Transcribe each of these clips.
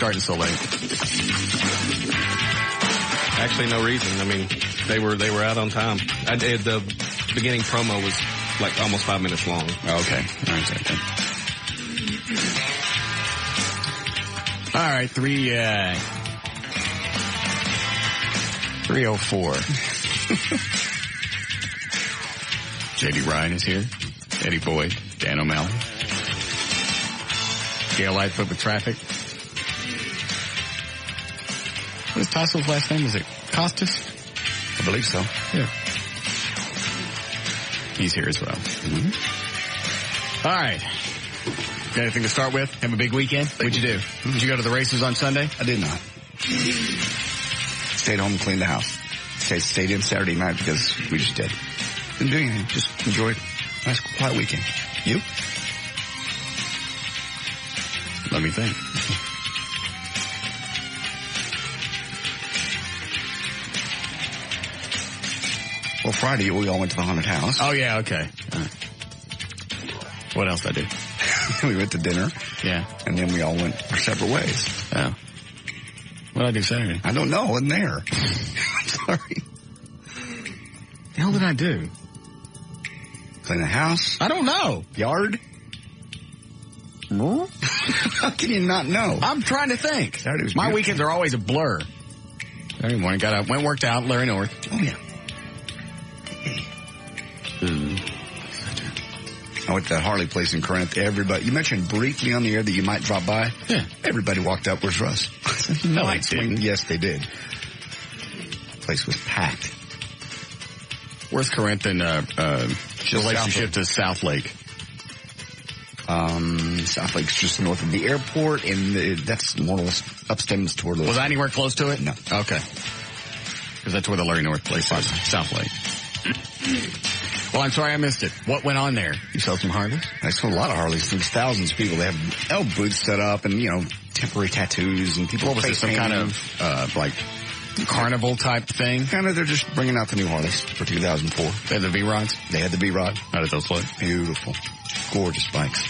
starting so late? Actually, no reason. I mean, they were out on time. The beginning promo was like almost 5 minutes long. Okay. All right, 3:04. J.D. Ryan is here. Eddie Boyd, Dan O'Malley. KLLI put with traffic. What is Tasso's last name? Is it Costas? I believe so. Yeah. He's here as well. Mm-hmm. All right. Got anything to start with? Have a big weekend? What'd you do? Did you go to the races on Sunday? I did not. Stayed home and cleaned the house. Stayed in Saturday night because we just did. Didn't do anything. Just enjoyed a nice quiet weekend. You? Let me think. Well, Friday we all went to the haunted house. Oh, yeah, okay. What else did I do? We went to dinner. Yeah. And then we all went our separate ways. Oh. What did I do Saturday? I don't know. I wasn't there. I'm sorry. The hell did I do? Clean the house? I don't know. Yard? How can you not know? I'm trying to think. Saturday was My beautiful. weekends are always a blur. Saturday morning, got up, went worked out, Larry North. Oh, yeah. I went to that Harley place in Corinth. Everybody, you mentioned briefly on the air that you might drop by. Yeah. Everybody walked up. Where's Russ? No, they didn't. Yes, they did. The place was packed. Where's Corinth in relationship to South Lake? South Lake's just north of the airport, and that's more or less upstems toward the... Was that anywhere close to it? No. Okay. Because that's where the Larry North place is, South Lake. Well, I'm sorry I missed it. What went on there? You sold some Harleys? I sold a lot of Harleys. There's thousands of people. They have booths set up and, temporary tattoos and people... What was it, some kind of, carnival type thing? They're just bringing out the new Harleys for 2004. They had the V-Rods? They had the V-Rod. How did those look? Beautiful. Gorgeous bikes.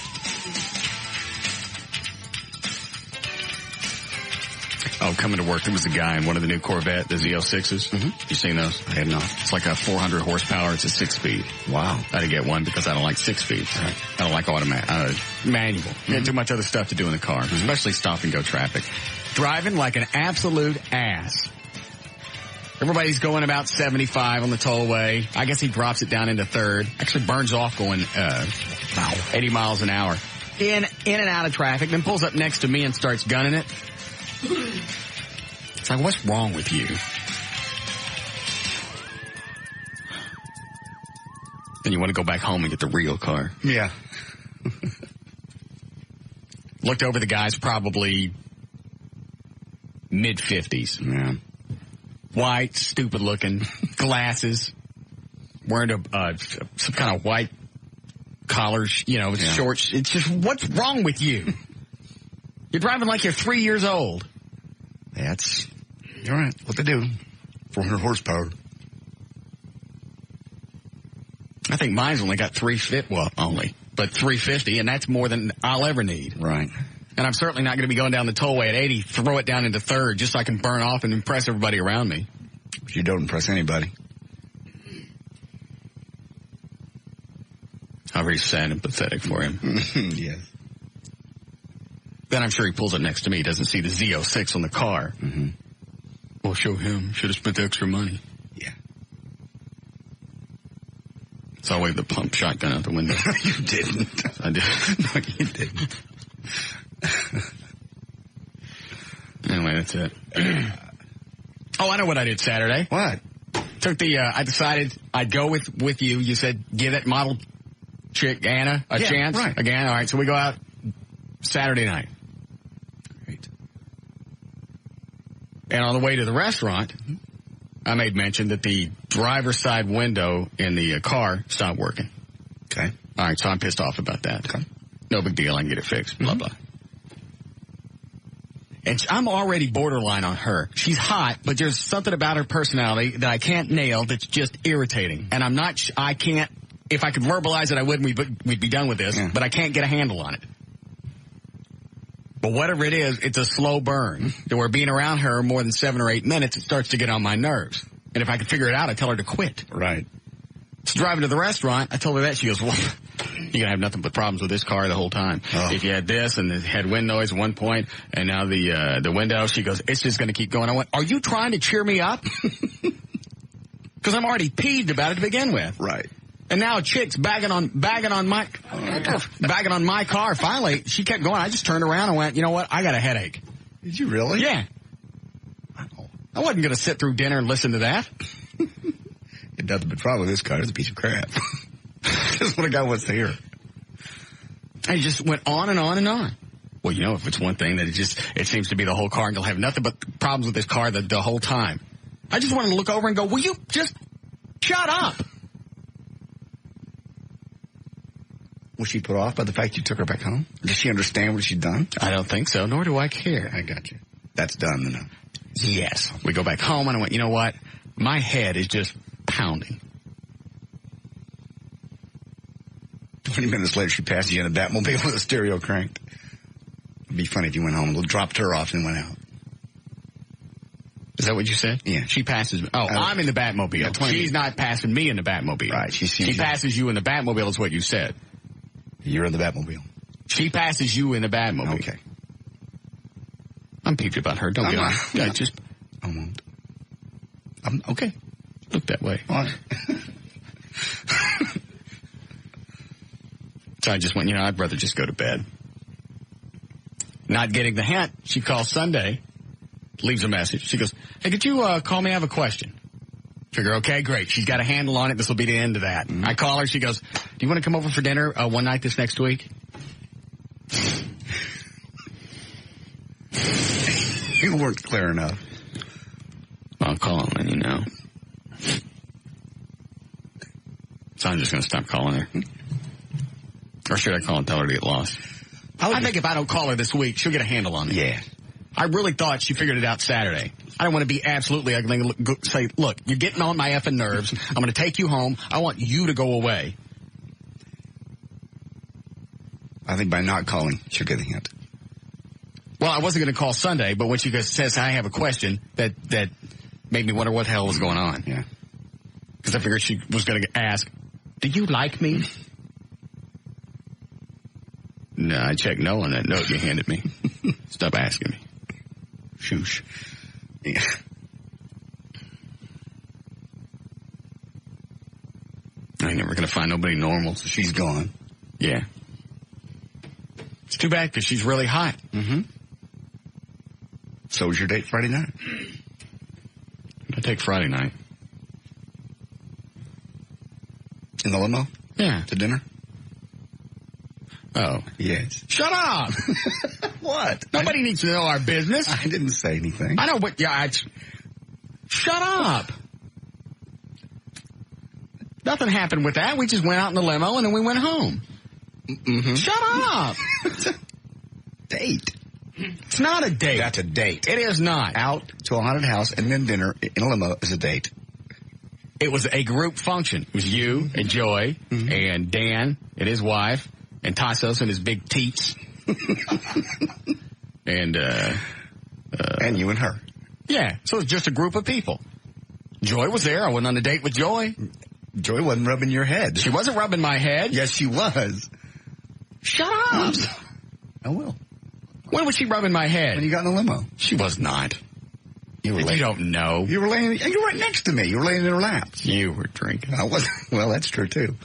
Oh, coming to work, there was a guy in one of the new Corvette, the Z06s. Mm-hmm. You seen those? I have not. It's like a 400 horsepower. It's a 6-speed. Wow. I didn't get one because I don't like 6 speeds. Right. I don't like manual. Mm-hmm. Too much other stuff to do in the car, especially stop and go traffic. Driving like an absolute ass. Everybody's going about 75 on the tollway. I guess he drops it down into third. Actually burns off going 80 miles an hour. In and out of traffic. Then pulls up next to me and starts gunning it. It's like, what's wrong with you? Then you want to go back home and get the real car. Yeah. Looked over the guys, probably mid-50s. Yeah. White, stupid looking, glasses, wearing some kind of white collar, shorts. It's just, what's wrong with you? You're driving like you're 3 years old. You're right. What they do. 400 horsepower. I think mine's only got 350, and that's more than I'll ever need. Right. And I'm certainly not going to be going down the tollway at 80, throw it down into third just so I can burn off and impress everybody around me. But you don't impress anybody. How very sad and pathetic for him. Yes. Then I'm sure he pulls up next to me. He doesn't see the Z06 on the car. Mm-hmm. Well, show him. Should have spent the extra money. Yeah. So I waved the pump shotgun out the window. You didn't. I did. No, you didn't. Anyway, that's it. Oh, I know what I did Saturday. What? I decided I'd go with you. You said give that model chick, Anna, a chance. Right. Again, all right. So we go out Saturday night. Great. And on the way to the restaurant, I made mention that the driver's side window in the car stopped working. Okay. All right, so I'm pissed off about that. Okay. No big deal. I can get it fixed. Blah, blah. And I'm already borderline on her. She's hot, but there's something about her personality that I can't nail that's just irritating. And I can't, if I could verbalize it, I would, we'd be done with this, but I can't get a handle on it. But whatever it is, it's a slow burn. That we're being around her more than 7 or 8 minutes, it starts to get on my nerves. And if I can figure it out, I tell her to quit. Right. So driving to the restaurant, I told her that. She goes, well, you're going to have nothing but problems with this car the whole time. Oh. If you had this and it had wind noise at one point and now the window, she goes, it's just going to keep going. I went, are you trying to cheer me up? Because I'm already peeved about it to begin with. Right. And now a chick's bagging on my car. Finally, she kept going. I just turned around and went, you know what? I got a headache. Did you really? Yeah. I wasn't going to sit through dinner and listen to that. It doesn't be problem with this car. It's a piece of crap. That's what a guy wants to hear. And he just went on and on and on. Well, you know, if it's one thing that it seems to be the whole car and you'll have nothing but problems with this car the whole time. I just wanted to look over and go, will you just shut up? Was she put off by the fact you took her back home? Does she understand what she'd done? I don't think so, nor do I care. I got you. That's done, then. Yes. We go back home and I went, you know what? My head is just pounding. 20 minutes later, she passes you in a Batmobile with a stereo cranked. It'd be funny if you went home and dropped her off and went out. Is that what you said? Yeah. She passes me. Oh, I'm in the Batmobile. Yeah, She's not passing me in the Batmobile. Right. She passes you in the Batmobile is what you said. You're in the Batmobile. She passes you in the Batmobile. Okay. I'm peeved about her. Don't get on. Yeah, just. I won't. Okay. Look that way. All right. So I just went, you know, I'd rather just go to bed. Not getting the hint, she calls Sunday, leaves a message. She goes, hey, could you call me? I have a question. Figure, okay, great. She's got a handle on it. This will be the end of that. Mm-hmm. I call her. She goes, do you want to come over for dinner one night this next week? You weren't clear enough. I'll call and let you know. So I'm just going to stop calling her. Or should I call and tell her to get lost? I think if I don't call her this week, she'll get a handle on it. Yeah. I really thought she figured it out Saturday. I don't want to be absolutely ugly and say, look, you're getting on my effing nerves. I'm going to take you home. I want you to go away. I think by not calling, she'll get a hint. Well, I wasn't going to call Sunday, but when she says I have a question, that made me wonder what the hell was going on. Yeah. Because I figured she was going to ask, do you like me? No, I checked no on that note you handed me. Stop asking me. Shoosh. Yeah. I ain't never going to find nobody normal, so she's gone. Yeah. It's too bad because she's really hot. Mm-hmm. So was your date Friday night? I take Friday night. In the limo? Yeah. To dinner? Oh. Yes. Shut up! What? Nobody needs to know our business. I didn't say anything. I know, but yeah, shut up! Nothing happened with that. We just went out in the limo and then we went home. Mm-hmm. Shut up! It's a date. It's not a date. That's a date. It is not. Out to a haunted house and then dinner in a limo is a date. It was a group function. It was you and Joy and Dan and his wife and Tassos and his big teats. and you and her. Yeah. So it was just a group of people. Joy was there. I went on a date with Joy. Joy wasn't rubbing your head. She wasn't rubbing my head. Yes, she was. Shut up. I will. When was she rubbing my head? When you got in the limo. She was not. You don't know. You were right next to me. You were laying in her lap. You were drinking. I wasn't. Well, that's true too.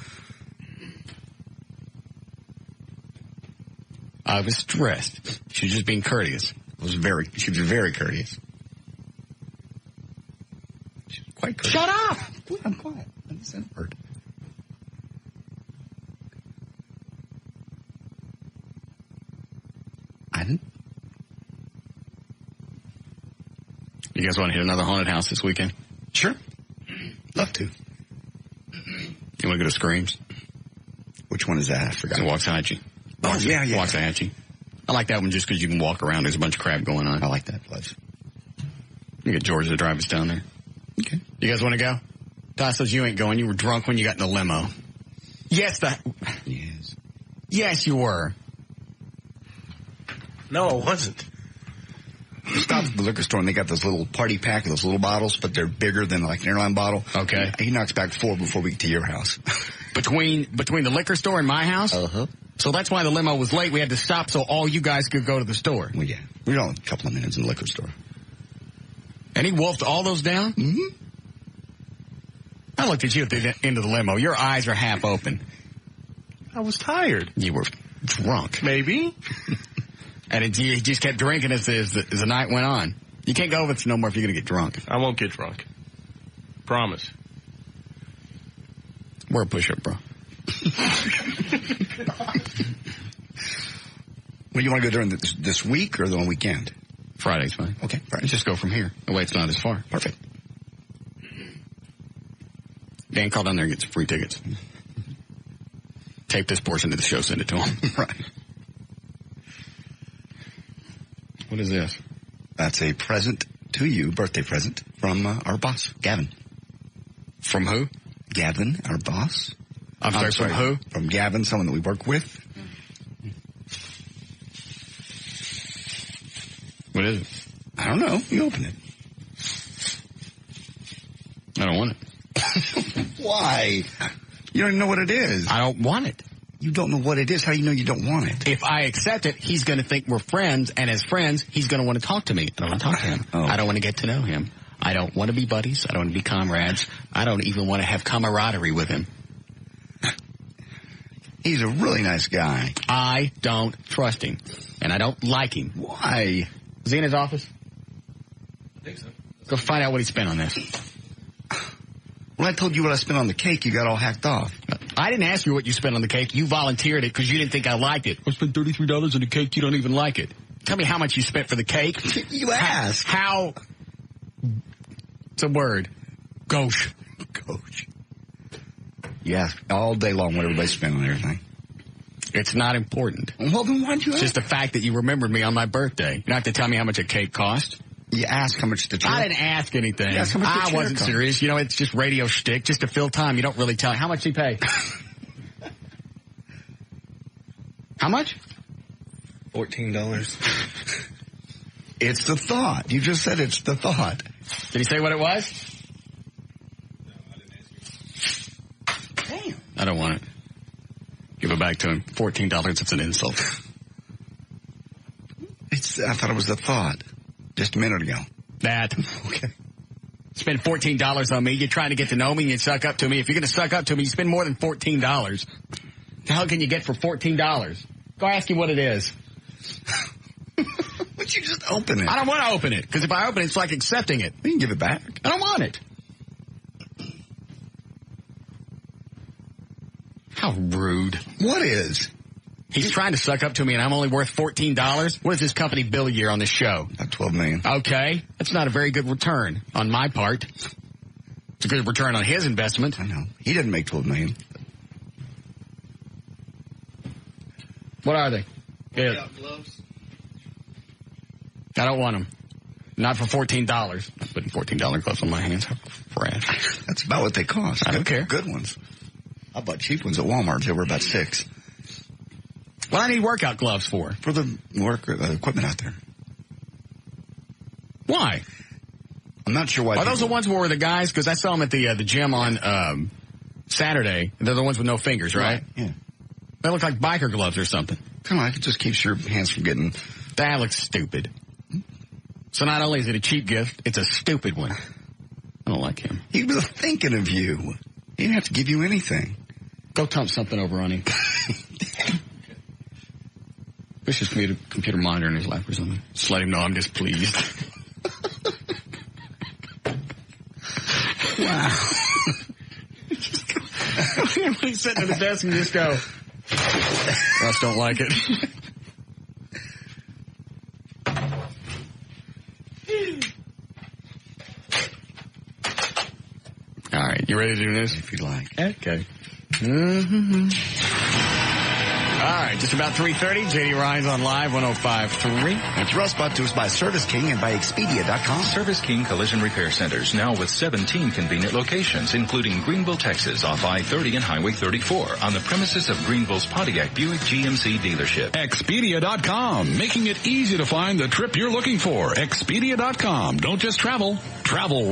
I was stressed. She was just being courteous. She was very courteous. She was quite courteous. Shut up! I'm quiet. I didn't say a word. I didn't. You guys want to hit another haunted house this weekend? Sure. Love to. You want to go to Screams? Which one is that? I forgot. Waxahachie. Oh, yeah. Waxahachie. I like that one just because you can walk around. There's a bunch of crap going on. I like that place. You get George to drive us down there. Okay. You guys want to go? Tassos, you ain't going. You were drunk when you got in the limo. Yes, Yes. Yes, you were. No, it wasn't. You stop at the liquor store and they got this little party pack of those little bottles, but they're bigger than like an airline bottle. Okay. He knocks back 4 before we get to your house. Between the liquor store and my house? Uh-huh. So that's why the limo was late. We had to stop so all you guys could go to the store. Well, yeah. We were only a couple of minutes in the liquor store. And he wolfed all those down? Mm-hmm. I looked at you at the end of the limo. Your eyes are half open. I was tired. You were drunk. Maybe. And you just kept drinking as the night went on. You can't go with us no more if you're going to get drunk. I won't get drunk. Promise. We're a push-up, bro. Well, you want to go during this week or the weekend? Friday's fine. Okay, Friday. Just go from here. The way it's not as far. Perfect. Dan, call down there and get some free tickets. Tape this portion of the show, send it to him. Right. What is this? That's a present to you, birthday present, from our boss, Gavin. From who? Gavin, our boss. I'm sorry, from who? From Gavin, someone that we work with. What is it? I don't know. You open it. I don't want it. Why? You don't even know what it is. I don't want it. You don't know what it is. How do you know you don't want it? If I accept it, he's going to think we're friends, and as friends, he's going to want to talk to me. I don't want to talk to him. Oh. I don't want to get to know him. I don't want to be buddies. I don't want to be comrades. I don't even want to have camaraderie with him. He's a really nice guy. I don't trust him, and I don't like him. Why? Is he in his office? I think so. Go find out what he spent on this. When I told you what I spent on the cake, you got all hacked off. I didn't ask you what you spent on the cake. You volunteered it because you didn't think I liked it. I spent $33 on the cake. You don't even like it. Tell me how much you spent for the cake. You asked. How? It's a word. Gauche. Coach. You ask all day long what everybody spent on everything. It's not important. Well, then why'd you It's ask? just the fact that you remembered me on my birthday. You don't have to tell me how much a cake cost. You asked how much the chair. I didn't ask anything. Yes, how much the I chair wasn't cost. serious. You know, it's just radio shtick, just to fill time. You don't really tell. How much did he pay? How much? $14. It's the thought. You just said it's the thought. Did he say what it was? No, I didn't ask you. Damn. I don't want it. Give it back to him. $14, it's an insult. I thought it was the thought. Just a minute ago. That. Okay. Spend $14 on me. You're trying to get to know me and you suck up to me. If you're going to suck up to me, you spend more than $14. The hell can you get for $14? Go ask him what it is. But you just open it. I don't want to open it, because if I open it, it's like accepting it. You can give it back. I don't want it. How rude. What is? He's trying to suck up to me, and I'm only worth $14? What does this company bill a year on this show? About $12 million. Okay. That's not a very good return on my part. It's a good return on his investment. I know. He didn't make $12 million. What are they? Yeah. Gloves. I don't want them. Not for $14. I'm putting $14 gloves on my hands. How fresh. That's about what they cost. I don't care. Good ones. I bought cheap ones at Walmart. They were about $6. What I need workout gloves for? For the work equipment out there. Why? I'm not sure why. Are those the ones where the guys, because I saw them at the gym on Saturday. They're the ones with no fingers, right? Yeah. They look like biker gloves or something. Kind of like it just keeps your hands from getting... That looks stupid. So not only is it a cheap gift, it's a stupid one. I don't like him. He was thinking of you. He didn't have to give you anything. Go dump something over on him. Push his computer monitor in his lap or something. Just let him know I'm displeased. Wow. When he's sitting at the desk and just go, Russ don't like it. All right, you ready to do this? If you like. Okay. Mm-hmm. right, just about 3:30. J.D. Ryan's on Live 105.3. It's Russ, brought to us by Service King and by Expedia.com. Service King Collision Repair Centers, now with 17 convenient locations, including Greenville, Texas, off I-30 and Highway 34, on the premises of Greenville's Pontiac Buick GMC dealership. Expedia.com, making it easy to find the trip you're looking for. Expedia.com. Don't just travel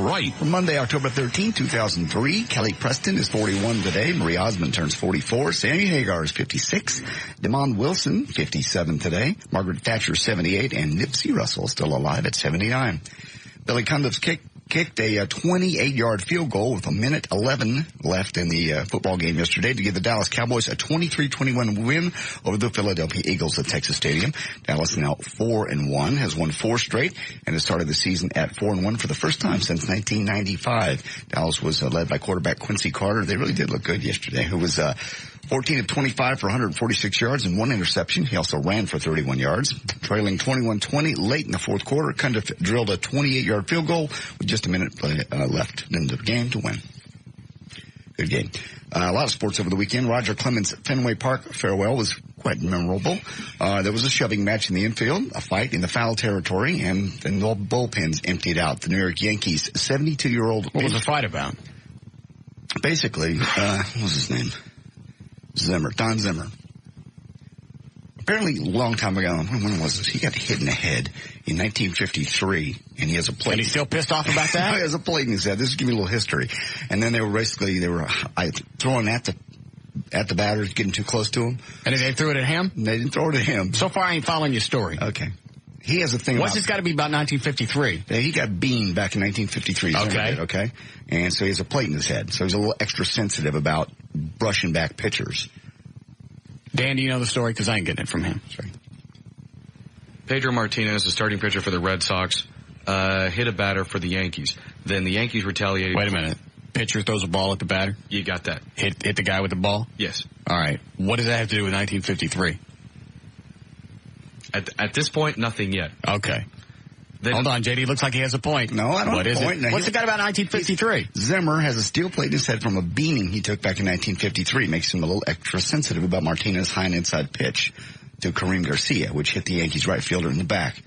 right. For Monday, October 13, 2003, Kelly Preston is 41 today. Marie Osmond turns 44. Sammy Hagar is 56. Demond Wilson, 57 today. Margaret Thatcher, 78. And Nipsey Russell, still alive at 79. Billy Cundiff's kicked a 28-yard field goal with 1:11 left in the football game yesterday to give the Dallas Cowboys a 23-21 win over the Philadelphia Eagles at Texas Stadium. Dallas now 4-1, has won 4 straight, and has started the season at 4-1 for the first time since 1995. Dallas was led by quarterback Quincy Carter. They really did look good yesterday. Who was 14 of 25 for 146 yards and 1 interception. He also ran for 31 yards. Trailing 21-20 late in the fourth quarter, Cundiff drilled a 28-yard field goal with just a minute left in the game to win. Good game. A lot of sports over the weekend. Roger Clemens' Fenway Park farewell was quite memorable. There was a shoving match in the infield, a fight in the foul territory, and then the bullpens emptied out. The New York Yankees' 72-year-old... What was the fight about? Basically, what was his name? Don Zimmer. Apparently, a long time ago, when was this? He got hit in the head in 1953, and he has a plate. And he's still pissed off about that? He has a plate in his head. This is giving you a little history. And then they were throwing at the batters, getting too close to him. And they threw it at him? They didn't throw it at him. So far, I ain't following your story. Okay. He has a thing What's this got to be about 1953? He got beamed back in 1953. Okay. Okay. And so he has a plate in his head. So he's a little extra sensitive about brushing back pitchers. Dan, do you know the story? Because I ain't getting it from him. Sorry. Pedro Martinez, the starting pitcher for the Red Sox, hit a batter for the Yankees. Then the Yankees retaliated. Wait a minute. Pitcher throws a ball at the batter? You got that. Hit the guy with the ball? Yes. All right. What does that have to do with 1953? At this point, nothing yet. Okay. Then, hold on, JD. Looks like he has a point. No, I don't What have is a point. It? What's it got about 1953? Zimmer has a steel plate in his head from a beating he took back in 1953. Makes him a little extra sensitive about Martinez's high and inside pitch to Kareem Garcia, which hit the Yankees right fielder in the back.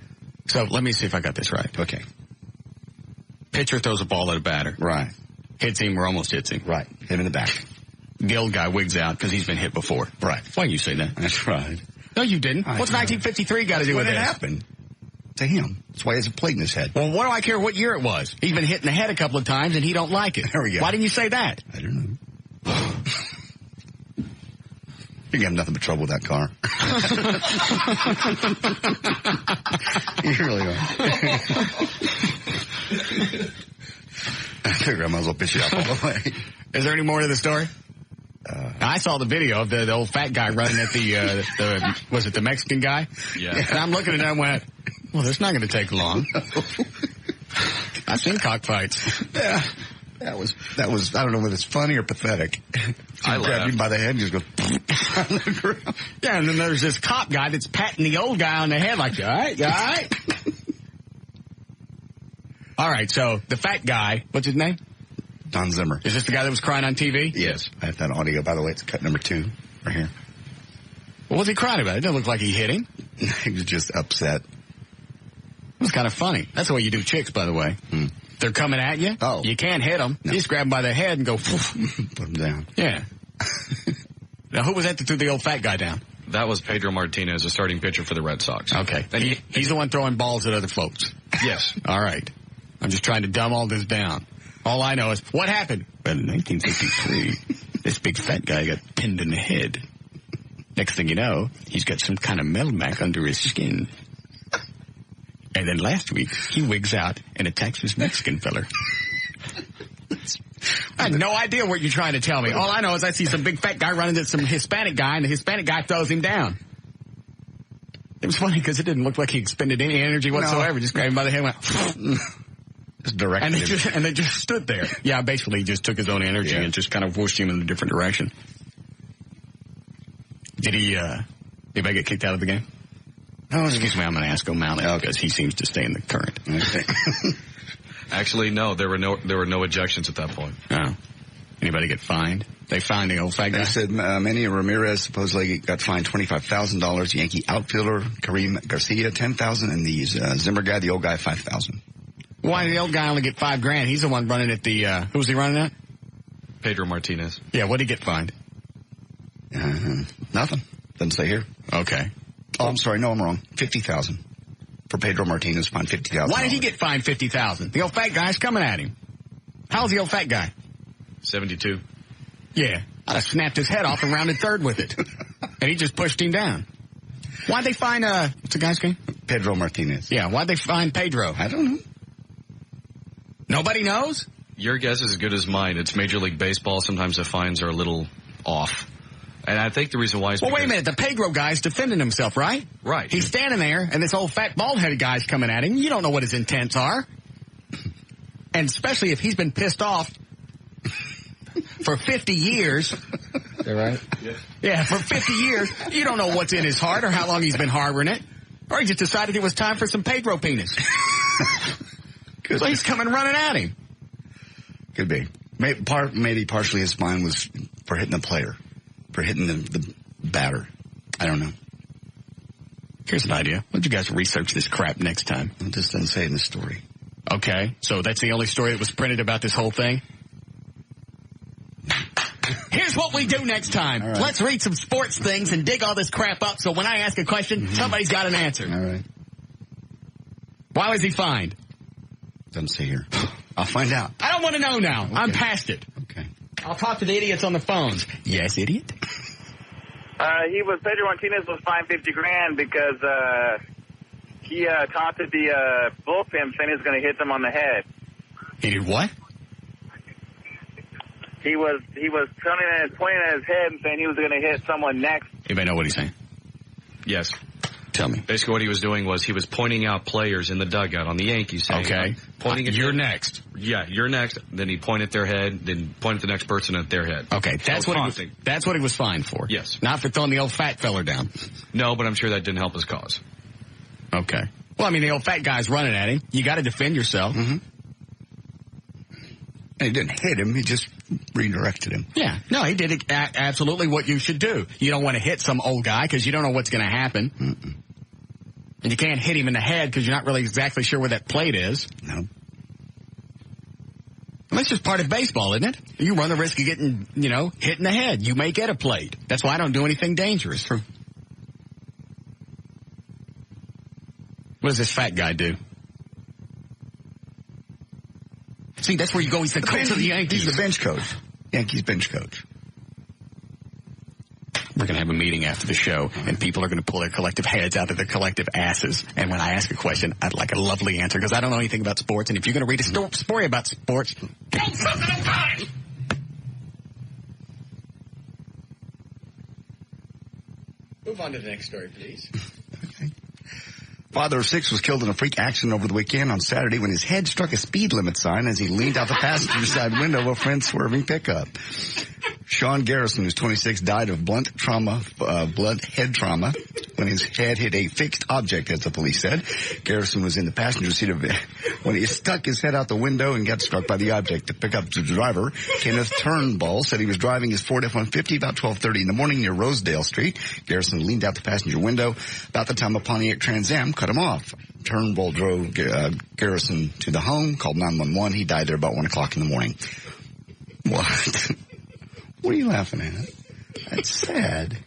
So let me see if I got this right. Okay. Pitcher throws a ball at a batter. Right. Hits him or almost hits him. Right. Hit him in the back. Guild guy wigs out because he's been hit before. Right. Why do you say that? That's right. No, you didn't. What's 1953 got to do with it? this? Happened to him. That's why he has a plate in his head. Well, what do I care what year it was? He's been hit in the head a couple of times and he don't like it. There we go. Why didn't you say that? I don't know. You're going to have nothing but trouble with that car. You really are. I figure I might as well pitch you up all the way. Is there any more to the story? I saw the video of the old fat guy running at was it the Mexican guy? Yeah. And I'm looking at him and went, well, that's not going to take long. I've seen cockfights. Yeah. That was, I don't know whether it's funny or pathetic. I grabbed him by the head and just goes on the ground. Yeah, and then there's this cop guy that's patting the old guy on the head like, all right. All right, so the fat guy, what's his name? Don Zimmer. Is this the guy that was crying on TV? Yes. I have that audio, by the way. It's cut number 2 right here. What was he crying about? It didn't look like he hit him. He was just upset. It was kind of funny. That's the way you do chicks, by the way. They're coming at you. Oh. You can't hit them. No. You just grab them by the head and go, put them down. Yeah. Now, who was that threw the old fat guy down? That was Pedro Martinez, the starting pitcher for the Red Sox. Okay. And he's the one throwing balls at other folks. Yes. All right. I'm just trying to dumb all this down. All I know is, what happened? Well, in 1953, this big fat guy got pinned in the head. Next thing you know, he's got some kind of melmac under his skin. And then last week, he wigs out and attacks this Mexican feller. I had no idea what you're trying to tell me. All I know is I see some big fat guy running at some Hispanic guy, and the Hispanic guy throws him down. It was funny because it didn't look like he expended any energy whatsoever. No. Just grabbed him by the head and went... Just directed and they just stood there. Yeah, basically he just took his own energy and just kind of whooshed him in a different direction. Did anybody get kicked out of the game? Oh, excuse me, I'm going to ask O'Malley because he seems to stay in the current. Okay. Actually, no, there were no ejections at that point. Oh. Anybody get fined? They fined the old fat guy? They said Manny Ramirez supposedly got fined $25,000. Yankee outfielder Kareem Garcia, $10,000, and the Zimmer guy, the old guy, $5,000. Why did the old guy only get $5,000? He's the one running at the, who was he running at? Pedro Martinez. Yeah, what did he get fined? Nothing. Doesn't say here. Okay. Oh, I'm sorry. No, I'm wrong. $50,000 for Pedro Martinez, fined $50,000. Why did he get fined $50,000? The old fat guy's coming at him. How's the old fat guy? 72. Yeah. I'd have snapped his head off and rounded third with it. And he just pushed him down. Why'd they find, what's the guy's name? Pedro Martinez. Yeah, why'd they find Pedro? I don't know. Nobody knows? Your guess is as good as mine. It's Major League Baseball. Sometimes the fines are a little off. And I think the reason why is well, wait a minute. The Pedro guy's defending himself, right? Right. He's standing there, and this old fat bald-headed guy's coming at him. You don't know what his intents are. And especially if he's been pissed off for 50 years. Is that right? Yeah, for 50 years. You don't know what's in his heart or how long he's been harboring it. Or he just decided it was time for some Pedro penis. So he's coming running at him. Could be. Maybe partially his fine was for hitting the player. For hitting the batter. I don't know. Here's an idea. Why don't you guys research this crap next time? It just doesn't say in the story. Okay, so that's the only story that was printed about this whole thing? Here's what we do next time. Right. Let's read some sports things and dig all this crap up so when I ask a question, somebody's got an answer. All right. Why was he fined? Doesn't say here. I'll find out. I don't want to know now. Okay. I'm past it. Okay. I'll talk to the idiots on the phones. Yes, idiot? Pedro Martinez was fined $50,000 because he taunted the bullpen saying he was going to hit them on the head. He did what? He was pointing at his head and saying he was going to hit someone next. Anybody know what he's saying? Yes. Tell me. Basically what he was doing was he was pointing out players in the dugout on the Yankees. Saying, okay. Pointing at you're next. Yeah, you're next. Then he'd point at their head, then point at the next person at their head. Okay, that's what he was fined for. Yes. Not for throwing the old fat feller down. No, but I'm sure that didn't help his cause. Okay. Well, I mean, the old fat guy's running at him. You got to defend yourself. Mm-hmm. And he didn't hit him. He just redirected him. Yeah. No, he did absolutely what you should do. You don't want to hit some old guy because you don't know what's going to happen. Mm-mm. And you can't hit him in the head because you're not really exactly sure where that plate is. No. And that's just part of baseball, isn't it? You run the risk of getting, hit in the head. You may get a plate. That's why I don't do anything dangerous. True. What does this fat guy do? See, that's where you go. He's the coach of the Yankees. He's the bench coach. Yankees bench coach. We're going to have a meeting after the show, and people are going to pull their collective heads out of their collective asses. And when I ask a question, I'd like a lovely answer, because I don't know anything about sports. And if you're going to read a story about sports, don't something on time! Move on to the next story, please. Okay. Father of 6 was killed in a freak accident over the weekend on Saturday when his head struck a speed limit sign as he leaned out the passenger side window of a friend's swerving pickup. Sean Garrison, who's 26, died of blunt head trauma when his head hit a fixed object, as the police said. Garrison was in the passenger seat when he stuck his head out the window and got struck by the object. The pickup driver, Kenneth Turnbull, said he was driving his Ford F-150 about 12:30 in the morning near Rosedale Street. Garrison leaned out the passenger window about the time a Pontiac Trans Am cut him off. Turnbull drove Garrison to the home, called 911. He died there about 1 o'clock in the morning. What? What are you laughing at? That's sad.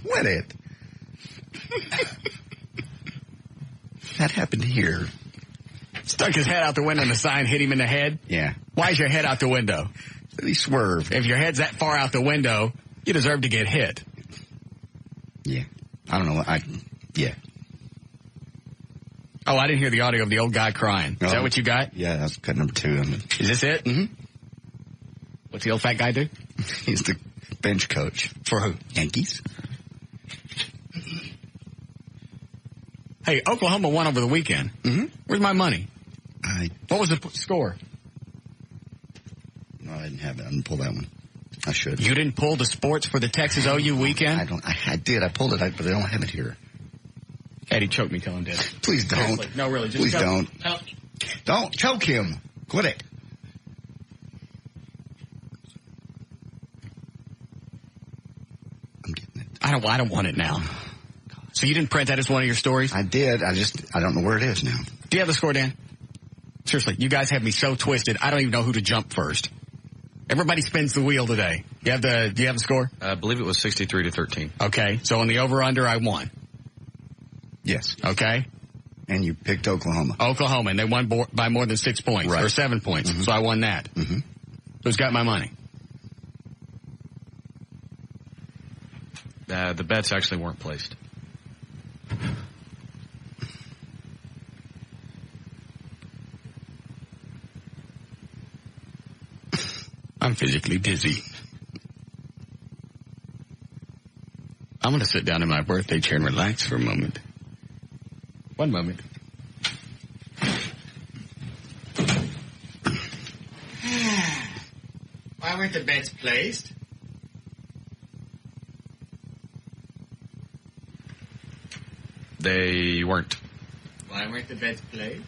What it? That happened here. Stuck his head out the window and the sign hit him in the head? Yeah. Why is your head out the window? He swerved. If your head's that far out the window, you deserve to get hit. Yeah. I don't know. Yeah. Oh, I didn't hear the audio of the old guy crying. Is that what you got? Yeah, that's cut number 2. Is this it? Mm-hmm. What's the old fat guy do? He's the bench coach. For who? Yankees. Hey, Oklahoma won over the weekend. Mm-hmm. Where's my money? What was the score? No, I didn't have it. I didn't pull that one. I should. You didn't pull the sports for the Texas OU weekend? I did. I pulled it, but I don't have it here. Eddie, choke me till I'm dead. Please don't. Seriously. No, really. Just Please don't. Help. Don't choke him. Quit it. don't want it now. So you didn't print that as one of your stories? I did. I don't know where it is now. Do you have the score, Dan? Seriously, you guys have me so twisted. I don't even know who to jump first. Everybody spins the wheel today. Do you have the score? I believe it was 63-13. Okay. So on the over-under, I won. Yes. Okay. And you picked Oklahoma. Oklahoma, and they won by more than 6 points. Right. Or 7 points. Mm-hmm. So I won that. Mm-hmm. Who's got my money? The bets actually weren't placed. I'm physically dizzy. I'm going to sit down in my birthday chair and relax for a moment. One moment. Why weren't the bets placed? They weren't. Why weren't the bets placed?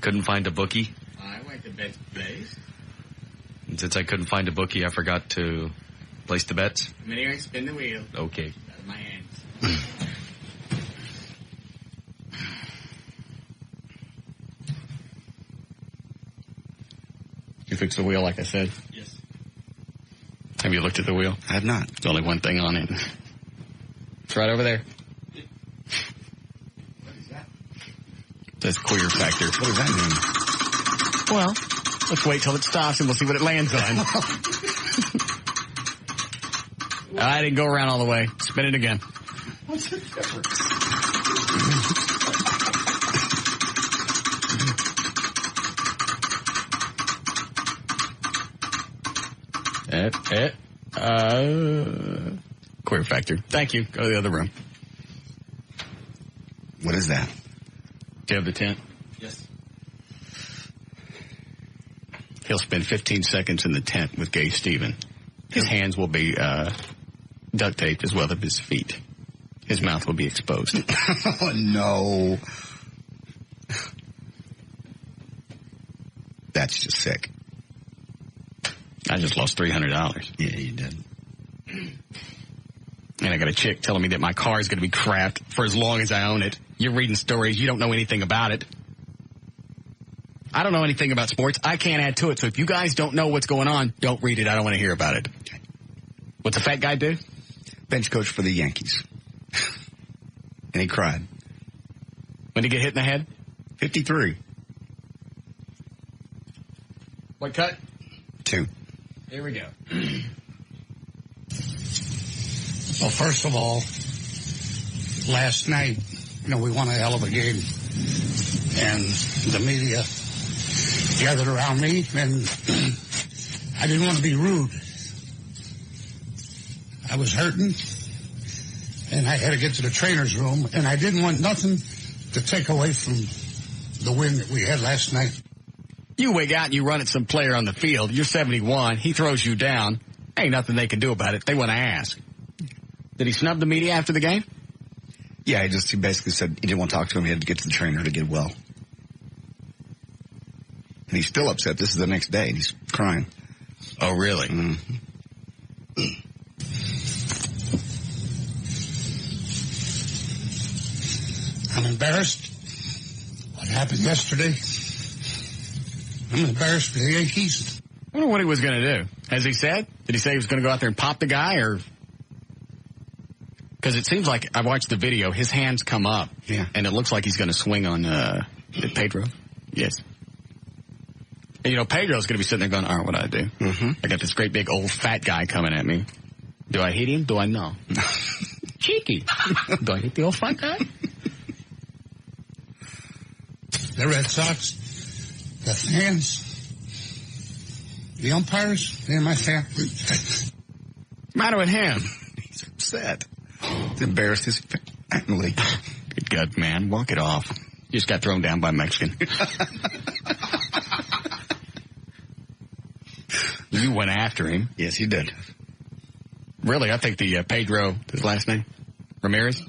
Couldn't find a bookie. Why weren't the bets placed? And since I couldn't find a bookie, I forgot to place the bets. I'm in here and spin the wheel. Okay. Out of my hands. You fix the wheel like I said? Yes. Have you looked at the wheel? I have not. There's only one thing on it. It's right over there. What is that? That's queer factor. What does that mean? Well, let's wait till it stops and we'll see what it lands on. I didn't go around all the way. Spin it again. What's the difference? Queer factor. Thank you. Go to the other room. What is that? Do you have the tent? Yes. He'll spend 15 seconds in the tent with Gay Steven. His hands will be duct taped as well as his feet. His mouth will be exposed. Oh, no. That's just sick. I just lost $300. Yeah, you did. And I got a chick telling me that my car is going to be crapped for as long as I own it. You're reading stories. You don't know anything about it. I don't know anything about sports. I can't add to it. So if you guys don't know what's going on, don't read it. I don't want to hear about it. What's the fat guy do? Bench coach for the Yankees. And he cried. When did he get hit in the head? 53. What cut? 2. Here we go. Well, first of all, last night, we won a hell of a game. And the media gathered around me, and I didn't want to be rude. I was hurting, and I had to get to the trainer's room, and I didn't want nothing to take away from the win that we had last night. You wig out and you run at some player on the field. You're 71. He throws you down. Ain't nothing they can do about it. They want to ask. Did he snub the media after the game? Yeah, he basically said he didn't want to talk to him. He had to get to the trainer to get well. And he's still upset. This is the next day, and he's crying. Oh, really? Mm-hmm. I'm embarrassed. What happened yesterday? I'm embarrassed for the Yankees. I wonder what he was going to do. Has he said? Did he say he was going to go out there and pop the guy, or? Because it seems like I watched the video. His hands come up, yeah, and it looks like he's going to swing on Pedro. Yes. And, Pedro's going to be sitting there going, all right, what do I do? Mm-hmm. I got this great big old fat guy coming at me. Do I hit him? Do I know? Cheeky. Do I hit the old fat guy? The Red Sox, the fans, the umpires, and my family. What's the matter with him? He's upset. He's embarrassed his family. Good God, man. Walk it off. You just got thrown down by a Mexican. You went after him. Yes, he did. Really? I think the Pedro, his last name? Ramirez?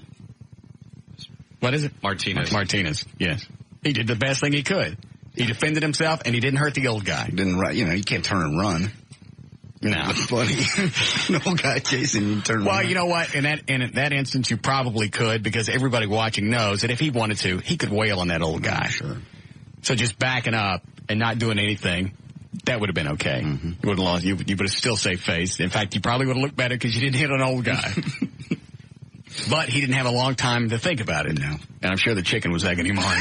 What is it? Martinez. Martinez, yes. He did the best thing he could. He defended himself, and he didn't hurt the old guy. He didn't run. You can't turn and run. No. That's funny. No guy chasing you, turn Well, around. you know what? In that instance, you probably could, because everybody watching knows that if he wanted to, he could wail on that old guy. Sure. So just backing up and not doing anything, that would have been okay. Mm-hmm. You would have lost. You would have still saved face. In fact, you probably would have looked better because you didn't hit an old guy. But he didn't have a long time to think about it. No. And I'm sure the chicken was egging him on.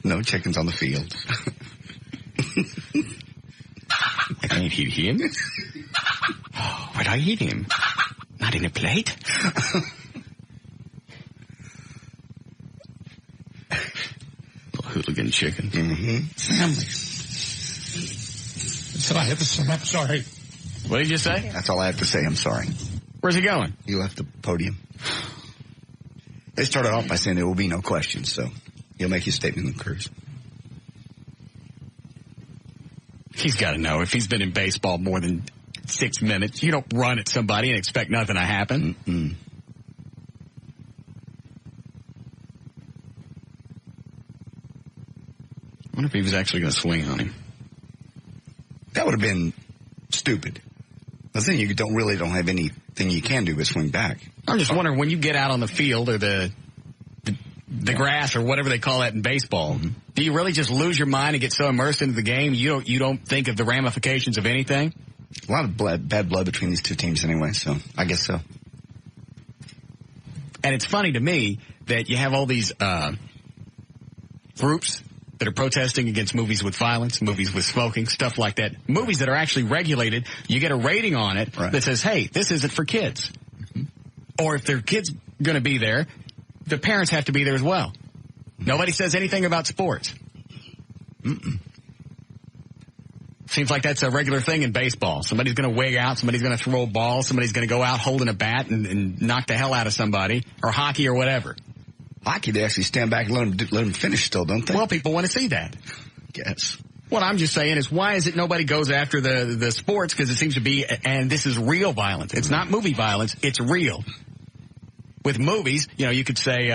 No chickens on the field. I can't eat him. Oh, would I eat him? Not in a plate? Little hooligan chicken. Mm-hmm. Family. That's all I have to say. I'm sorry. What did you say? That's all I have to say. I'm sorry. Where's he going? You left the podium. They started off by saying there will be no questions, so he'll make his statement in Cruz. He's got to know, if he's been in baseball more than 6 minutes, you don't run at somebody and expect nothing to happen. Mm-mm. I wonder if he was actually going to swing on him. That would have been stupid. The thing, you don't have anything you can do but swing back. I'm just wondering, when you get out on the field or the grass or whatever they call that in baseball, do you really just lose your mind and get so immersed into the game you don't think of the ramifications of anything? A lot of bad blood between these two teams anyway, so I guess so. And it's funny to me that you have all these groups that are protesting against movies with violence, movies with smoking, stuff like that. Movies that are actually regulated, you get a rating on it that says, hey, this isn't for kids. Mm-hmm. Or if their kid's going to be there, the parents have to be there as well. Nobody says anything about sports. Mm-mm. Seems like that's a regular thing in baseball. Somebody's going to wig out, somebody's going to throw a ball, somebody's going to go out holding a bat and knock the hell out of somebody, or hockey or whatever. Hockey, they actually stand back and let them finish still, don't they? Well, people want to see that. Yes. What I'm just saying is, why is it nobody goes after the sports? Because it seems to be, and this is real violence. It's not movie violence. It's real. With movies, you could say,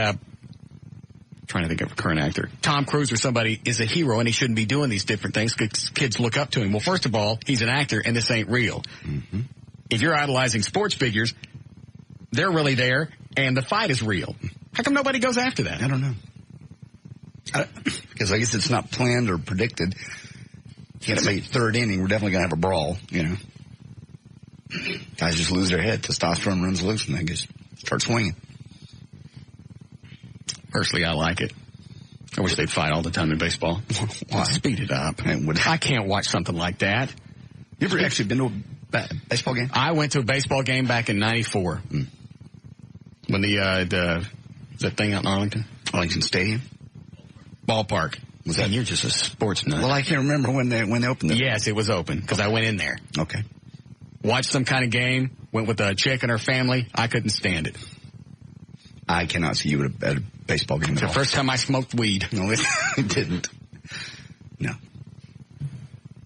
trying to think of a current actor, Tom Cruise or somebody is a hero and he shouldn't be doing these different things because kids look up to him. Well, first of all, he's an actor and this ain't real. Mm-hmm. If you're idolizing sports figures, they're really there and the fight is real. How come nobody goes after that? I don't know. Because I guess it's not planned or predicted. You can't say third inning, we're definitely going to have a brawl, Guys just lose their head. Testosterone runs loose and they just start swinging. Personally, I like it. I wish they'd fight all the time in baseball. Why? Speed it up. I can't watch something like that. You ever actually been to a baseball game? I went to a baseball game back in '94. When the thing out in Arlington Stadium? Ballpark. You're just a sports nut. Well, I can't remember when they opened it. Yes, it was open because I went in there. Okay. Watched some kind of game, went with a chick and her family. I couldn't stand it. I cannot see you at a baseball game at all. The first time I smoked weed. No, it didn't. No.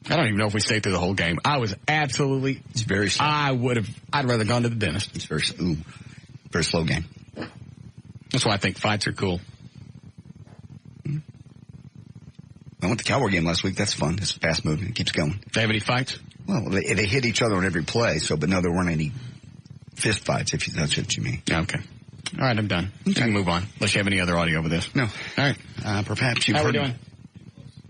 I don't even know if we stayed through the whole game. I was absolutely... It's very slow. I'd rather gone to the dentist. It's very slow game. That's why I think fights are cool. I went to the Cowboy game last week. That's fun. It's fast moving. It keeps going. They have any fights? Well, they hit each other on every play, but no, there weren't any fist fights, if that's what you mean. Okay. All right, I'm done. Okay. You can move on, unless you have any other audio over this. No. All right. Perhaps you've How heard... we doing?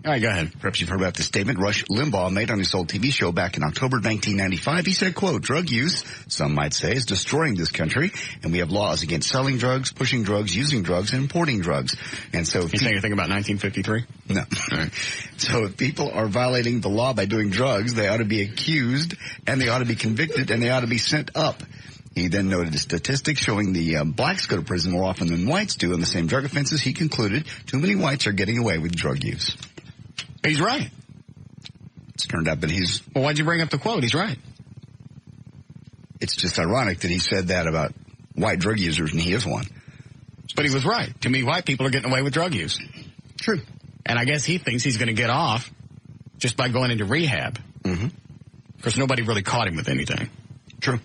All right, go ahead. Perhaps you've heard about the statement Rush Limbaugh made on his old TV show back in October 1995. He said, quote, drug use, some might say, is destroying this country, and we have laws against selling drugs, pushing drugs, using drugs, and importing drugs. And so... You saying anything about 1953? No. All right. So if people are violating the law by doing drugs, they ought to be accused, and they ought to be convicted, and they ought to be sent up. He then noted a statistic showing the blacks go to prison more often than whites do on the same drug offenses. He concluded too many whites are getting away with drug use. He's right. It's turned out that he's... Well, why'd you bring up the quote? He's right. It's just ironic that he said that about white drug users, and he is one. But he was right. Too many white people are getting away with drug use. True. And I guess he thinks he's going to get off just by going into rehab. Mm-hmm. Because nobody really caught him with anything. True.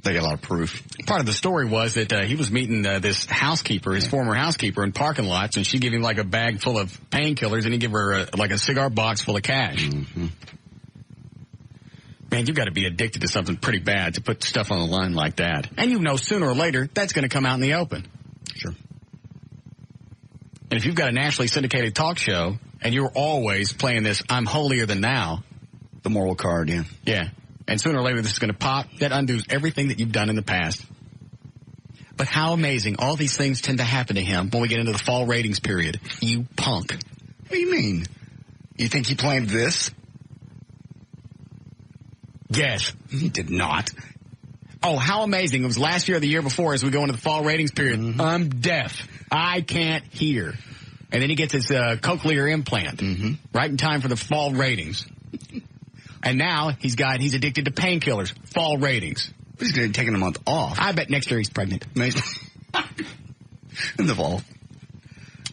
They got a lot of proof. Part of the story was that he was meeting this housekeeper, his former housekeeper, in parking lots, and she'd give him like a bag full of painkillers, and he'd give her like a cigar box full of cash. Mm-hmm. Man, you've got to be addicted to something pretty bad to put stuff on the line like that. And you know sooner or later that's going to come out in the open. Sure. And if you've got a nationally syndicated talk show and you're always playing this I'm holier than thou. The moral card, yeah. Yeah. And sooner or later this is going to pop. That undoes everything that you've done in the past. But how amazing. All these things tend to happen to him when we get into the fall ratings period. You punk. What do you mean? You think he planned this? Yes. He did not. Oh, how amazing. It was last year or the year before as we go into the fall ratings period. Mm-hmm. I'm deaf. I can't hear. And then he gets his cochlear implant right in time for the fall ratings. And now he's addicted to painkillers. Fall ratings. He's going to be taking a month off. I bet next year he's pregnant. In the fall.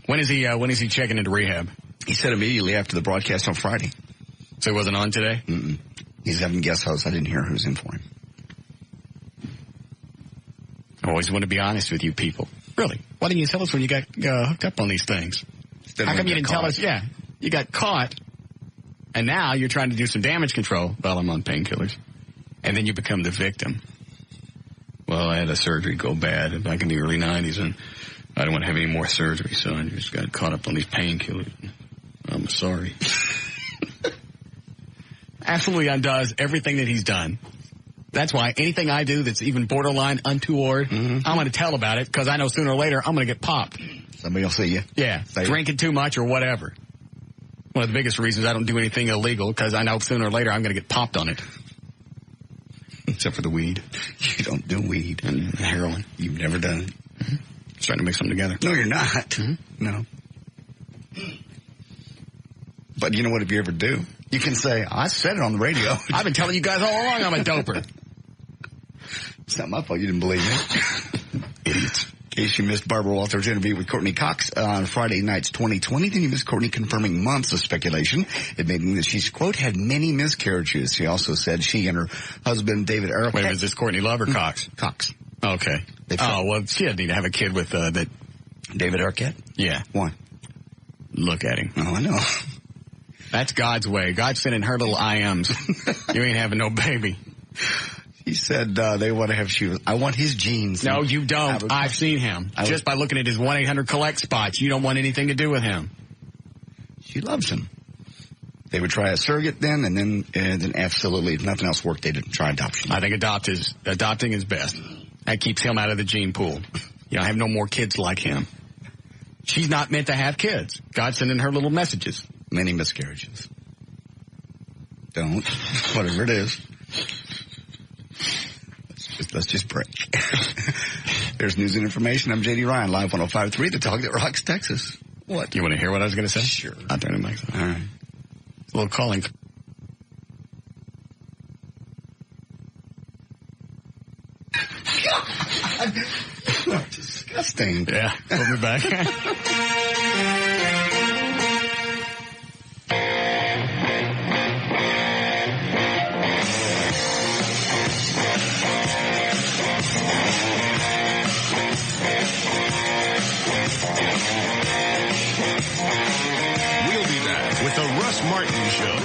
When is he checking into rehab? He said immediately after the broadcast on Friday. So he wasn't on today? Mm-mm. He's having guest hosts. I didn't hear who's in for him. I always want to be honest with you people. Really? Why didn't you tell us when you got hooked up on these things? How come you didn't tell us? Yeah, you got caught. And now you're trying to do some damage control. Well, I'm on painkillers. And then you become the victim. Well, I had a surgery go bad back in the early 90s, and I don't want to have any more surgery, so I just got caught up on these painkillers. I'm sorry. Absolutely undoes everything that he's done. That's why anything I do that's even borderline untoward, I'm going to tell about it, because I know sooner or later I'm going to get popped. Somebody will see you. Yeah, drinking too much or whatever. One of the biggest reasons I don't do anything illegal, because I know sooner or later I'm going to get popped on it. Except for the weed. You don't do weed. And heroin. You've never done it. Just trying to mix them together. No, you're not. No. But you know what, if you ever do, you can say, I said it on the radio. I've been telling you guys all along I'm a doper. It's not my fault you didn't believe me. Idiots. In case you missed Barbara Walters' interview with Courtney Cox on Friday night's 2020, then you missed Courtney confirming months of speculation, admitting that she's, quote, had many miscarriages. She also said she and her husband, David Arquette. Wait, is this Courtney Love or Cox? Cox. Okay. Oh, well, she doesn't need to have a kid with that. David Arquette? Yeah. Why? Look at him. Oh, I know. That's God's way. God's sending her little IMs. You ain't having no baby. He said they want to have shoes. I want his genes. No, you don't. I've seen him. Just by looking at his 1-800-COLLECT spots, you don't want anything to do with him. She loves him. They would try a surrogate then, and then absolutely, if nothing else worked, they'd try adoption. I think adopting is best. That keeps him out of the gene pool. You don't have no more kids like him. She's not meant to have kids. God's sending her little messages. Many miscarriages. Don't. Whatever it is. Let's just break. There's news and information. I'm J.D. Ryan, live 105.3, the talk that rocks Texas. What? You want to hear what I was going to say? Sure. I'll turn the mic on. All right. A little calling. God. Disgusting. Yeah. We'll be back. We'll be back with the Russ Martin Show.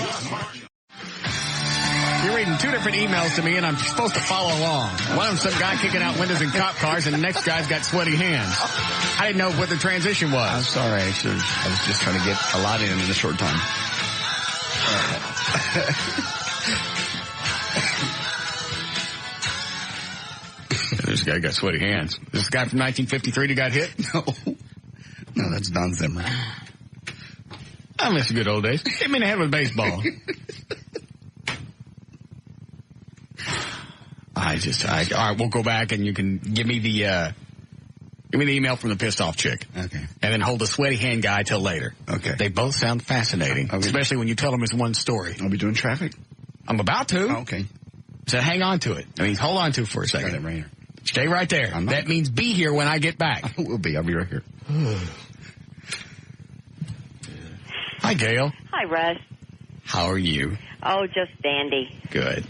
You're reading two different emails to me, and I'm supposed to follow along. One of them, some guy kicking out windows in cop cars, and the next guy's got sweaty hands. I didn't know what the transition was. I'm sorry. I was just trying to get a lot in a short time. This guy got sweaty hands. This guy from 1953 that got hit? No, that's Don Zimmer. I miss the good old days. Hit me in the head with baseball. All right, we'll go back and you can give me the email from the pissed off chick. Okay. And then hold the sweaty hand guy till later. Okay. They both sound fascinating, especially when you tell them it's one story. I'll be doing traffic. I'm about to. Oh, okay. So hang on to it. Hold on to it for a second. Got it right here. Stay right there. That means be here when I get back. I will be. I'll be right here. Hi, Gail. Hi, Russ. How are you? Oh, just dandy. Good.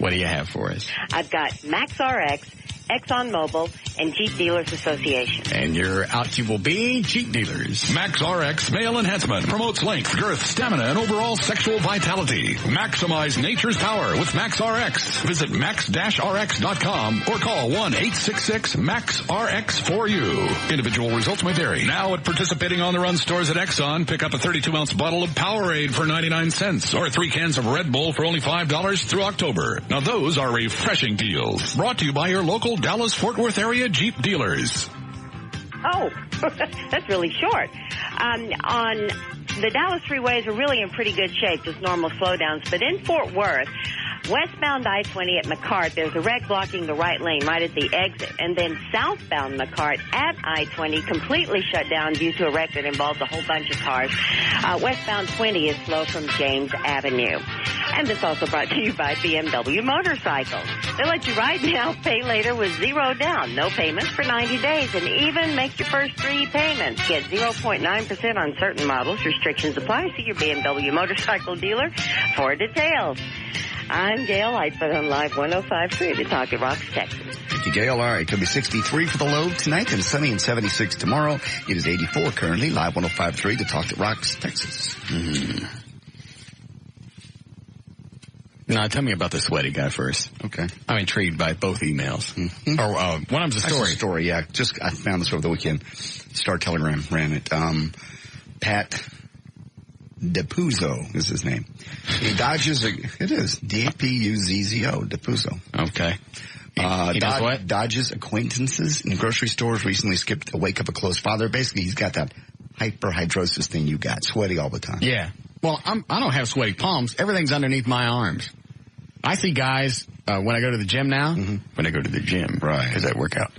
What do you have for us? I've got Max RX, ExxonMobil, and Jeep Dealers Association. And your outcue will be Jeep Dealers. Max RX Male Enhancement promotes length, girth, stamina, and overall sexual vitality. Maximize nature's power with Max RX. Visit max-rx.com or call 1-866-MAX-RX-4U. Individual results may vary. Now at participating on-the-run stores at Exxon, pick up a 32-ounce bottle of Powerade for 99 cents or 3 cans of Red Bull for only $5 through October. Now those are refreshing deals. Brought to you by your local Dallas-Fort Worth area Jeep dealers. Oh, that's really short. On the Dallas freeways are really in pretty good shape, just normal slowdowns. But in Fort Worth, westbound I-20 at McCart, there's a wreck blocking the right lane right at the exit. And then southbound McCart at I-20 completely shut down due to a wreck that involves a whole bunch of cars. Westbound 20 is slow from James Avenue. And this also brought to you by BMW Motorcycles. They let you ride now, pay later with zero down. No payments for 90 days and even make your first 3 payments. Get 0.9% on certain models. Restrictions apply. See your BMW Motorcycle dealer for details. I'm Gail Lightfoot on Live 105.3 to Talk It Rocks, Texas. Thank you, Gail. All right, it could be 63 for the low tonight and sunny and 76 tomorrow. It is 84 currently. Live 105.3 to Talk It Rocks, Texas. Mm-hmm. Now, tell me about the sweaty guy first. Okay. I'm intrigued by both emails. Mm-hmm. Or one of them's a story. That's a story, yeah. I found this over the weekend. Star Telegram ran it. Pat DePuzzo is his name. He dodges it is D-A-P-U-Z-Z-O, DePuzzo. Okay. He does what? Dodges acquaintances in grocery stores, recently skipped a wake of a close father. Basically, he's got that hyperhidrosis thing you got, sweaty all the time. Yeah. Well, I don't have sweaty palms. Everything's underneath my arms. I see guys, when I go to the gym now, when I go to the gym, right, because I work out.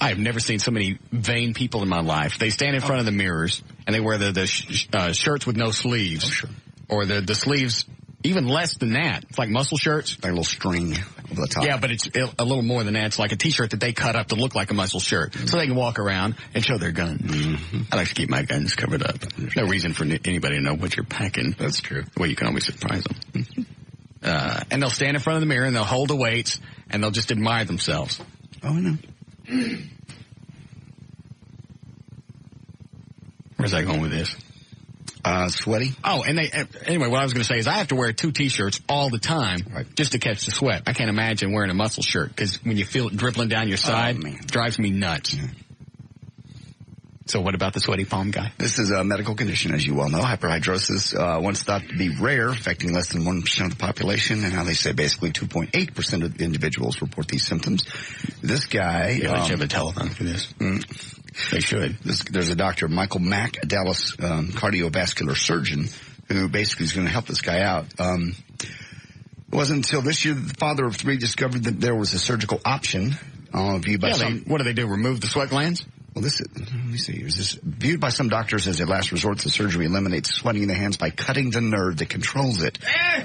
I have never seen so many vain people in my life. They stand in front of the mirrors and they wear the shirts with no sleeves. Oh, sure. Or the sleeves even less than that. It's like muscle shirts. Like a little string over the top. Yeah, but it's a little more than that. It's like a t-shirt that they cut up to look like a muscle shirt. So they can walk around and show their guns. Mm-hmm. I like to keep my guns covered up. No reason for anybody to know what you're packing. That's true. Well, you can always surprise them. And they'll stand in front of the mirror and they'll hold the weights and they'll just admire themselves. Oh, I know. Where's that going with this? Sweaty. Oh, and anyway, what I was going to say is I have to wear 2 t-shirts all the time just to catch the sweat. I can't imagine wearing a muscle shirt because when you feel it dribbling down your side, it drives me nuts. Yeah. So what about the sweaty palm guy? This is a medical condition, as you well know. Hyperhidrosis, once thought to be rare, affecting less than 1% of the population, and now they say basically 2.8% of individuals report these symptoms. This guy... Yeah, let's have a telethon for this. They should. There's a doctor, Michael Mack, a Dallas cardiovascular surgeon, who basically is going to help this guy out. It wasn't until this year that the father of 3 discovered that there was a surgical option viewed by some... What do they do, remove the sweat glands? Well, let me see. Is this viewed by some doctors as a last resort to surgery eliminates sweating in the hands by cutting the nerve that controls it.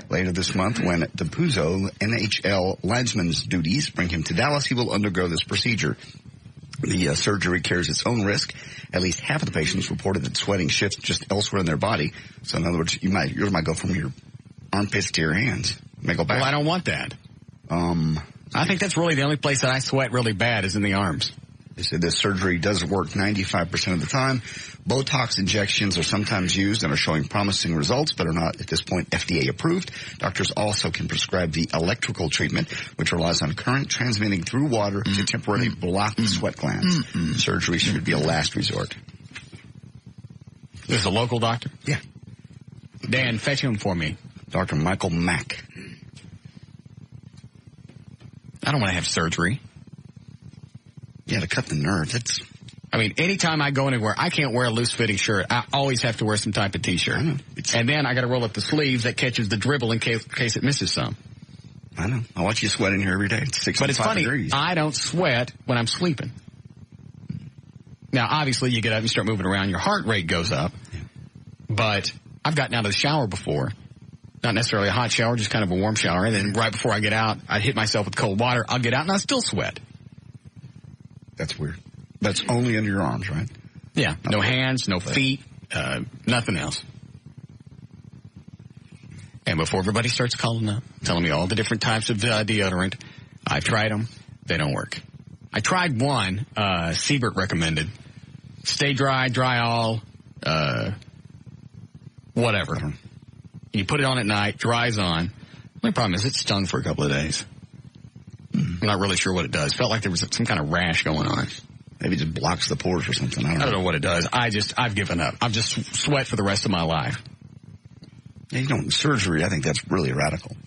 Later this month, when DePuzzo, NHL linesman's duties bring him to Dallas, he will undergo this procedure. The surgery carries its own risk. At least half of the patients reported that sweating shifts just elsewhere in their body. So in other words, yours might go from your armpits to your hands. It may go back. Well, I don't want that. I think that's really the only place that I sweat really bad is in the arms. They said this surgery does work 95% of the time. Botox injections are sometimes used and are showing promising results, but are not at this point FDA approved. Doctors also can prescribe the electrical treatment, which relies on current transmitting through water to temporarily block the sweat glands. Surgery should be a last resort. This is a local doctor? Yeah. Dan, fetch him for me. Dr. Michael Mack. I don't want to have surgery. Yeah, to cut the nerve. Anytime I go anywhere, I can't wear a loose-fitting shirt. I always have to wear some type of T-shirt. I know. And then I got to roll up the sleeves that catches the dribble in case it misses some. I know. I watch you sweat in here every day. It's 65 But it's funny, degrees. I don't sweat when I'm sleeping. Now, obviously, you get up and start moving around, your heart rate goes up. Yeah. But I've gotten out of the shower before. Not necessarily a hot shower, just kind of a warm shower. And then right before I get out, I hit myself with cold water. I'll get out and I still sweat. That's weird. That's only under your arms, right? Yeah. No hands, no feet, nothing else. And before everybody starts calling up, telling me all the different types of deodorant, I've tried them. They don't work. I tried one, Siebert recommended. Stay dry, dry all, whatever. You put it on at night, dries on. The only problem is it stung for a couple of days. I'm not really sure what it does. Felt like there was some kind of rash going on. Maybe it just blocks the pores or something. I don't know what it does. I've given up. I've just sweat for the rest of my life. Yeah, surgery, I think that's really radical.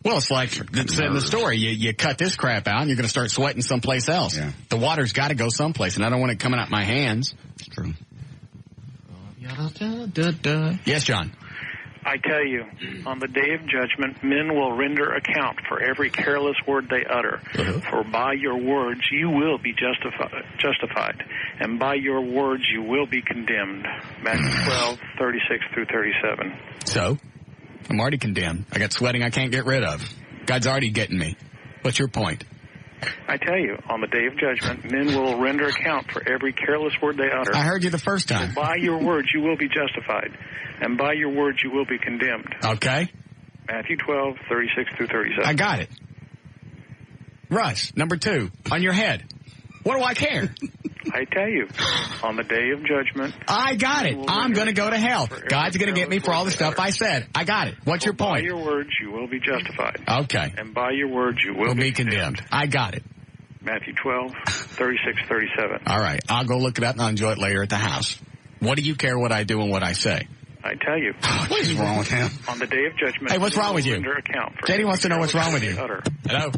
Well, it's like it said in the story. You cut this crap out and you're going to start sweating someplace else. Yeah. The water's got to go someplace, and I don't want it coming out my hands. It's true. Yes, John. I tell you, on the day of judgment, men will render account for every careless word they utter. For by your words you will be justified, and by your words you will be condemned. Matthew 12:36-37. So, I'm already condemned. I got sweating I can't get rid of. God's already getting me. What's your point? I tell you, on the day of judgment, men will render account for every careless word they utter. I heard you the first time. For by your words you will be justified, and by your words you will be condemned. Okay. Matthew 12:36-37. I got it. Russ, number 2, on your head. What do I care? I tell you, on the day of judgment... I got it. I'm going to go to hell. God's going to get me for all the stuff I said. I got it. What's your point? By your words you will be justified. Okay. And by your words you will be condemned. I got it. Matthew 12:36-37. All right. I'll go look it up and I'll enjoy it later at the house. What do you care what I do and what I say? I tell you. What is wrong with him? On the day of judgment... Hey, what's wrong with you? Katie wants to know what's wrong with you. Hello?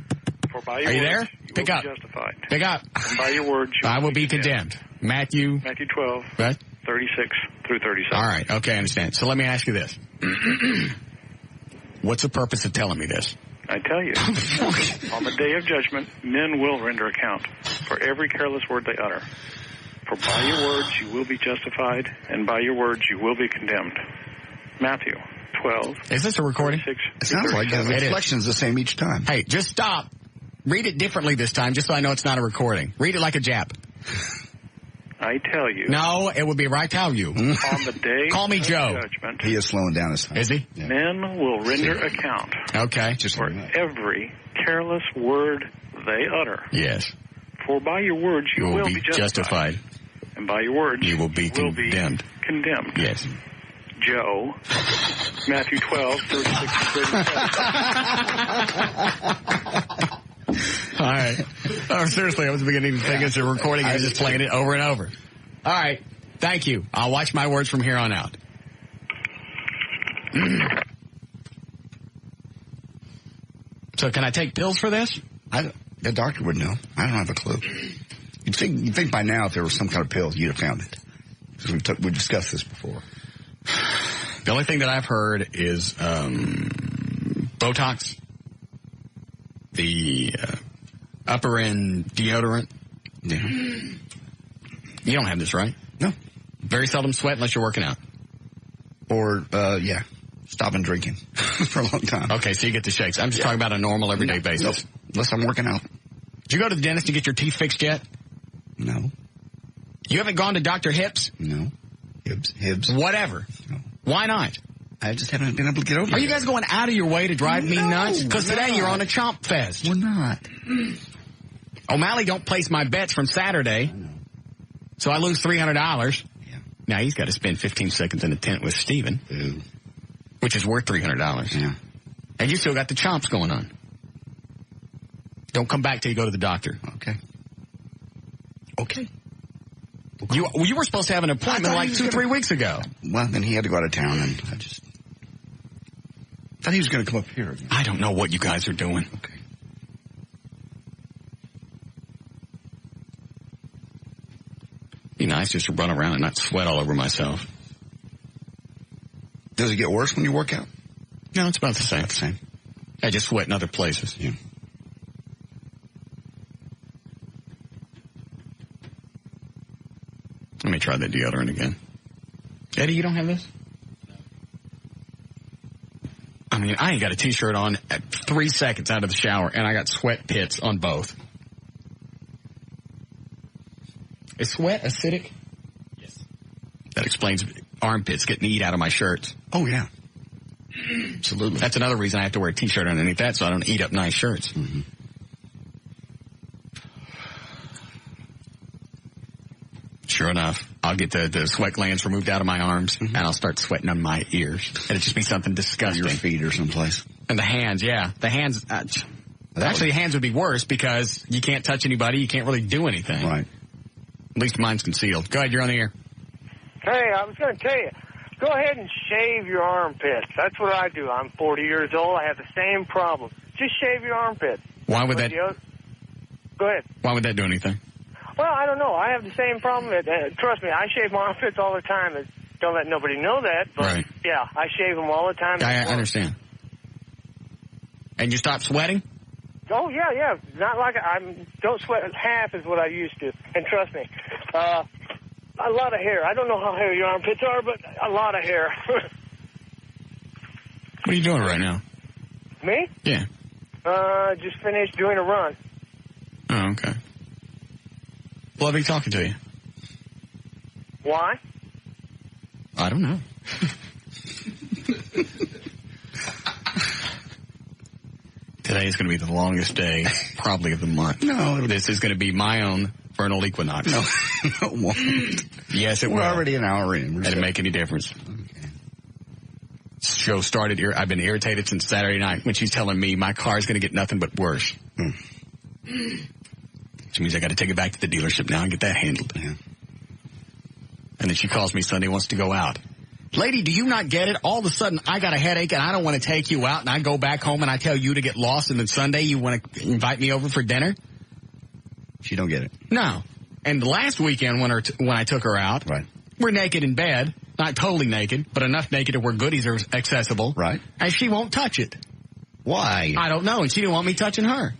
For by your Are you words, there? You Pick will up. Be justified. Pick up. And by your words, I will be condemned. Matthew 12:36-37. All right. Okay, I understand. So let me ask you this. What's the purpose of telling me this? I tell you. On the day of judgment, men will render account for every careless word they utter. For by your words you will be justified, and by your words you will be condemned. Matthew 12. Is this a recording? It sounds like the reflection's the same each time. Hey, just stop. Read it differently this time, just so I know it's not a recording. Read it like a Jap. I tell you. No, it would be right tell you. On the day Call me of Joe. judgment, he is slowing down his time. Is he? Yeah. Men will render account Okay. for every careless word they utter. Yes. For by your words you will be justified. And by your words you will be condemned. Yes. Joe, Matthew 12:36-37. All right. Oh, seriously, I was beginning to think it's a recording. I was just playing it over and over. All right. Thank you. I'll watch my words from here on out. So can I take pills for this? The doctor would know. I don't have a clue. You'd think by now if there was some kind of pill, you'd have found it. Because we discussed this before. The only thing that I've heard is Botox, the upper end deodorant. Yeah. You don't have this, right? No. Very seldom sweat unless you're working out. Or, stopping drinking for a long time. Okay, so you get the shakes. I'm just talking about a normal everyday basis. Nope. Unless I'm working out. Did you go to the dentist to get your teeth fixed yet? No. You haven't gone to Dr. Hips? No. Hibbs. Whatever. No. Why not? I just haven't been able to get over it. Are you guys going out of your way to drive me nuts? Because today you're on a chomp fest. We're not. O'Malley don't place my bets from Saturday. So I lose $300. Yeah. Now he's got to spend 15 seconds in a tent with Steven. Ooh. Which is worth $300. Yeah. And you still got the chomps going on. Don't come back till you go to the doctor. Okay. You were supposed to have an appointment like 2-3 weeks ago. Well, then he had to go out of town, and I just thought he was going to come up here. I don't know what you guys are doing. Okay. Be nice just to run around and not sweat all over myself. Does it get worse when you work out? No, it's about the same. About the same. I just sweat in other places. Yeah. Let me try the deodorant again. Eddie, you don't have this? I mean, I ain't got a T-shirt on at 3 seconds out of the shower, and I got sweat pits on both. Is sweat acidic? Yes. That explains armpits getting eat out of my shirts. Oh, yeah. Absolutely. That's another reason I have to wear a T-shirt underneath that so I don't eat up nice shirts. Mm-hmm. Sure enough, I'll get the sweat glands removed out of my arms, and I'll start sweating on my ears. It'll just be something disgusting. Your feet or someplace. And the hands, yeah. The hands, actually, hands would be worse because you can't touch anybody. You can't really do anything. Right. At least mine's concealed. Go ahead, you're on the air. Hey, I was going to tell you, go ahead and shave your armpits. That's what I do. I'm 40 years old. I have the same problem. Just shave your armpits. Why would that? Go ahead. Why would that do anything? Well, I don't know. I have the same problem. Trust me, I shave my armpits all the time. Don't let nobody know that. But right. Yeah, I shave them all the time. I understand. And you stop sweating? Oh, yeah. Not like don't sweat half is what I used to. And trust me, a lot of hair. I don't know how hairy your armpits are, but a lot of hair. What are you doing right now? Me? Yeah. Just finished doing a run. Oh, okay. Well, I'll be talking to you. Why? I don't know. Today is going to be the longest day, probably, of the month. No. This is going to be my own vernal equinox. No, it won't. Yes, it will. We're already an hour in. Doesn't make any difference. Okay. Show started, I've been irritated since Saturday night when she's telling me my car is going to get nothing but worse. Which means I got to take it back to the dealership now and get that handled. Yeah. And then she calls me Sunday, wants to go out. Lady, do you not get it? All of a sudden, I got a headache and I don't want to take you out, and I go back home and I tell you to get lost, and then Sunday you want to invite me over for dinner? She don't get it. No. And last weekend when I took her out, right, we're naked in bed. Not totally naked, but enough naked to where goodies are accessible. Right. And she won't touch it. Why? I don't know, and she didn't want me touching her.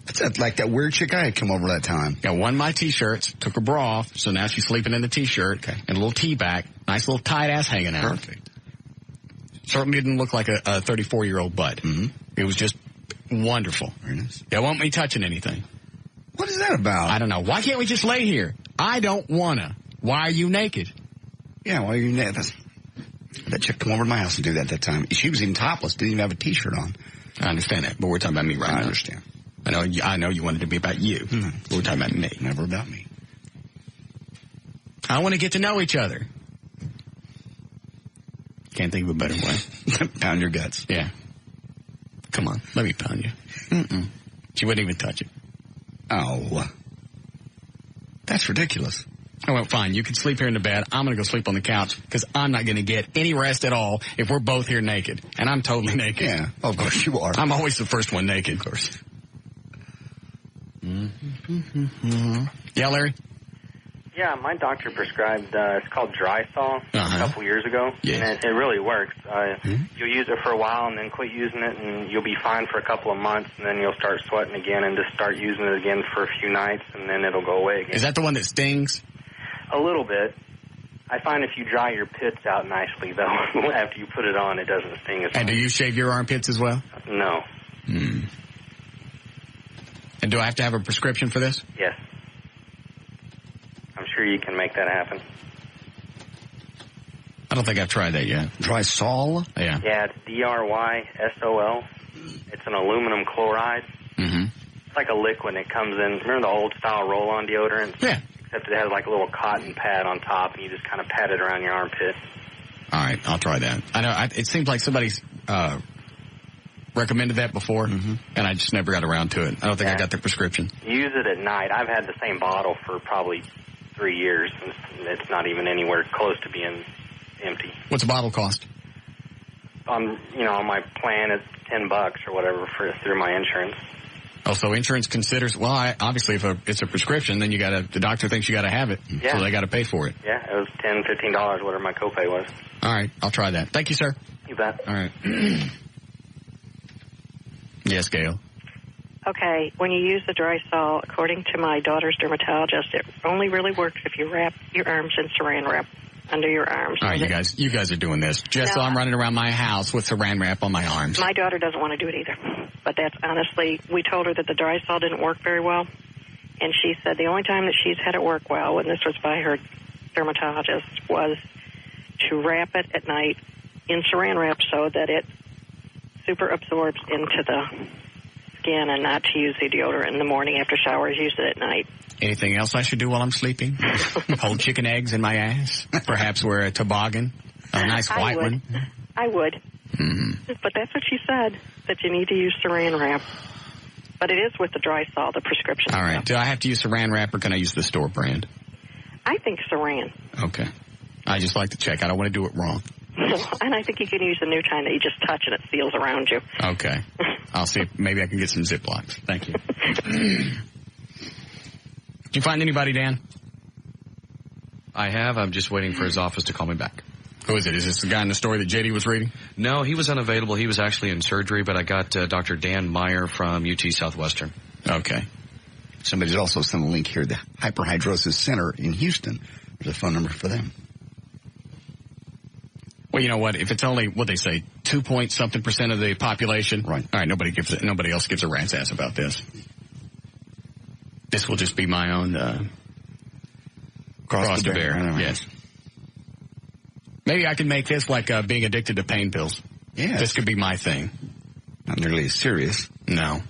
That's like that weird chick I had come over that time. Got one of my T-shirts, took her bra off, so now she's sleeping in the T-shirt, and a little T-back, nice little tight ass hanging out. Perfect. Certainly didn't look like a 34-year-old butt. Mm-hmm. It was just wonderful. Very nice. They won't me touching anything. What is that about? I don't know. Why can't we just lay here? I don't wanna. Why are you naked? Yeah, why are you naked? That chick come over to my house and do that time. She was even topless, didn't even have a T-shirt on. I understand that, but we're talking about me right now. I understand. I know you wanted it to be about you. But we're talking about me. Never about me. I want to get to know each other. Can't think of a better way. Pound your guts. Yeah. Come on, let me pound you. Mm-mm. She wouldn't even touch it. Oh. That's ridiculous. I went, fine, you can sleep here in the bed. I'm going to go sleep on the couch because I'm not going to get any rest at all if we're both here naked. And I'm totally naked. Yeah, of course you are. I'm always the first one naked. Of course. Mm-hmm. Yeah, Larry? Yeah, my doctor prescribed, it's called Drysol a couple years ago. Yes. And it really works. You'll use it for a while and then quit using it, and you'll be fine for a couple of months, and then you'll start sweating again and just start using it again for a few nights, and then it'll go away again. Is that the one that stings? A little bit. I find if you dry your pits out nicely, though, after you put it on, it doesn't sting as much. And do you shave your armpits as well? No. Hmm. And do I have to have a prescription for this? Yes. I'm sure you can make that happen. I don't think I've tried that yet. Drysol? Yeah. Yeah, it's Drysol. It's an aluminum chloride. Mm-hmm. It's like a liquid. It comes in, remember the old-style roll-on deodorant? Yeah. Except it has like a little cotton pad on top, and you just kind of pat it around your armpit. All right, I'll try that. I know it seems like somebody's recommended that before, and I just never got around to it. I don't think I got the prescription. Use it at night. I've had the same bottle for probably 3 years, and it's not even anywhere close to being empty. What's a bottle cost? On my plan, it's $10 or whatever through my insurance. Oh, so insurance considers, obviously if it's a prescription, then the doctor thinks you gotta have it. Yeah. So they gotta pay for it. Yeah, it was $10, $15, whatever my copay was. All right, I'll try that. Thank you, sir. You bet. All right. Yes, Gail. Okay, when you use the Drysol, according to my daughter's dermatologist, it only really works if you wrap your arms in saran wrap under your arms. All right, you guys are doing this. Just so I'm running around my house with saran wrap on my arms. My daughter doesn't want to do it either. But that's honestly, we told her that the Drysol didn't work very well. And she said the only time that she's had it work well, and this was by her dermatologist, was to wrap it at night in saran wrap so that it super absorbs into the skin, and not to use the deodorant in the morning after showers. Use it at night. Anything else I should do while I'm sleeping? Hold chicken eggs in my ass? Perhaps wear a toboggan? A nice white one? I would. Mm-hmm. But that's what she said, that you need to use saran wrap. But it is with the dry sol, the prescription. All right. stuff. Do I have to use saran wrap, or can I use the store brand? I think saran. Okay. I just like to check. I don't want to do it wrong. And I think you can use the new kind that you just touch and it seals around you. Okay. I'll see if maybe I can get some Ziplocs. Thank you. Did you find anybody, Dan? I have. I'm just waiting for his office to call me back. Who is it? Is this the guy in the story that JD was reading? No, he was unavailable. He was actually in surgery, but I got Dr. Dan Meyer from UT Southwestern. Okay. Somebody's also sent a link here. The Hyperhidrosis Center in Houston. There's a phone number for them. Well, you know what? If it's only, what they say, 2-point-something% of the population. Right. All right, nobody else gives a rat's ass about this. This will just be my own cross to bear. Yes. Maybe I can make this like being addicted to pain pills. Yeah. This could be my thing. Not nearly as serious. No.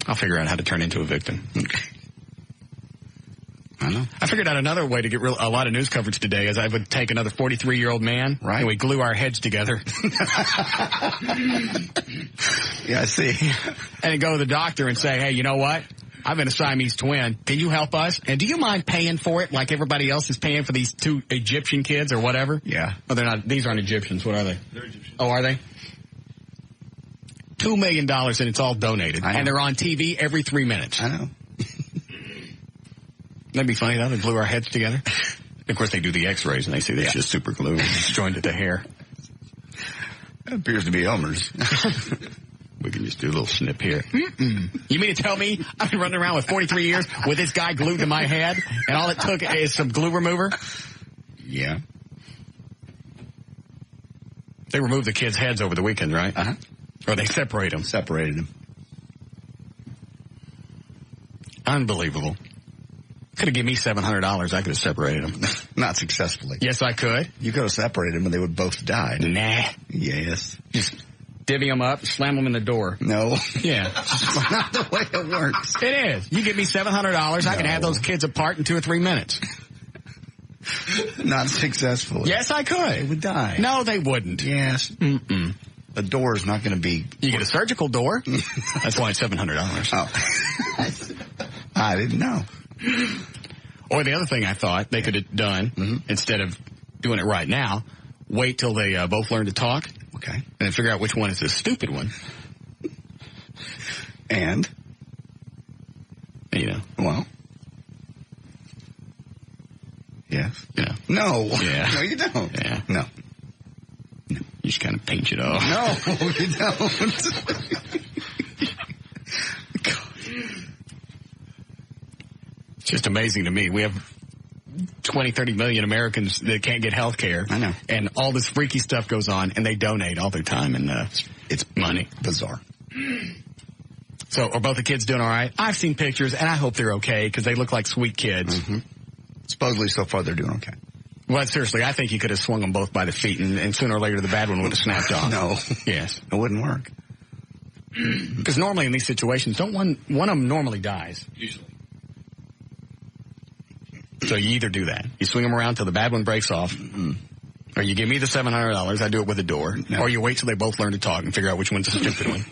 I'll figure out how to turn into a victim. Okay. I know. I figured out another way to get a lot of news coverage today is I would take another 43-year-old man, right, and we glue our heads together. Yeah, I see. And go to the doctor and say, hey, you know what? I've been a Siamese twin. Can you help us? And do you mind paying for it like everybody else is paying for these 2 Egyptian kids or whatever? Yeah. Oh, they're not. These aren't Egyptians. What are they? They're Egyptian. Oh, are they? $2 million, and it's all donated. And they're on TV every 3 minutes. I know. That'd be funny, though. They glue our heads together. Of course, they do the x-rays, and they see that's just super glue. It's joined to hair. That appears to be Elmer's. We can just do a little snip here. Mm-mm. You mean to tell me I've been running around with 43 years with this guy glued to my head, and all it took is some glue remover? Yeah. They removed the kids' heads over the weekend, right? Uh-huh. Or they separate them. Separated them. Unbelievable. Could have given me $700. I could have separated them. Not successfully. Yes, I could. You could have separated them and they would both die. Nah. Yes. Just divvy them up, slam them in the door. No. Yeah. That's not the way it works. It is. You give me $700, I can have those kids apart in 2 or 3 minutes. Not successfully. Yes, I could. They would die. No, they wouldn't. Yes. Mm-mm. The door is not going to be... You get a surgical door. That's why it's $700. Oh. I didn't know. Or the other thing I thought they could have done, instead of doing it right now, wait till they both learn to talk. Okay. And then figure out which one is the stupid one. And? You know. Well. Yes. Yeah. No. Yeah. No, you don't. Yeah. No. You just kind of paint it off. No, you don't. It's just amazing to me. We have 20, 30 million Americans that can't get health care. I know. And all this freaky stuff goes on, and they donate all their time, and it's money. Bizarre. So are both the kids doing all right? I've seen pictures, and I hope they're okay, because they look like sweet kids. Mm-hmm. Supposedly, so far, they're doing okay. Well, seriously, I think you could have swung them both by the feet, and sooner or later the bad one would have snapped off. No. Yes. It wouldn't work. Because normally in these situations, don't one of them normally dies. Usually. So you either do that. You swing them around till the bad one breaks off, or you give me the $700, I do it with a door, or you wait till they both learn to talk and figure out which one's the stupid one.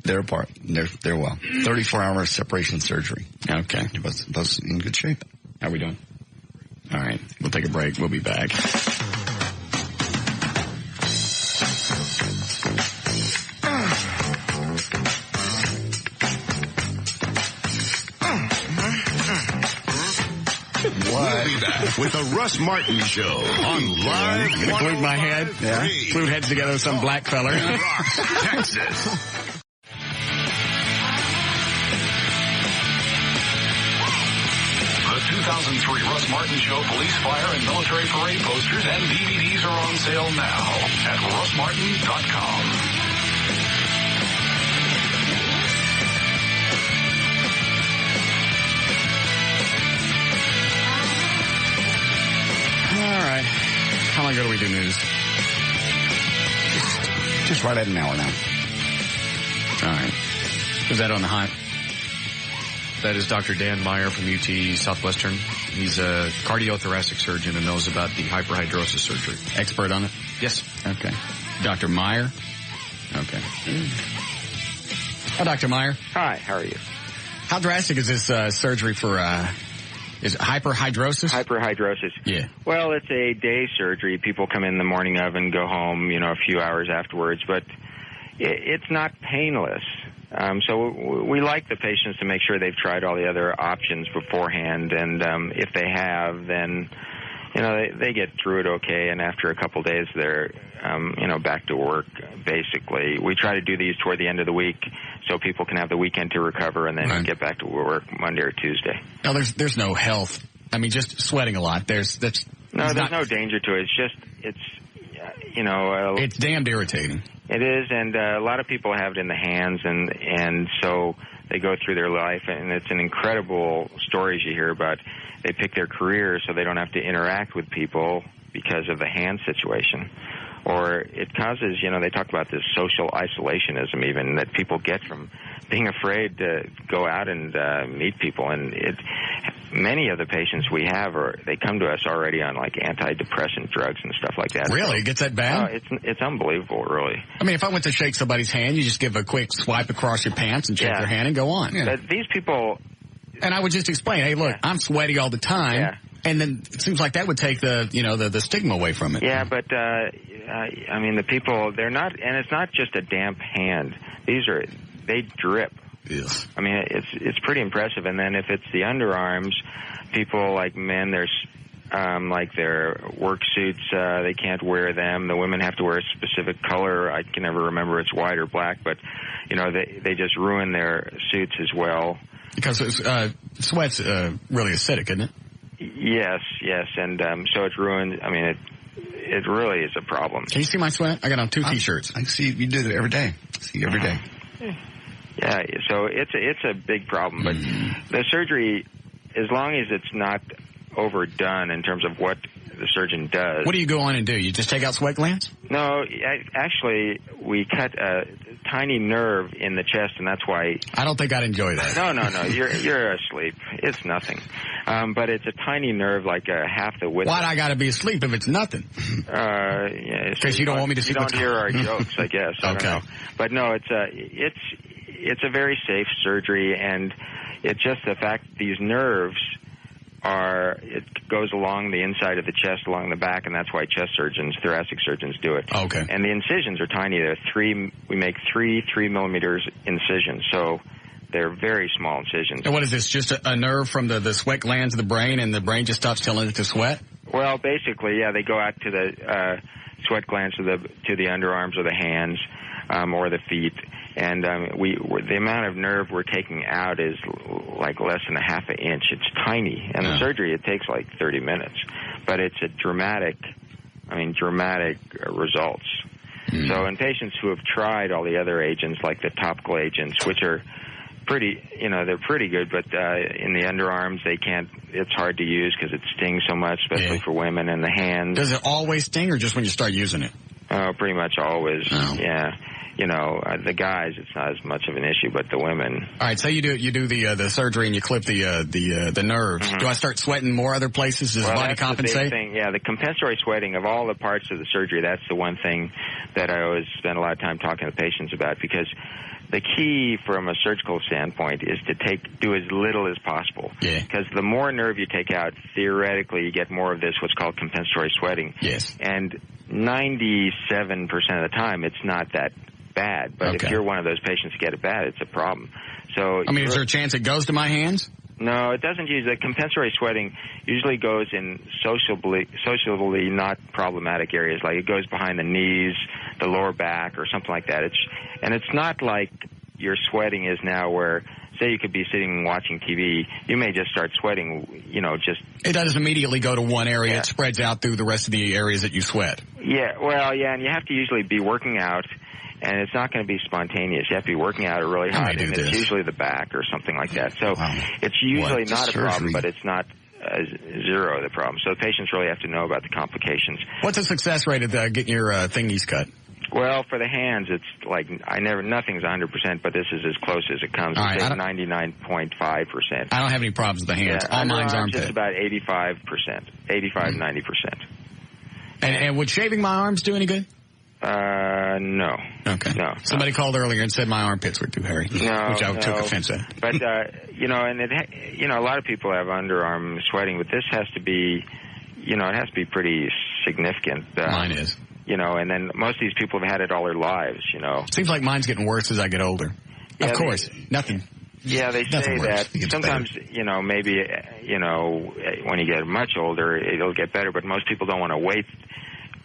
They're apart. They're well. 34-hour separation surgery. Okay. They're both in good shape. How are we doing? All right. We'll take a break. We'll be back. We'll be back with the Russ Martin Show on Live. Gonna glue my head. Yeah. Glued heads together with some black feller. Texas. The 2003 Russ Martin Show police, fire, and military parade posters and DVDs are on sale now at russmartin.com. do we do news? Just right at an hour now. All right. Was that on the hot? That is Dr. Dan Meyer from UT Southwestern. He's a cardiothoracic surgeon and knows about the hyperhidrosis surgery. Expert on it? Yes. Okay. Dr. Meyer? Okay. Oh, Dr. Meyer. Hi, how are you? How drastic is this surgery for, is it hyperhidrosis? Hyperhidrosis. Yeah. Well, it's a day surgery. People come in the morning of and go home, a few hours afterwards, but it's not painless. So we like the patients to make sure they've tried all the other options beforehand, and if they have, then they get through it okay, and after a couple of days they're back to work. Basically, we try to do these toward the end of the week so people can have the weekend to recover and then get back to work Monday or Tuesday. No, there's no health. I mean, just sweating a lot. There's no danger to it. It's damned irritating. It is, and a lot of people have it in the hands, and so they go through their life, and it's an incredible stories you hear about. They pick their career so they don't have to interact with people because of the hand situation. Or it causes, they talk about this social isolationism even that people get from being afraid to go out and meet people. And many of the patients we have they come to us already on like antidepressant drugs and stuff like that. Really? It gets that bad? It's unbelievable, really. I mean, if I went to shake somebody's hand, you just give a quick swipe across your pants and shake their hand and go on. Yeah. But these people... And I would just explain, hey, look, I'm sweaty all the time. Yeah. And then it seems like that would take the stigma away from it. Yeah, but, the people, they're not, and it's not just a damp hand. They drip. Yes. I mean, it's pretty impressive. And then if it's the underarms, people like men, there's, like their work suits, they can't wear them. The women have to wear a specific color. I can never remember it's white or black, but, they just ruin their suits as well. Because sweat's really acidic, isn't it? Yes, and so it's ruined. I mean, it really is a problem. Can you see my sweat? I got on 2 T-shirts. I see you do it every day. I see you every day. Yeah, so it's a big problem. But the surgery, as long as it's not overdone in terms of what the surgeon does. What do you go on and do? You just take out sweat glands? No, actually, we cut a tiny nerve in the chest, and that's why... I don't think I'd enjoy that. No, you're asleep. It's nothing. But it's a tiny nerve, like half the width. Why'd I gotta be asleep if it's nothing? Because you don't want me to see what's... You don't hear our jokes, I guess. I don't know. But no, it's a very safe surgery, and it's just the fact that these nerves... it goes along the inside of the chest, along the back, and that's why thoracic surgeons do it. Okay. And the incisions are tiny. We make 3 3-millimeters incisions, so they're very small incisions. And what is this, just a nerve from the sweat glands of the brain, and the brain just stops telling it to sweat? Well, basically, yeah, they go out to the sweat glands to the underarms or the hands or the feet. And the amount of nerve we're taking out is like less than a half an inch. It's tiny. And the surgery, it takes like 30 minutes. But it's a dramatic results. So in patients who have tried all the other agents, like the topical agents, which are pretty, they're pretty good, but in the underarms, it's hard to use because it stings so much, especially for women, and the hands. Does it always sting or just when you start using it? Pretty much always, yeah. The guys, it's not as much of an issue, but the women. All right, so you do the surgery and you clip the nerves. Do I start sweating more other places? Does the body compensate? The big thing. Yeah, the compensatory sweating of all the parts of the surgery, that's the one thing that I always spend a lot of time talking to patients about, because the key from a surgical standpoint is to do as little as possible. Yeah. Because the more nerve you take out, theoretically, you get more of this, what's called compensatory sweating. Yes. And 97% of the time, it's not that bad. But if you're one of those patients who get it bad, it's a problem. So is there a chance it goes to my hands? No, it doesn't. The compensatory sweating usually goes in socially not problematic areas, like it goes behind the knees, the lower back, or something like that. It's not like your sweating is now where, say you could be sitting and watching TV, you may just start sweating, It doesn't immediately go to one area. Yeah. It spreads out through the rest of the areas that you sweat. Yeah, and you have to usually be working out, and it's not going to be spontaneous. You have to be working out really hard, and it's usually the back or something like that. So it's usually not a problem, but it's not zero of the problem. So the patients really have to know about the complications. What's the success rate of getting your thingies cut? Well, for the hands, it's like nothing's 100%, but this is as close as it comes. All right, it's 99.5%. I don't have any problems with the hands. Yeah, all mine's armpit. It's about 85%, 90%. And would shaving my arms do any good? No. Okay. No. Somebody called earlier and said my armpits were too hairy, which I took offense at. But a lot of people have underarm sweating, but this has to be, it has to be pretty significant. Mine is. And then most of these people have had it all their lives, Seems like mine's getting worse as I get older. Yeah, of course. Nothing. Yeah, they say that sometimes, better. Maybe, when you get much older, it'll get better, but most people don't want to wait,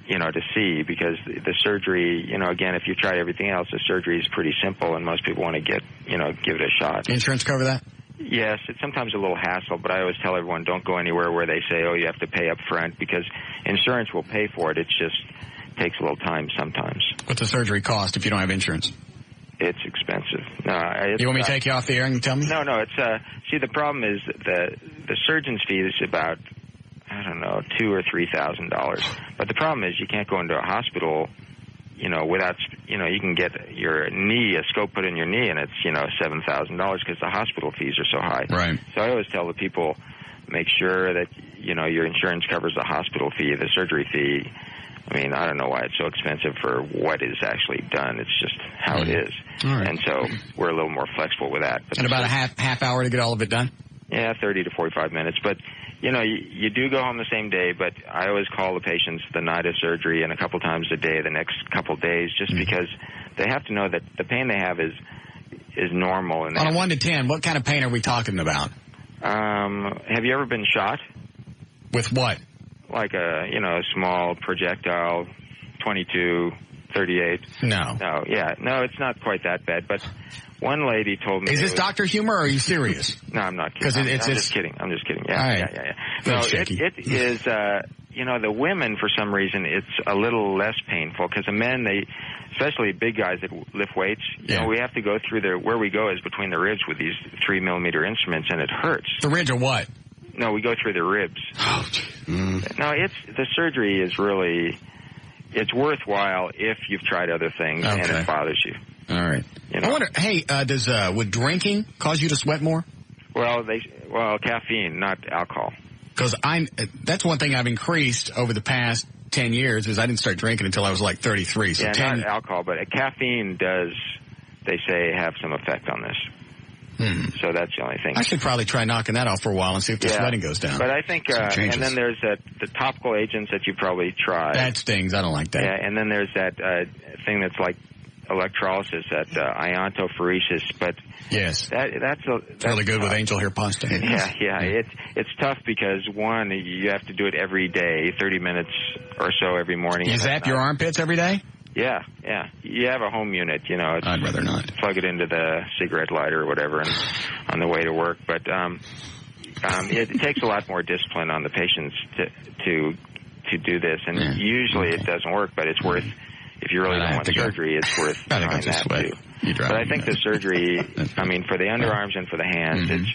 to see, because the surgery, again, if you tried everything else, the surgery is pretty simple, and most people want to give it a shot. Insurance cover that? Yes, it's sometimes a little hassle, but I always tell everyone, don't go anywhere where they say, you have to pay up front, because insurance will pay for it. It just takes a little time sometimes. What's the surgery cost if you don't have insurance? It's expensive. You want me to take you off the air and tell me? No, it's, see, the problem is the surgeon's fee is about, I don't know, $2,000 or $3,000. But the problem is you can't go into a hospital, without, you can get a scope put in your knee, and it's, $7,000 because the hospital fees are so high. Right. So I always tell the people, make sure that, your insurance covers the hospital fee, the surgery fee. I mean, I don't know why it's so expensive for what is actually done. It's just how it is. All right. And so we're a little more flexible with that. But and about a half hour to get all of it done? Yeah, 30 to 45 minutes. But, you do go home the same day, but I always call the patients the night of surgery and a couple times a day the next couple days, just because they have to know that the pain they have is normal. And on a 1 to 10, what kind of pain are we talking about? Have you ever been shot? With what? Like a small projectile, 22, 38. No. No, yeah. No, it's not quite that bad. But one lady told me... Is this doctor humor, or are you serious? No, I'm not kidding. I'm just kidding. I'm just kidding. Yeah, all right. Yeah. No, it is, the women, for some reason, it's a little less painful, because the men, especially big guys that lift weights, we have to go through where we go is between the ribs with these 3mm instruments, and it hurts. The ridge or what? No, we go through the ribs. Oh, No, the surgery is really, it's worthwhile if you've tried other things and it bothers you. All right. I wonder, would drinking cause you to sweat more? Well, caffeine, not alcohol. Because that's one thing I've increased over the past 10 years is I didn't start drinking until I was like 33. So not alcohol, but caffeine does, they say, have some effect on this. So that's the only thing. I should probably try knocking that off for a while and see if the sweating goes down. But I think, and then there's the topical agents that you probably tried. That stings. I don't like that. Yeah, and then there's that thing that's like electrolysis, that iontophoresis. But yes, that's really good with angel hair pasta. Yeah. It's tough because, one, you have to do it every day, 30 minutes or so every morning. You zap your armpits every day? Yeah. You have a home unit, I'd rather not. Plug it into the cigarette lighter or whatever and on the way to work. But it takes a lot more discipline on the patients to do this. And usually it doesn't work, but it's worth, if you really don't want surgery, it's worth trying that too. But I think the surgery, for the underarms and for the hands,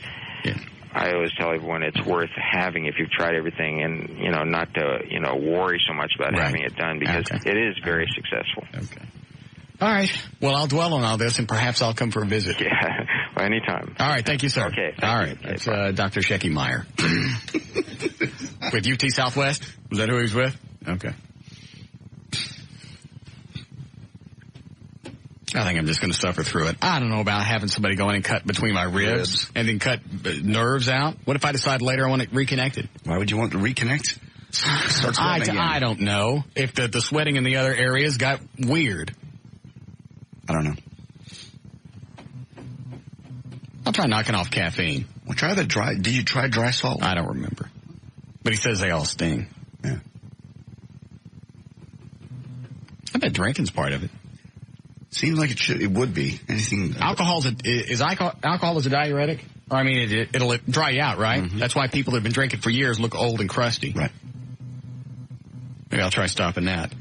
I always tell everyone it's worth having if you've tried everything, and not to worry so much about having it done, because it is very successful. Okay. All right. Well, I'll dwell on all this, and perhaps I'll come for a visit. Yeah. Well, anytime. All right. Thank you, sir. Okay. All right. That's Dr. Shecky Meyer with UT Southwest. Was that who he was with? Okay. I think I'm just going to suffer through it. I don't know about having somebody go in and cut between my ribs and then cut nerves out. What if I decide later I want it reconnected? Why would you want to reconnect? Start sweating again. I don't know. If the sweating in the other areas got weird. I don't know. I'll try knocking off caffeine. Well, try the dry. Did you try dry salt? I don't remember. But he says they all sting. Yeah. I bet drinking's part of it. Seems like it would be. Anything. Alcohol is a diuretic? Or, it'll dry you out, right? Mm-hmm. That's why people that have been drinking for years look old and crusty. Right. Maybe I'll try stopping that.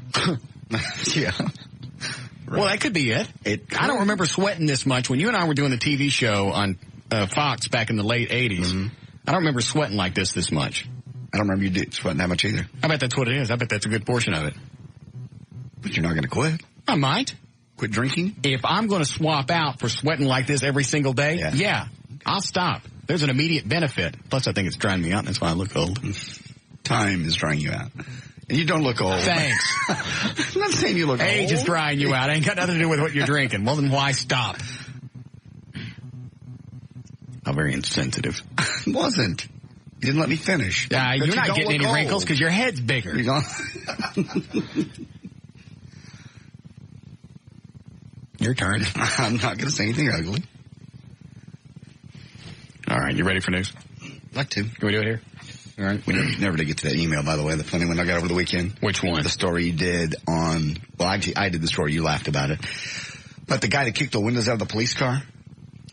Yeah. Right. Well, that could be it. I don't remember sweating this much. When you and I were doing the TV show on Fox back in the late 80s, I don't remember sweating like this much. I don't remember you sweating that much either. I bet that's what it is. I bet that's a good portion of it. But you're not going to quit? I might. Quit drinking? If I'm going to swap out for sweating like this every single day, yeah, I'll stop. There's an immediate benefit. Plus, I think it's drying me out, and that's why I look old. Time is drying you out. And you don't look old. Thanks. I'm not saying you look old. Age is drying you out. Ain't got nothing to do with what you're drinking. Well, then why stop? How very insensitive. It wasn't. You didn't let me finish. You're not getting any wrinkles because your head's bigger. Your turn. I'm not going to say anything ugly. All right, you ready for news? I'd like to. Can we do it here? All right. We never did get to that email, by the way, the funny one I got over the weekend. Which one? The story you did on, well, actually, I did the story. You laughed about it. But the guy that kicked the windows out of the police car,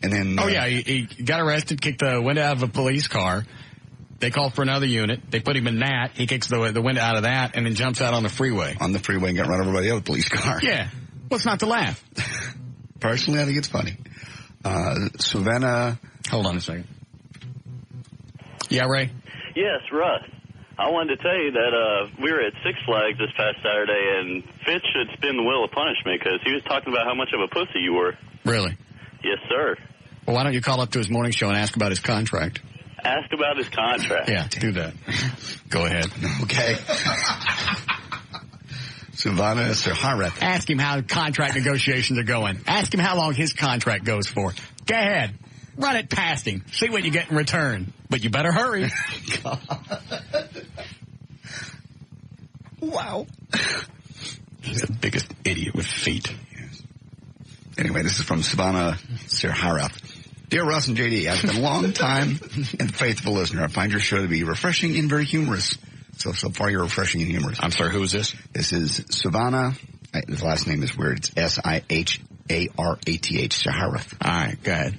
and then... he got arrested, kicked the window out of a police car. They called for another unit. They put him in that. He kicks the window out of that and then jumps out on the freeway. On the freeway and got run over by the other police car. Yeah. What's not to laugh? Personally, I think it's funny. Savannah... Hold on a second. Yeah, Ray? Yes, Russ. I wanted to tell you that we were at Six Flags this past Saturday, and Fitz should spin the wheel of punishment because he was talking about how much of a pussy you were. Really? Yes, sir. Well, why don't you call up to his morning show and ask about his contract? Ask about his contract. Yeah, do that. Go ahead. Okay. Savannah Sahara. Ask him how contract negotiations are going. Ask him how long his contract goes for. Go ahead. Run it past him. See what you get in return. But you better hurry. Wow. He's the biggest idiot with feet. Yes. Anyway, this is from Savannah Sahara. Dear Russ and JD, I've been a long time and faithful listener. I find your show to be refreshing and very humorous. So far you're refreshing and humorous. I'm sorry, who is this? This is Savannah. The last name is weird. It's Siharath. Saharath. All right, go ahead.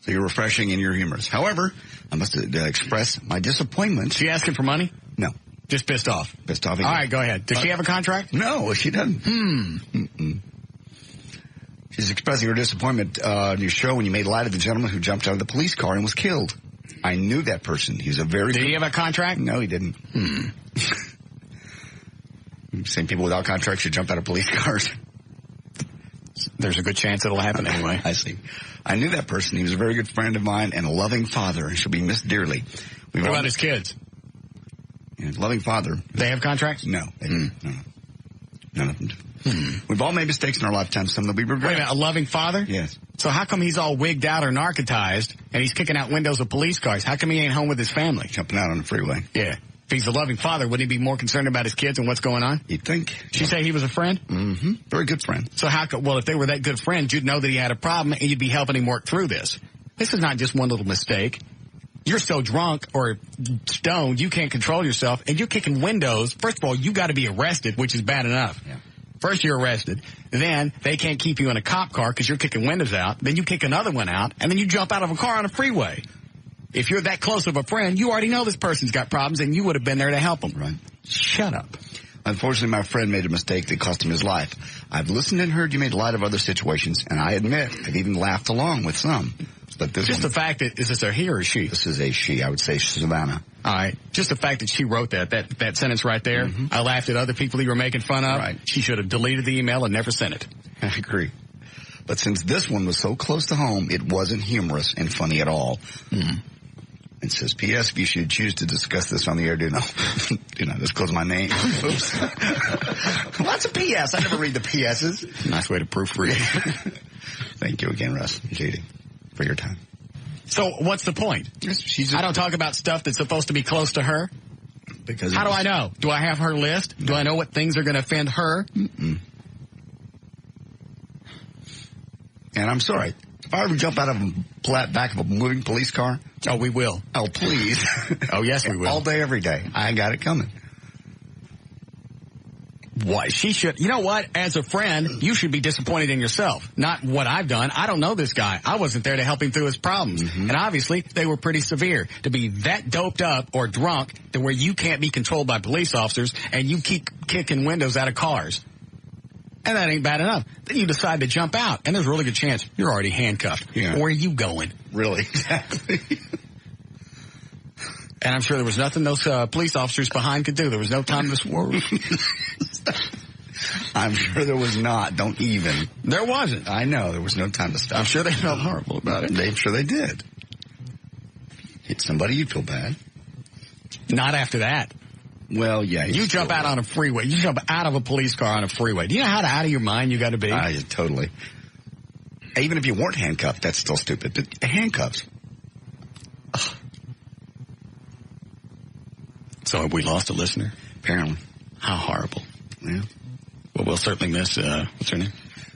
So you're refreshing and you're humorous. However, I must express my disappointment. She asking for money? No. Just pissed off? Pissed off again. All right, go ahead. Does she have a contract? No, she doesn't. She's expressing her disappointment in your show when you made light of the gentleman who jumped out of the police car and was killed. I knew that person. He was a very Did he have a contract? No, he didn't. Same people without contracts should jump out of police cars. There's a good chance it'll happen anyway. I see. I knew that person. He was a very good friend of mine and a loving father, and she'll be missed dearly. What about his kids? Yeah, loving father. They have contracts? No. They don't. No. None of them do. We've all made mistakes in our lifetime. Some that we regret. Wait a minute, a loving father? Yes. So how come he's all wigged out or narcotized and he's kicking out windows of police cars? How come he ain't home with his family? Jumping out on the freeway. Yeah. If he's a loving father, wouldn't he be more concerned about his kids and what's going on? You'd think. She say he was a friend? Mm-hmm. Very good friend. So if they were that good friends, you'd know that he had a problem and you'd be helping him work through this. This is not just one little mistake. You're so drunk or stoned, you can't control yourself, and you're kicking windows. First of all, you got to be arrested, which is bad enough. Yeah. First, you're arrested. Then, they can't keep you in a cop car because you're kicking windows out. Then you kick another one out, and then you jump out of a car on a freeway. If you're that close of a friend, you already know this person's got problems, and you would have been there to help them. Right. Shut up. Unfortunately, my friend made a mistake that cost him his life. I've listened and heard you made light of other situations, and I admit I've even laughed along with some. But this just the fact that, is this a he or a she? This is a she. I would say Savannah. All right. Just the fact that she wrote that sentence right there. Mm-hmm. I laughed at other people you were making fun of. Right. She should have deleted the email and never sent it. I agree. But since this one was so close to home, it wasn't humorous and funny at all. Mm. It says, P.S. If you should choose to discuss this on the air, do not disclose my name. Oops. Lots of P.S. I never read the P.S.'s. Nice way to proofread. Thank you again, Russ and Katie, for your time. So what's the point? I don't talk about stuff that's supposed to be close to her. Because how do I know? Do I have her list? No. Do I know what things are going to offend her? Mm-mm. And I'm sorry. If I ever jump out of a back of a moving police car. Oh, we will. Oh, please. Oh, yes, we will. All day, every day. I got it coming. What? She should. You know what? As a friend, you should be disappointed in yourself. Not what I've done. I don't know this guy. I wasn't there to help him through his problems. Mm-hmm. And obviously, they were pretty severe. To be that doped up or drunk to where you can't be controlled by police officers and you keep kicking windows out of cars. And that ain't bad enough. Then you decide to jump out, and there's a really good chance you're already handcuffed. Yeah. Where are you going? Really? Exactly. And I'm sure there was nothing those police officers behind could do. There was no time to swerve. I'm sure there was not. Don't even. There wasn't. I know. There was no time to stop. I'm sure they felt horrible about it. I'm sure they did. Hit somebody, you feel bad. Not after that. Well, yeah. You jump out on a freeway. You jump out of a police car on a freeway. Do you know how out of your mind you got to be? Yeah, totally. Even if you weren't handcuffed, that's still stupid. But handcuffs. Ugh. So have we lost a listener? Apparently. How horrible. Yeah. Well, we'll certainly miss, what's her name?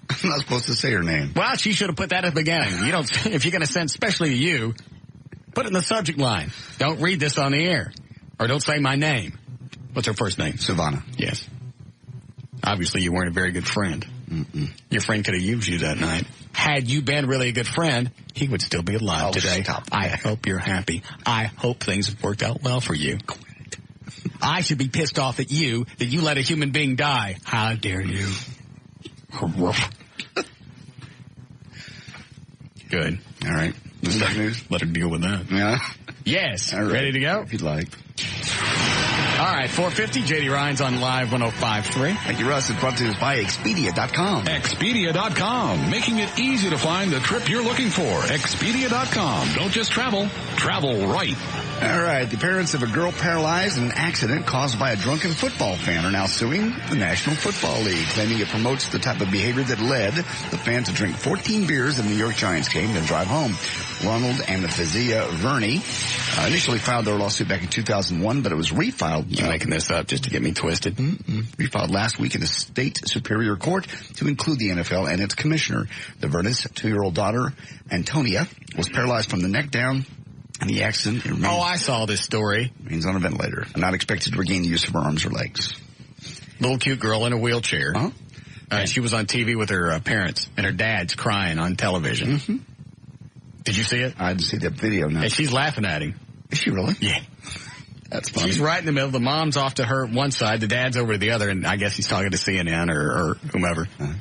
I'm not supposed to say her name. Well, she should have put that at the beginning. You don't, if you're going to send, especially to you, put it in the subject line. Don't read this on the air. Or don't say my name. What's her first name? Savannah. Yes. Obviously, you weren't a very good friend. Mm-mm. Your friend could have used you that night. Had you been really a good friend, he would still be alive today. Stop. I hope you're happy. I hope things have worked out well for you. I should be pissed off at you that you let a human being die. How dare you? Good. All right. Let her deal with that. Yeah. Yes. All right. Ready to go? If you'd like. All right, 450, J.D. Ryan's on Live 105.3. Thank you, Russ. It's brought to us by Expedia.com. Expedia.com, making it easy to find the trip you're looking for. Expedia.com. Don't just travel right. All right. The parents of a girl paralyzed in an accident caused by a drunken football fan are now suing the National Football League, claiming it promotes the type of behavior that led the fan to drink 14 beers in the New York Giants game and drive home. Ronald and Fazia Verney initially filed their lawsuit back in 2001, but it was refiled. You're making this up just to get me twisted. Refiled last week in the state superior court to include the NFL and its commissioner. The Verney's 2-year-old daughter, Antonia, was paralyzed from the neck down. And the accident remains, I saw this story. Remains on a ventilator. Not expected to regain the use of her arms or legs. Little cute girl in a wheelchair. Uh-huh. She was on TV with her parents, and her dad's crying on television. Mm-hmm. Did you see it? I didn't see that video, no. And she's laughing at him. Is she really? Yeah. That's funny. She's right in the middle. The mom's off to her one side, the dad's over to the other, and I guess he's talking to CNN or whomever. Uh-huh.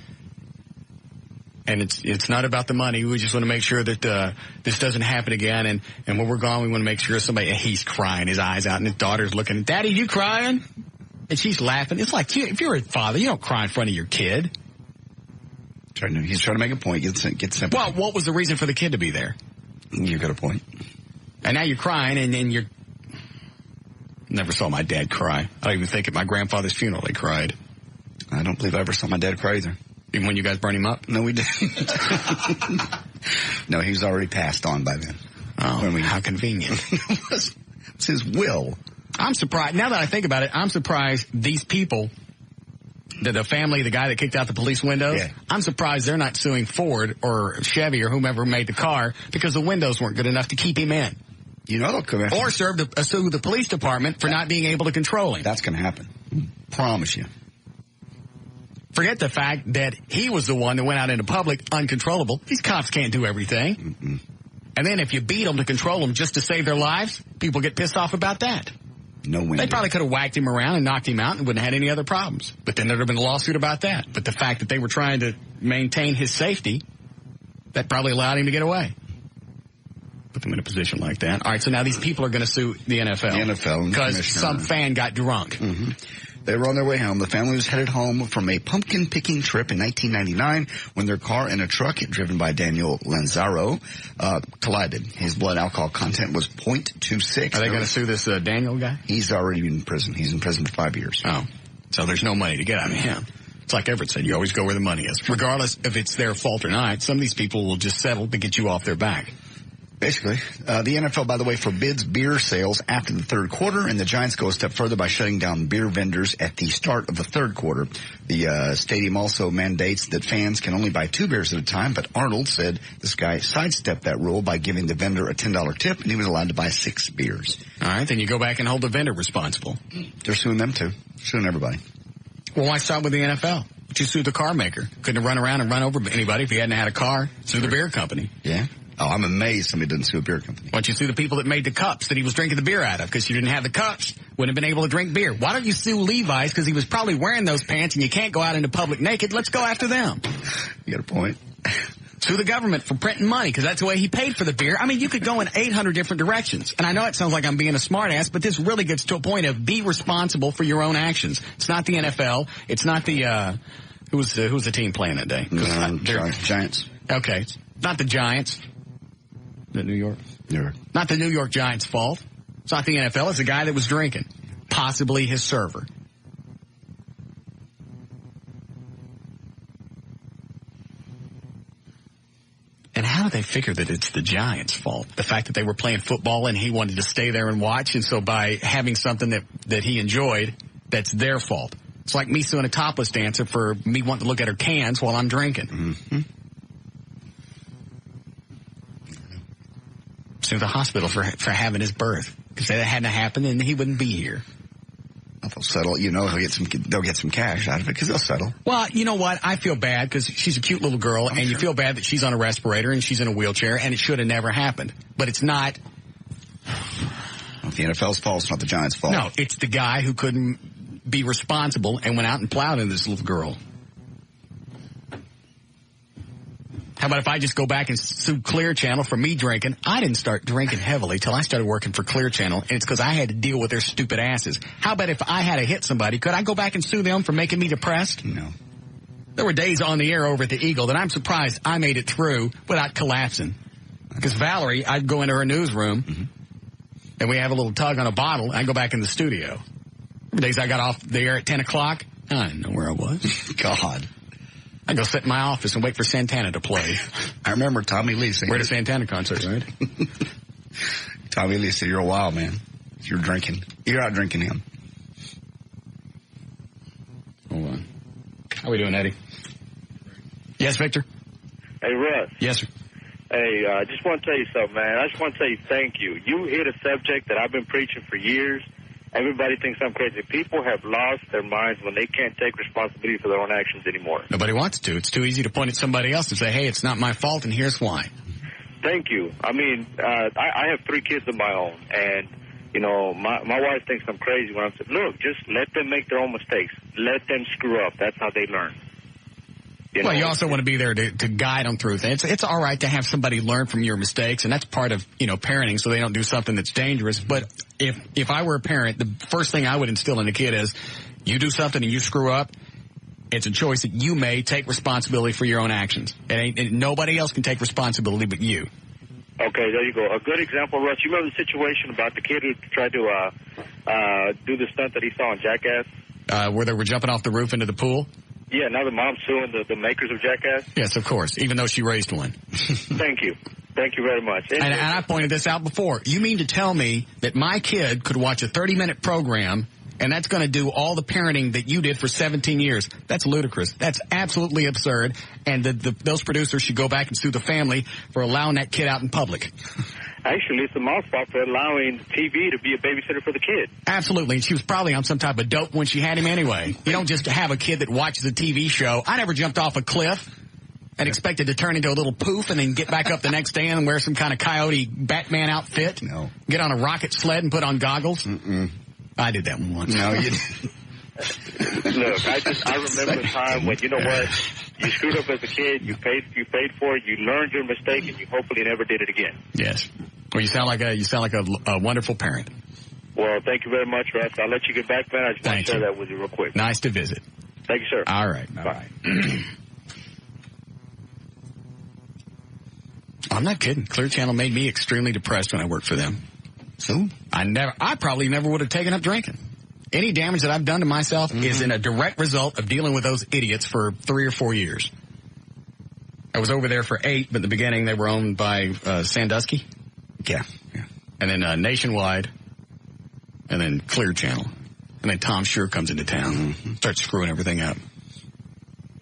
And it's not about the money. We just want to make sure that this doesn't happen again. And when we're gone, we want to make sure he's crying his eyes out, and his daughter's looking, Daddy, you crying? And she's laughing. It's like, if you're a father, you don't cry in front of your kid. He's trying to make a point. Get sympathy. Well, what was the reason for the kid to be there? You got a point. And now you're crying, and then you're... Never saw my dad cry. I don't even think at my grandfather's funeral they cried. I don't believe I ever saw my dad cry either. Even when you guys burned him up? No, we didn't. No, he was already passed on by then. Oh, how convenient. It's his will. I'm surprised. Now that I think about it, I'm surprised these people, the family, the guy that kicked out the police windows, I'm surprised they're not suing Ford or Chevy or whomever made the car because the windows weren't good enough to keep him in. You know they'll come after or sue the police department for not being able to control him. That's going to happen. Promise you. Forget the fact that he was the one that went out into public uncontrollable. These cops can't do everything. Mm-mm. And then if you beat them to control them just to save their lives, people get pissed off about that. No window. They probably could have whacked him around and knocked him out and wouldn't have had any other problems. But then there would have been a lawsuit about that. But the fact that they were trying to maintain his safety, that probably allowed him to get away. Put them in a position like that. All right, so now these people are going to sue the NFL. The NFL. Because some fan got drunk. Mm-hmm. They were on their way home. The family was headed home from a pumpkin-picking trip in 1999 when their car and a truck driven by Daniel Lanzaro collided. His blood alcohol content was 0.26. Are they going to sue this Daniel guy? He's already in prison. He's in prison for 5 years. Oh, so there's no money to get out of him. It's like Everett said, you always go where the money is. Regardless if it's their fault or not, some of these people will just settle to get you off their back. Basically. The NFL, by the way, forbids beer sales after the third quarter, and the Giants go a step further by shutting down beer vendors at the start of the third quarter. The stadium also mandates that fans can only buy 2 beers at a time, but Arnold said this guy sidestepped that rule by giving the vendor a $10 tip, and he was allowed to buy 6 beers. All right, then you go back and hold the vendor responsible. They're suing them, too. Suing everybody. Well, why start with the NFL? But you sue the car maker. Couldn't have run around and run over anybody if he hadn't had a car. Sue the beer company. Yeah. Oh, I'm amazed somebody didn't sue a beer company. Why don't you sue the people that made the cups that he was drinking the beer out of? Because you didn't have the cups. Wouldn't have been able to drink beer. Why don't you sue Levi's? Because he was probably wearing those pants and you can't go out into public naked. Let's go after them. You got a point. Sue the government for printing money, because that's the way he paid for the beer. I mean, you could go in 800 different directions. And I know it sounds like I'm being a smartass, but this really gets to a point of be responsible for your own actions. It's not the NFL. It's not the, who's the team playing that day? Giants. Okay. Not the Giants. The New York? Not the New York Giants' fault. It's not the NFL. It's the guy that was drinking. Possibly his server. And how do they figure that it's the Giants' fault? The fact that they were playing football and he wanted to stay there and watch, and so by having something that he enjoyed, that's their fault. It's like me suing a topless dancer for me wanting to look at her cans while I'm drinking. Mm-hmm. Sue the hospital for having his birth. Because that hadn't happened and he wouldn't be here. They'll settle. They'll get some cash out of it because they'll settle. Well, you know what? I feel bad because she's a cute little girl, and you feel bad that she's on a respirator and she's in a wheelchair, and it should have never happened. But it's not. Not the NFL's fault. It's not the Giants' fault. No, it's the guy who couldn't be responsible and went out and plowed into this little girl. How about if I just go back and sue Clear Channel for me drinking? I didn't start drinking heavily till I started working for Clear Channel, and it's because I had to deal with their stupid asses. How about if I had to hit somebody? Could I go back and sue them for making me depressed? No. There were days on the air over at the Eagle that I'm surprised I made it through without collapsing. Because Valerie, I'd go into her newsroom, and we have a little tug on a bottle, and I'd go back in the studio. There were days I got off the air at 10 o'clock. I didn't know where I was. God. I'd go sit in my office and wait for Santana to play. I remember Tommy Lee saying... We're at a Santana concert, right? Tommy Lee said, "You're a wild man. You're drinking. You're out drinking him." Hold on. How we doing, Eddie? Yes, Victor? Hey, Russ. Yes, sir. Hey, I just want to tell you something, man. I just want to say thank you. You hit a subject that I've been preaching for years. Everybody thinks I'm crazy. People have lost their minds when they can't take responsibility for their own actions anymore. Nobody wants to. It's too easy to point at somebody else and say, hey, it's not my fault, and here's why. Thank you. I mean, I have 3 kids of my own, and, you know, my wife thinks I'm crazy when I'm saying, look, just let them make their own mistakes. Let them screw up. That's how they learn. You also want to be there to guide them through things. It's all right to have somebody learn from your mistakes, and that's part of, parenting, so they don't do something that's dangerous. But if I were a parent, the first thing I would instill in a kid is, you do something and you screw up, it's a choice that you may take responsibility for your own actions. Nobody else can take responsibility but you. Okay, there you go. A good example, Russ. You remember the situation about the kid who tried to do the stunt that he saw on Jackass? Where they were jumping off the roof into the pool? Yeah, now the mom's suing the makers of Jackass? Yes, of course, even though she raised one. Thank you. Thank you very much. And I pointed this out before. You mean to tell me that my kid could watch a 30-minute program and that's going to do all the parenting that you did for 17 years? That's ludicrous. That's absolutely absurd. And those producers should go back and sue the family for allowing that kid out in public. Actually, it's the mom's fault for allowing TV to be a babysitter for the kid. Absolutely. And she was probably on some type of dope when she had him anyway. You don't just have a kid that watches a TV show. I never jumped off a cliff and expected to turn into a little poof and then get back up the next day and wear some kind of Coyote Batman outfit. No. Get on a rocket sled and put on goggles. Mm-mm. I did that one once. No, you didn't. Look, I remember the time when, you know what, you screwed up as a kid, you paid for it, you learned your mistake, and you hopefully never did it again. Yes. Well, you sound like a wonderful parent. Well, thank you very much, Russ. I'll let you get back, man. I just want to share that with you real quick. Nice to visit. Thank you, sir. All right. Bye. I'm not kidding. Clear Channel made me extremely depressed when I worked for them. So? I probably never would have taken up drinking. Any damage that I've done to myself is in a direct result of dealing with those idiots for 3 or 4 years. I was over there for 8, but in the beginning they were owned by Sandusky. Yeah. And then Nationwide. And then Clear Channel. And then Tom Sure comes into town. Starts screwing everything up.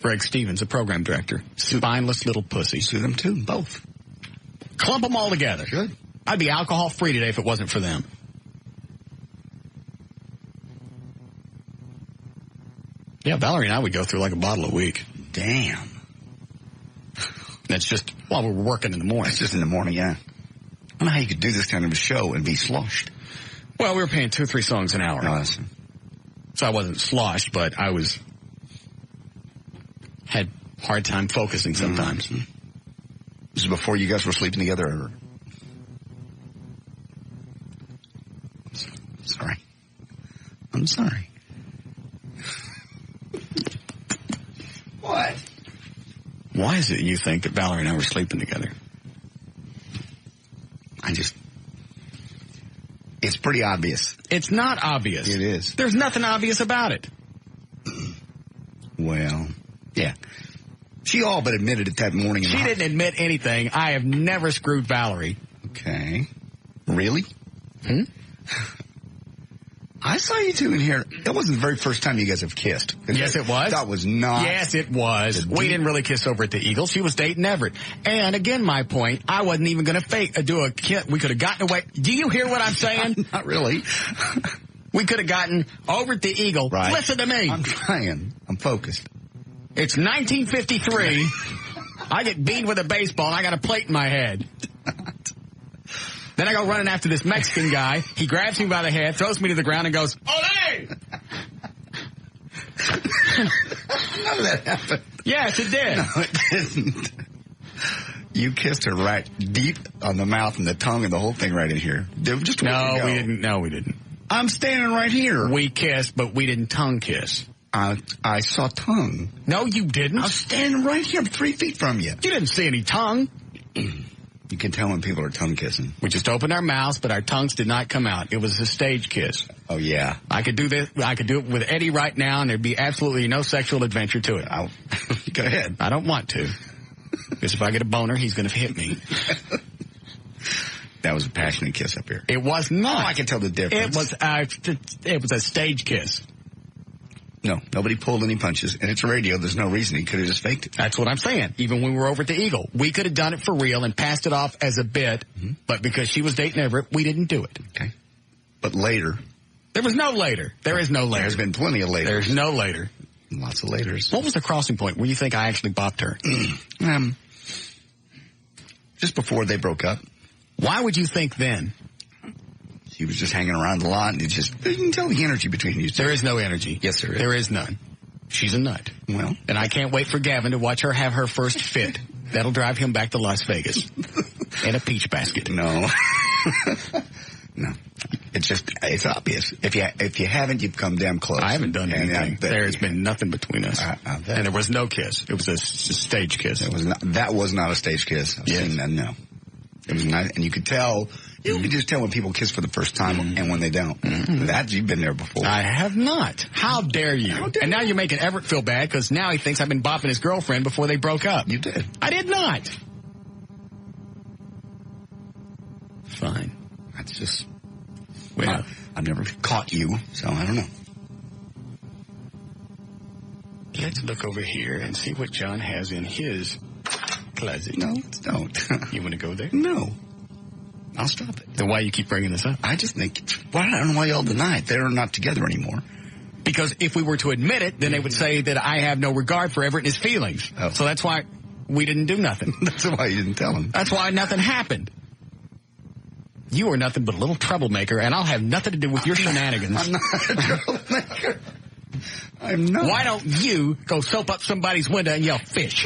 Greg Stevens, the program director. Spineless little pussy. Sue them too, both. Clump them all together. Good. I'd be alcohol-free today if it wasn't for them. Yeah, Valerie and I would go through like a bottle a week. Damn. That's just while we were working in the morning. It's just in the morning, yeah. I don't know how you could do this kind of a show and be sloshed. Well, we were paying 2 or 3 songs an hour. Oh, so I wasn't sloshed, but I had hard time focusing sometimes. This is before you guys were sleeping together? Or? Sorry. I'm sorry. What? Why is it you think that Valerie and I were sleeping together? It's pretty obvious. It's not obvious. It is. There's nothing obvious about it. Well, yeah. She all but admitted it that morning. She didn't admit anything. I have never screwed Valerie. Okay. Really? Hmm? I saw you two in here. That wasn't the very first time you guys have kissed. Yes, it was. That was not. Yes, it was. We didn't really kiss over at the Eagle. She was dating Everett. And again, my point, I wasn't even going to do a kiss. We could have gotten away. Do you hear what I'm saying? Not really. We could have gotten over at the Eagle. Right. Listen to me. I'm trying. I'm focused. It's 1953. I get beamed with a baseball and I got a plate in my head. Then I go running after this Mexican guy. He grabs me by the head, throws me to the ground, and goes, "Ole!" None of that happened. Yes, it did. No, it didn't. You kissed her right deep on the mouth and the tongue and the whole thing right in here. Just No, we didn't. No, we didn't. I'm standing right here. We kissed, but we didn't tongue kiss. I saw tongue. No, you didn't. I was standing right here. I'm 3 feet from you. You didn't see any tongue. You can tell when people are tongue kissing. We just opened our mouths, but our tongues did not come out. It was a stage kiss. Oh, yeah. I could do this. I could do it with Eddie right now, and there'd be absolutely no sexual adventure to it. Go ahead. I don't want to. Because if I get a boner, he's going to hit me. That was a passionate kiss up here. It was not. Oh, I can tell the difference. It was a stage kiss. No, nobody pulled any punches, and it's radio. There's no reason he could have just faked it. That's what I'm saying. Even when we were over at the Eagle, we could have done it for real and passed it off as a bit, but because she was dating Everett, we didn't do it. Okay. But later. There was no later. There is no later. There's been plenty of laters. There's no later. Lots of laters. What was the crossing point where you think I actually bopped her? Just before they broke up. Why would you think then? He was just hanging around a lot, and you can tell the energy between you two. There is no energy. Yes, there is. There is none. She's a nut. Well. And I can't wait for Gavin to watch her have her first fit. That'll drive him back to Las Vegas. And a peach basket. No. No. It's obvious. If you haven't, you've come damn close. I haven't done anything. There's been nothing between us. And there was no kiss. It was a stage kiss. That was not a stage kiss. I've seen that, no. It was not, and you could tell. You can just tell when people kiss for the first time and when they don't. That you've been there before. I have not. How dare you? And now you're making Everett feel bad because now he thinks I've been bopping his girlfriend before they broke up. You did. I did not. Fine. That's just. Well, I've never caught you, so I don't know. Let's look over here and see what John has in his closet. No, don't. You want to go there? No. I'll stop it. Then why you keep bringing this up? I just think, I don't know why y'all deny it. They're not together anymore. Because if we were to admit it, then they would say that I have no regard for Everett and his feelings. Oh. So that's why we didn't do nothing. That's why you didn't tell him. That's why nothing happened. You are nothing but a little troublemaker, and I'll have nothing to do with your shenanigans. I'm not a troublemaker. I'm not. Why don't you go soap up somebody's window and yell, fish?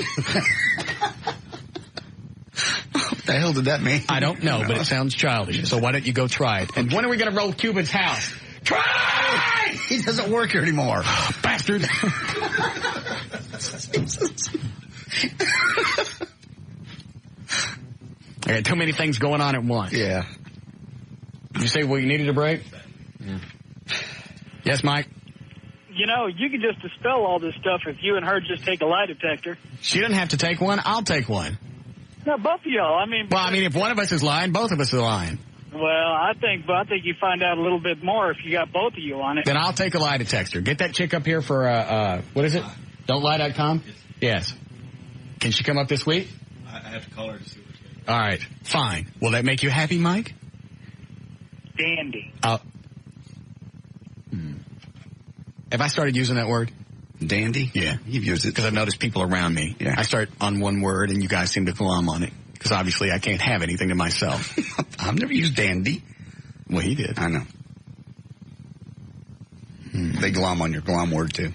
What the hell did that mean? I don't know, but it sounds childish. So why don't you go try it? And when are we going to roll Cuban's house? Try! He doesn't work here anymore. Bastard. I got too many things going on at once. Yeah. Did you say, well, you needed a break? Yeah. Yes, Mike? You know, you could just dispel all this stuff if you and her just take a lie detector. She doesn't have to take one. I'll take one. No, both of y'all. I mean, if one of us is lying, both of us are lying. Well, I think you find out a little bit more if you got both of you on it. Then I'll take a lie detector. Get that chick up here for, what is it? Don'tLie.com? Yes. Can she come up this week? I have to call her to see what she's All right. Fine. Will that make you happy, Mike? Dandy. Have I started using that word? Dandy? Yeah. You've used it. Because I've noticed people around me. Yeah. I start on one word, and you guys seem to glom on it. Because obviously I can't have anything to myself. I've never used dandy. Well, he did. I know. They glom on your glom word, too.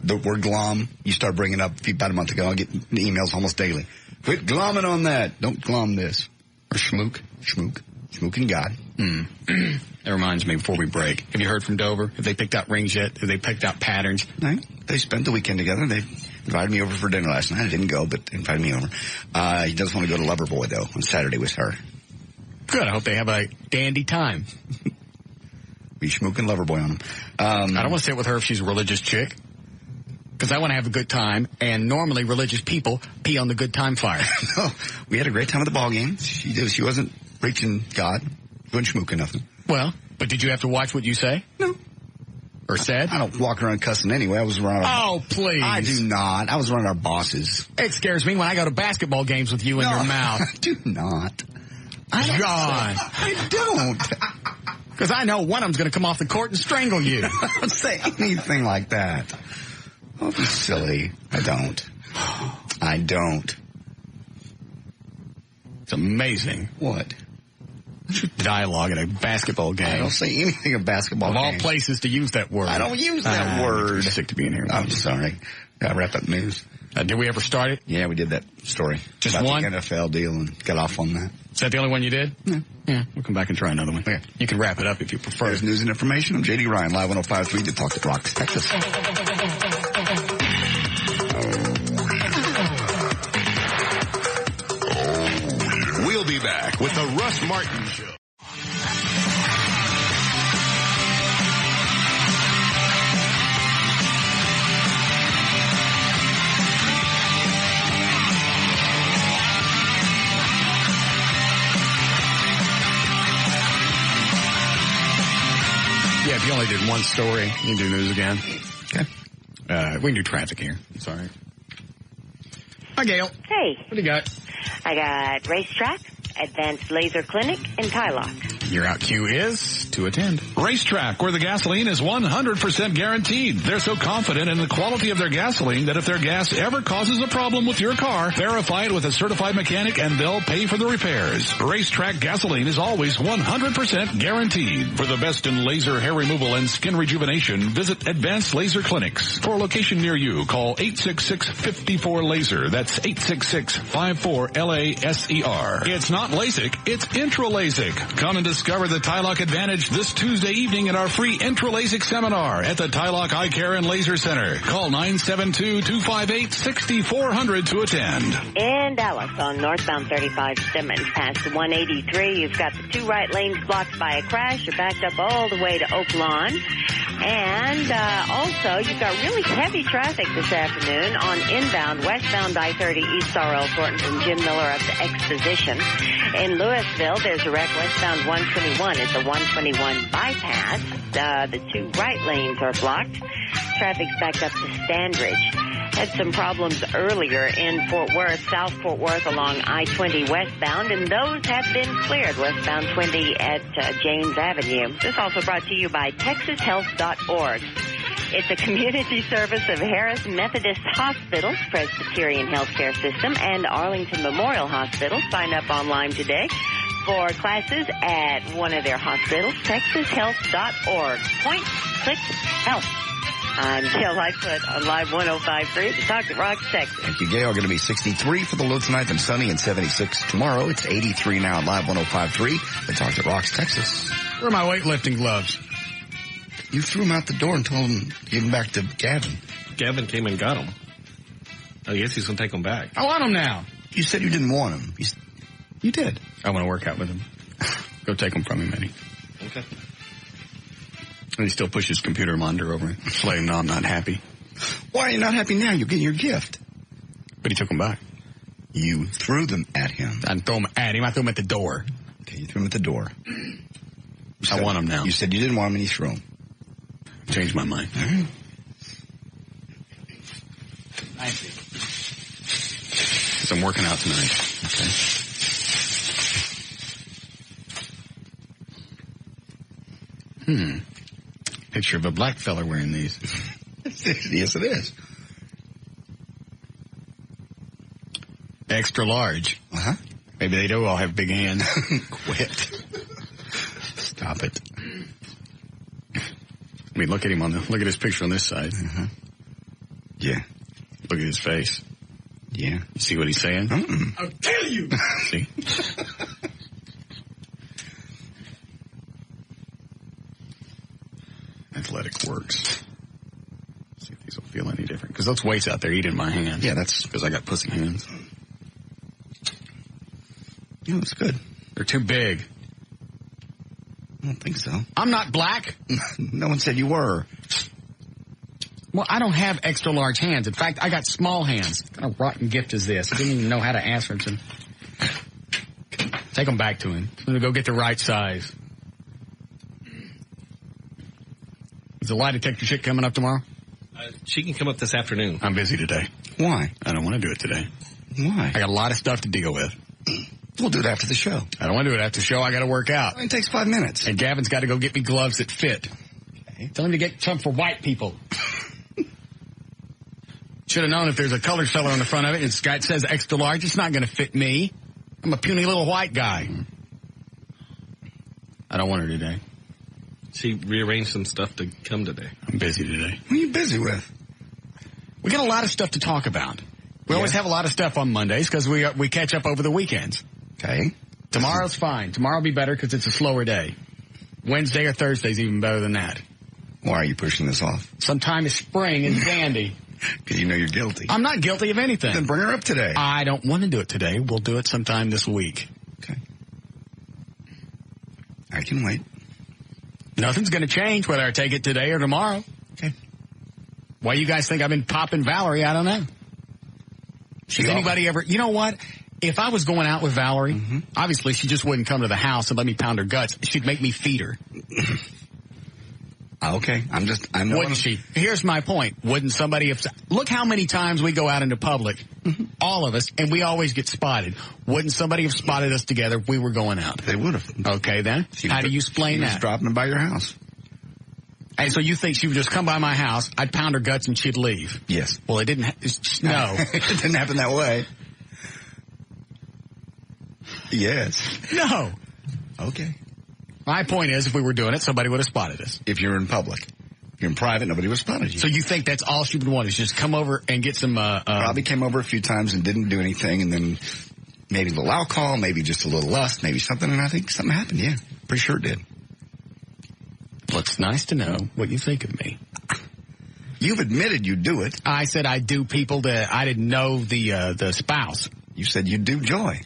The word glom, you start bringing up about a month ago. I get emails almost daily. Quit glomming on that. Don't glom this. Or schmook. Schmooking God. That reminds me, before we break, have you heard from Dover? Have they picked out rings yet? Have they picked out patterns? No. They spent the weekend together. They invited me over for dinner last night. I didn't go, but they invited me over. He does want to go to Loverboy, though, on Saturday with her. Good. I hope they have a dandy time. Be schmooking Loverboy on him. I don't want to sit with her if she's a religious chick. Because I want to have a good time, and normally religious people pee on the good time fire. No, we had a great time at the ball game. She wasn't preaching God. Wasn't schmooking nothing. Well, but did you have to watch what you say? No. Or said? I don't walk around cussing anyway. I was around Oh, please. I do not. I was around our bosses. It scares me when I go to basketball games with you in your mouth. I do not. I don't. Because I know one of them's going to come off the court and strangle you. I don't say anything like that. Don't be silly. I don't. It's amazing. What? Dialogue at a basketball game. I don't say anything at basketball Of games. all places to use that word. I don't use that word. I'm sick to be in here. I'm sorry. Gotta wrap up news. Did we ever start it? Yeah, we did that story. Just about one? The NFL deal and got off on that. Is that the only one you did? Yeah. We'll come back and try another one. Okay. You can wrap it up if you prefer. There's news and information. I'm J.D. Ryan, Live 105.3 to Talk to Rocks, Texas. We'll be back with the Russ Martin Show. Yeah, if you only did one story, you can do news again. Okay. We can do traffic here. It's all right. Hi, Gail. Hey. What do you got? I got Racetrack, Advanced Laser Clinic, and Tylock. Your out cue is to attend. Racetrack, where the gasoline is 100% guaranteed. They're so confident in the quality of their gasoline that if their gas ever causes a problem with your car, verify it with a certified mechanic and they'll pay for the repairs. Racetrack gasoline is always 100% guaranteed. For the best in laser hair removal and skin rejuvenation, visit Advanced Laser Clinics. For a location near you, call 866-54-LASER. That's 866-54-LASER. It's not LASIK, it's Intra-LASIK. Come and discover the Tylock Advantage this Tuesday evening in our free Intra-LASIK seminar at the Tylock Eye Care and Laser Center. Call 972-258-6400 to attend. In Dallas on northbound 35 Simmons past 183, you've got the two right lanes blocked by a crash. You're backed up all the way to Oak Lawn. And also, you've got really heavy traffic this afternoon on inbound westbound I-30 East RL Thornton from Jim Miller up to Exposition. In Louisville, there's a wreck westbound 121 at the 121 bypass. The two right lanes are blocked. Traffic's backed up to Standridge. Had some problems earlier in Fort Worth, South Fort Worth along I-20 westbound, and those have been cleared westbound 20 at James Avenue. This also brought to you by TexasHealth.org. It's a community service of Harris Methodist Hospital, Presbyterian Healthcare System, and Arlington Memorial Hospital. Sign up online today for classes at one of their hospitals, TexasHealth.org. Point, click, health. I'm Gail Lightfoot on Live 105.3 to Talk to Rocks, Texas. Thank you, Gail. Going to be 63 for the low tonight, then sunny and 76 tomorrow. It's 83 now at Live 105.3 to Talk to Rocks, Texas. Where are my weightlifting gloves? You threw them out the door and told him to give them back to Gavin. Gavin came and got them. I guess he's going to take them back. I want them now. You said you didn't want them. You did. I want to work out with him. Go take them from him, Eddie. Okay. And he still pushes computer monitor over it. Just let him know I'm not happy. Why are you not happy now? You're getting your gift. But he took them back. You threw them at him. I didn't throw them at him. I threw them at the door. Okay, you threw them at the door. I want them now. You said you didn't want them and you threw them. Changed my mind. All right. Thank you. Because I'm working out tonight. Okay. Picture of a black fella wearing these. Yes, it is. Extra large. Uh-huh. Maybe they do all have big hands. Quit. Stop it. I mean, look at him look at his picture on this side. Uh-huh. Yeah. Look at his face. Yeah. You see what he's saying? I'll kill you. See? Athletic works. See if these will feel any different. Because those weights out there eat in my hands. Yeah, that's because I got pussy hands. Yeah, that's good. They're too big. I don't think so. I'm not black. No one said you were. Well, I don't have extra large hands. In fact, I got small hands. What kind of rotten gift is this? I didn't even know how to answer him. Take them back to him. I'm going to go get the right size. Is the lie detector shit coming up tomorrow? She can come up this afternoon. I'm busy today. Why? I don't want to do it today. Why? I got a lot of stuff to deal with. We'll do it after the show. I don't want to do it after the show. I got to work out. It takes 5 minutes. And Gavin's got to go get me gloves that fit. Okay. Tell him to get some for white people. Should have known if there's a color seller on the front of it and it says extra large, it's not going to fit me. I'm a puny little white guy. I don't want her today. She rearranged some stuff to come today. I'm busy today. What are you busy with? We got a lot of stuff to talk about. We always have a lot of stuff on Mondays because we catch up over the weekends. Okay. Tomorrow's fine. Tomorrow will be better because it's a slower day. Wednesday or Thursday's even better than that. Why are you pushing this off? Sometime is spring and dandy. Because you know you're guilty. I'm not guilty of anything. Then bring her up today. I don't want to do it today. We'll do it sometime this week. Okay. I can wait. Nothing's going to change whether I take it today or tomorrow. Okay. Why you guys think I've been popping Valerie, I don't know. Has anybody ever... You know what? If I was going out with Valerie, obviously she just wouldn't come to the house and let me pound her guts. She'd make me feed her. Okay. Wouldn't she? Here's my point. Wouldn't somebody have... Look how many times we go out into public, all of us, and we always get spotted. Wouldn't somebody have spotted us together if we were going out? They would have. Okay, then. How do you explain that? She was dropping by your house. And so you think she would just come by my house, I'd pound her guts, and she'd leave? Yes. Well, it didn't... No. It didn't happen that way. Yes. No. Okay. My point is, if we were doing it, somebody would have spotted us. If you're in public. If you're in private, nobody would have spotted you. So you think that's all she would want is just come over and get some... Probably came over a few times and didn't do anything, and then maybe a little alcohol, maybe just a little lust, maybe something, and I think something happened, yeah. Pretty sure it did. Well, it's nice to know what you think of me. You've admitted you do it. I said I do people that I didn't know the spouse. You said you do Joy.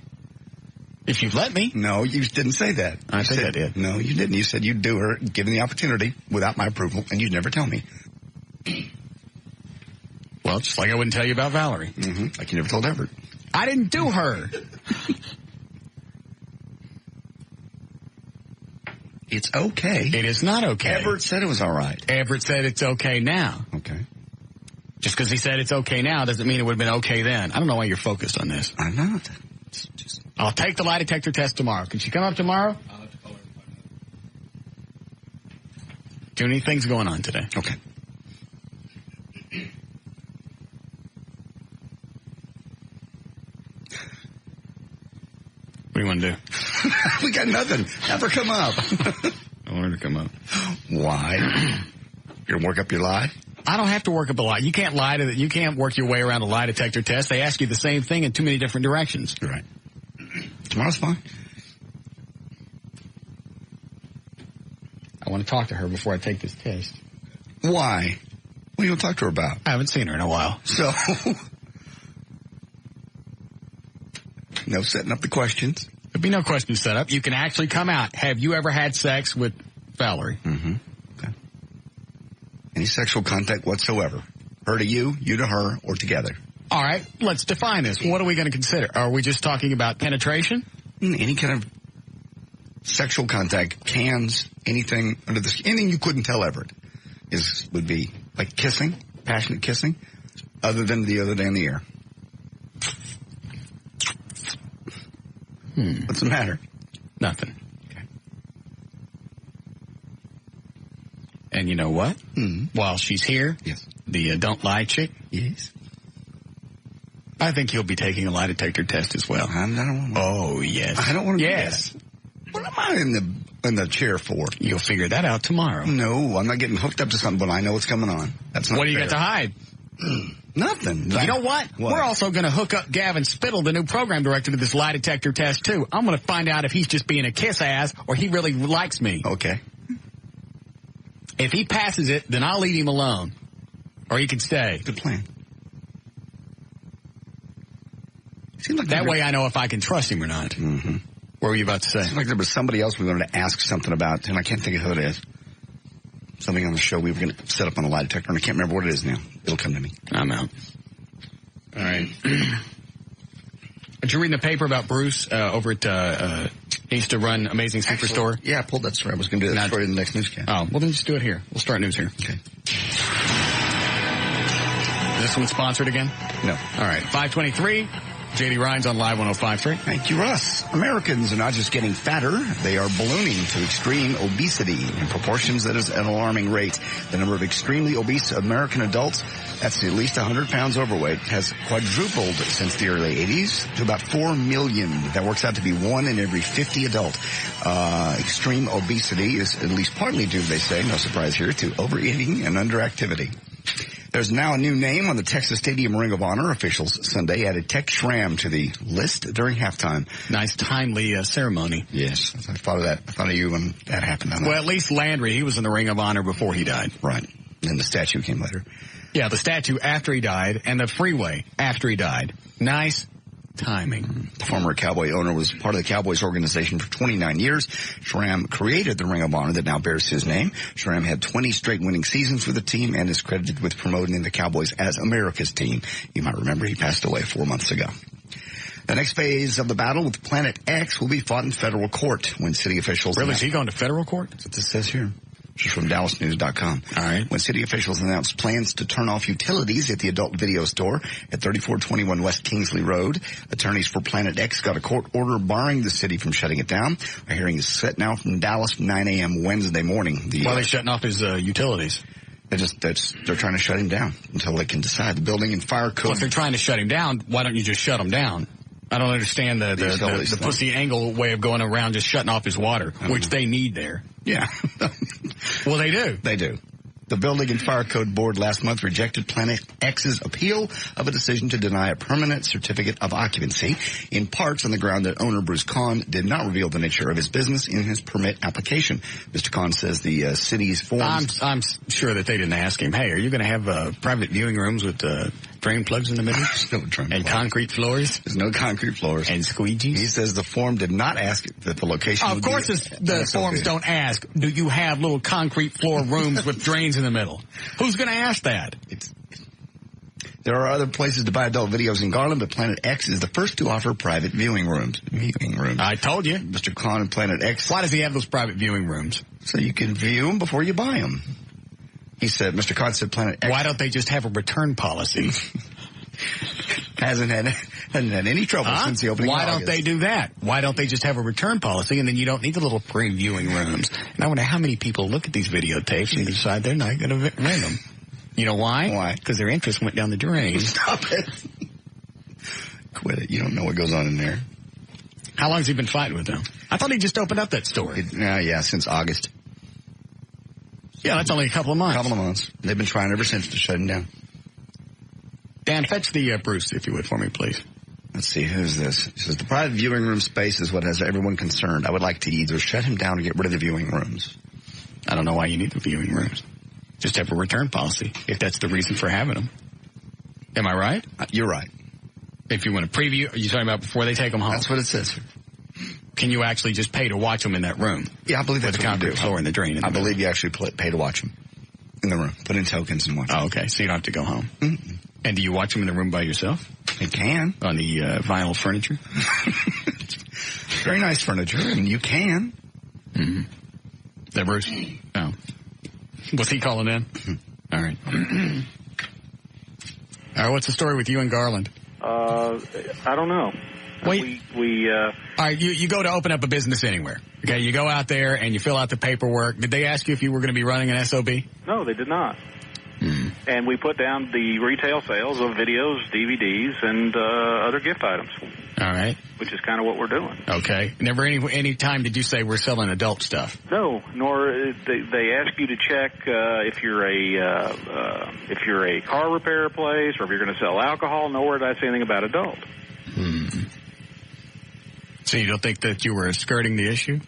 If you'd let me. No, you didn't say that. I think I did. No, you didn't. You said you'd do her, given the opportunity, without my approval, and you'd never tell me. Well, just like I wouldn't tell you about Valerie. Like you never told Everett. I didn't do her. It's okay. It is not okay. Everett said it was all right. Everett said it's okay now. Okay. Just because he said it's okay now doesn't mean it would have been okay then. I don't know why you're focused on this. I'm not. I'll take the lie detector test tomorrow. Can she come up tomorrow? I'll have to call her. Too many things going on today. Okay. What do you want to do? We got nothing. Have her come up. I want her to come up. Why? You're going to work up your lie? I don't have to work up a lie. You can't lie to you can't work your way around a lie detector test. They ask you the same thing in too many different directions. Right. Tomorrow's fine. I want to talk to her before I take this test. Why? What are you going to talk to her about? I haven't seen her in a while. So, no setting up the questions. There'll be no questions set up. You can actually come out. Have you ever had sex with Valerie? Okay. Any sexual contact whatsoever. Her to you, you to her, or together. All right, let's define this. What are we going to consider? Are we just talking about penetration? Any kind of sexual contact, cans, anything under the skin, anything you couldn't tell Everett would be like kissing, passionate kissing, other than the other day in the air. What's the matter? Nothing. Okay. And you know what? While she's here, yes, the don't lie chick, yes, I think he'll be taking a lie detector test as well. I don't want to. Oh, yes. I don't want to. Yes. Do that. What am I in the chair for? You'll figure that out tomorrow. No, I'm not getting hooked up to something, but I know what's coming on. That's not What do you fair. got to hide? Nothing. You know what? We're also going to hook up Gavin Spittle, the new program director, to this lie detector test, too. I'm going to find out if he's just being a kiss ass or he really likes me. Okay. If he passes it, then I'll leave him alone. Or he can stay. Good plan. That way I know if I can trust him or not. Mm-hmm. What were you about to say? Seems like there was somebody else we wanted to ask something about, and I can't think of who it is. Something on the show we were going to set up on the lie detector, and I can't remember what it is now. It'll come to me. I'm out. All right. Did you read in the paper about Bruce over at he used to run Amazing Superstore? Yeah, I pulled that story. I was going to do that story in the next newscast. Oh, well then just do it here. We'll start news here. Okay. Is this one sponsored again? No. All right. 523. J.D. Ryan's on Live 105.3. Thank you, Russ. Americans are not just getting fatter, they are ballooning to extreme obesity in proportions that is an alarming rate. The number of extremely obese American adults, that's at least 100 pounds overweight, has quadrupled since the early 80s to about 4 million. That works out to be 1 in every 50 adult. Extreme obesity is at least partly due, they say, no surprise here, to overeating and underactivity. There's now a new name on the Texas Stadium Ring of Honor. Officials Sunday added Tex Schramm to the list during halftime. Nice, timely ceremony. Yes. I thought of that. I thought of you when that happened. Well, at least Landry, he was in the Ring of Honor before he died. Right. And the statue came later. Yeah, the statue after he died and the freeway after he died. Nice timing. The former Cowboy owner was part of the Cowboys organization for 29 years. Schramm created the Ring of Honor that now bears his name. Schramm had 20 straight winning seasons with the team and is credited with promoting the Cowboys as America's team. You might remember he passed away 4 months ago. The next phase of the battle with Planet X will be fought in federal court when city officials... Really? Is he going to federal court? That's what this says here. This is from DallasNews.com. All right. When city officials announced plans to turn off utilities at the adult video store at 3421 West Kingsley Road, attorneys for Planet X got a court order barring the city from shutting it down. A hearing is set now from Dallas, 9 a.m. Wednesday morning. Why are they shutting off his utilities? They're trying to shut him down until they can decide. The building and fire code. Well, if they're trying to shut him down, why don't you just shut him down? I don't understand the pussy angle way of going around just shutting off his water, which they need there. Yeah. Well, they do. They do. The Building and Fire Code Board last month rejected Planet X's appeal of a decision to deny a permanent certificate of occupancy, in parts on the ground that owner Bruce Kahn did not reveal the nature of his business in his permit application. Mr. Kahn says the city's forms... I'm sure that they didn't ask him, hey, are you going to have private viewing rooms with drain plugs in the middle? No drain and plugs. Concrete floors? There's no concrete floors. And squeegees? He says the form did not ask that the location... Of course the forms don't ask, do you have little concrete floor rooms with drains in the middle? Who's going to ask that? There are other places to buy adult videos in Garland, but Planet X is the first to offer private viewing rooms. I told you. Mr. Kahn and Planet X. Why does he have those private viewing rooms? So you can view them before you buy them. He said, Mr. Kahn said Planet X. Why don't they just have a return policy? Hasn't had any trouble since the opening. Why don't they do that? Why don't they just have a return policy and then you don't need the little pre-viewing rooms? And I wonder how many people look at these videotapes and decide they're not going to rent them. You know why? Why? Because their interest went down the drain. Stop it. Quit it. You don't know what goes on in there. How long has he been fighting with them? I thought he just opened up that store. Yeah, since August. Yeah, that's only a couple of months. They've been trying ever since to shut him down. Dan, fetch the Bruce, if you would, for me, please. Let's see, who's this? He says, the private viewing room space is what has everyone concerned. I would like to either shut him down or get rid of the viewing rooms. I don't know why you need the viewing rooms. Just have a return policy, if that's the reason for having them. Am I right? You're right. If you want to preview, are you talking about before they take them home? That's what it says. Can you actually just pay to watch them in that room? Yeah, I believe that's with the concrete floor and the drain. I believe you actually pay to watch them in the room. Put in tokens and watch them. Oh, okay. So you don't have to go home. Mm-hmm. And do you watch them in the room by yourself? You can. On the vinyl furniture? Very nice furniture, and you can. Mm-hmm. Is that Bruce? Oh. Was he calling in? Mm-hmm. All right. All right, what's the story with you and Garland? I don't know. Wait. All right, you go to open up a business anywhere. Okay, you go out there and you fill out the paperwork. Did they ask you if you were going to be running an SOB? No, they did not. And we put down the retail sales of videos, DVDs, and other gift items. All right. Which is kind of what we're doing. Okay. Never any time did you say we're selling adult stuff? No, nor they ask you to check if you're a car repair place or if you're going to sell alcohol. Nowhere did I say anything about adult. So you don't think that you were skirting the issue?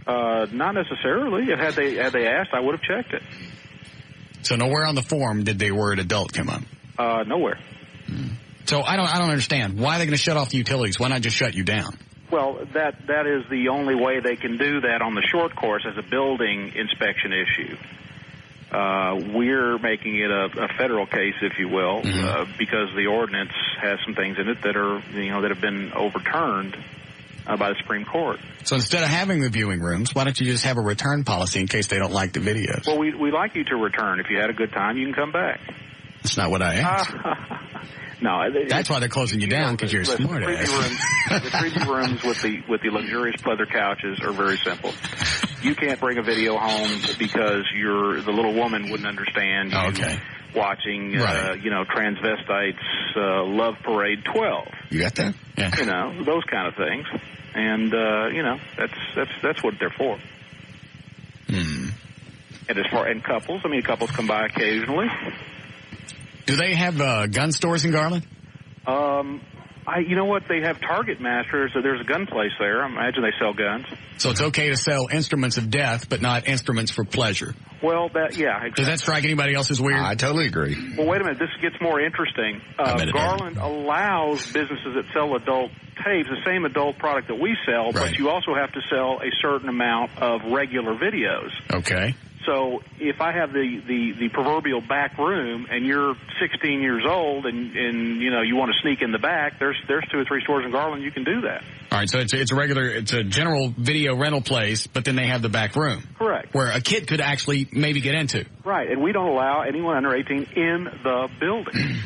Not necessarily. Had they asked, I would have checked it. So nowhere on the form did the word adult come up? Nowhere. So I don't understand. Why are they going to shut off the utilities? Why not just shut you down? Well, that is the only way they can do that on the short course as a building inspection issue. We're making it a federal case, if you will, because the ordinance has some things in it that are that have been overturned by the Supreme Court. So instead of having the viewing rooms, why don't you just have a return policy in case they don't like the videos? Well, we like you to return. If you had a good time, you can come back. That's not what I asked. No, that's why they're closing you down, because you're a smart ass. The 3D rooms with the luxurious pleather couches are very simple. You can't bring a video home because the little woman wouldn't understand you watching, transvestites Love Parade 12. You got that? Yeah. Those kind of things. And, that's what they're for. And and couples, couples come by occasionally. Do they have gun stores in Garland? You know what? They have Target Masters. So there's a gun place there. I imagine they sell guns. So it's okay to sell instruments of death, but not instruments for pleasure. Well, exactly. Does that strike anybody else as weird? I totally agree. Well, wait a minute. This gets more interesting. Garland allows businesses that sell adult tapes, the same adult product that we sell, but you also have to sell a certain amount of regular videos. Okay. So if I have the proverbial back room and you're 16 years old and you want to sneak in the back, there's 2 or 3 stores in Garland you can do that. All right, so it's a general video rental place, but then they have the back room. Correct. Where a kid could actually maybe get into. Right, and we don't allow anyone under 18 in the building.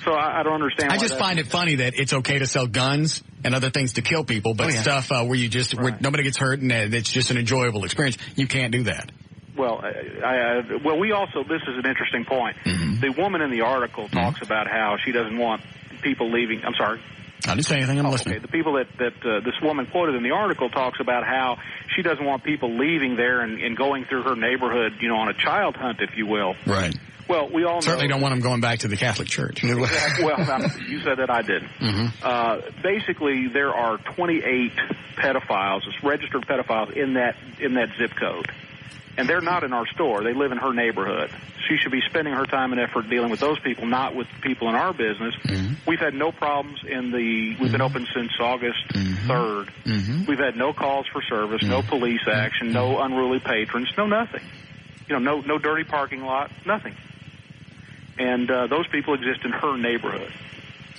So I don't understand. I just find it funny that it's okay to sell guns and other things to kill people, but stuff where where nobody gets hurt and it's just an enjoyable experience, you can't do that. Well, we also, this is an interesting point. The woman in the article talks about how she doesn't want people leaving. I'm sorry. I didn't say anything. I'm listening. Okay. The people that this woman quoted in the article talks about how she doesn't want people leaving there and going through her neighborhood, on a child hunt, if you will. Right. Well, we all certainly don't want them going back to the Catholic Church. Well, you said that, I didn't. Basically, there are 28 pedophiles, registered pedophiles in that zip code. And they're not in our store. They live in her neighborhood. She should be spending her time and effort dealing with those people, not with people in our business. We've had no problems we've been open since August 3rd. We've had no calls for service, no police action, no unruly patrons, no nothing. No dirty parking lot, nothing. And those people exist in her neighborhood.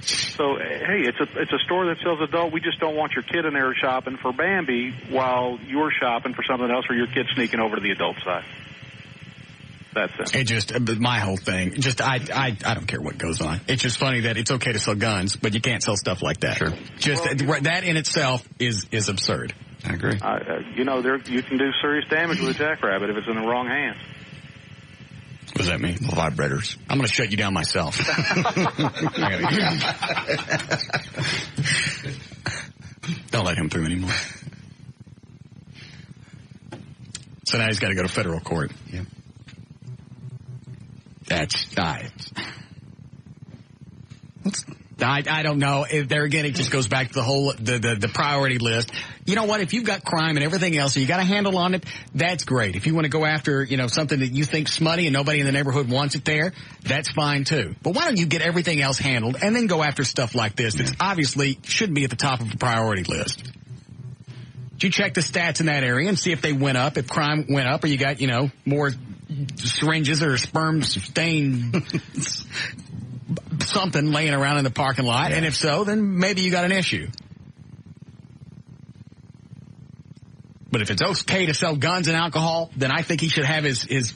So, hey, it's a store that sells adult. We just don't want your kid in there shopping for Bambi while you're shopping for something else, or your kid's sneaking over to the adult side. That's it. It just, my whole thing, I don't care what goes on. It's just funny that it's okay to sell guns, but you can't sell stuff like that. Sure. That in itself is absurd. I agree. You can do serious damage with a jackrabbit if it's in the wrong hands. What does that mean? Vibrators. I'm going to shut you down myself. Don't let him through anymore. So now he's got to go to federal court. Yeah. I don't know. There again, it just goes back to the whole the priority list. You know what? If you've got crime and everything else, and you got a handle on it, that's great. If you want to go after something that you think smutty and nobody in the neighborhood wants it there, that's fine too. But why don't you get everything else handled and then go after stuff like this that's obviously shouldn't be at the top of the priority list? Did you check the stats in that area and see if they went up, if crime went up, or you got more syringes or sperm stain something laying around in the parking lot, and if so, then maybe you got an issue. But if it's okay to sell guns and alcohol, then I think he should have his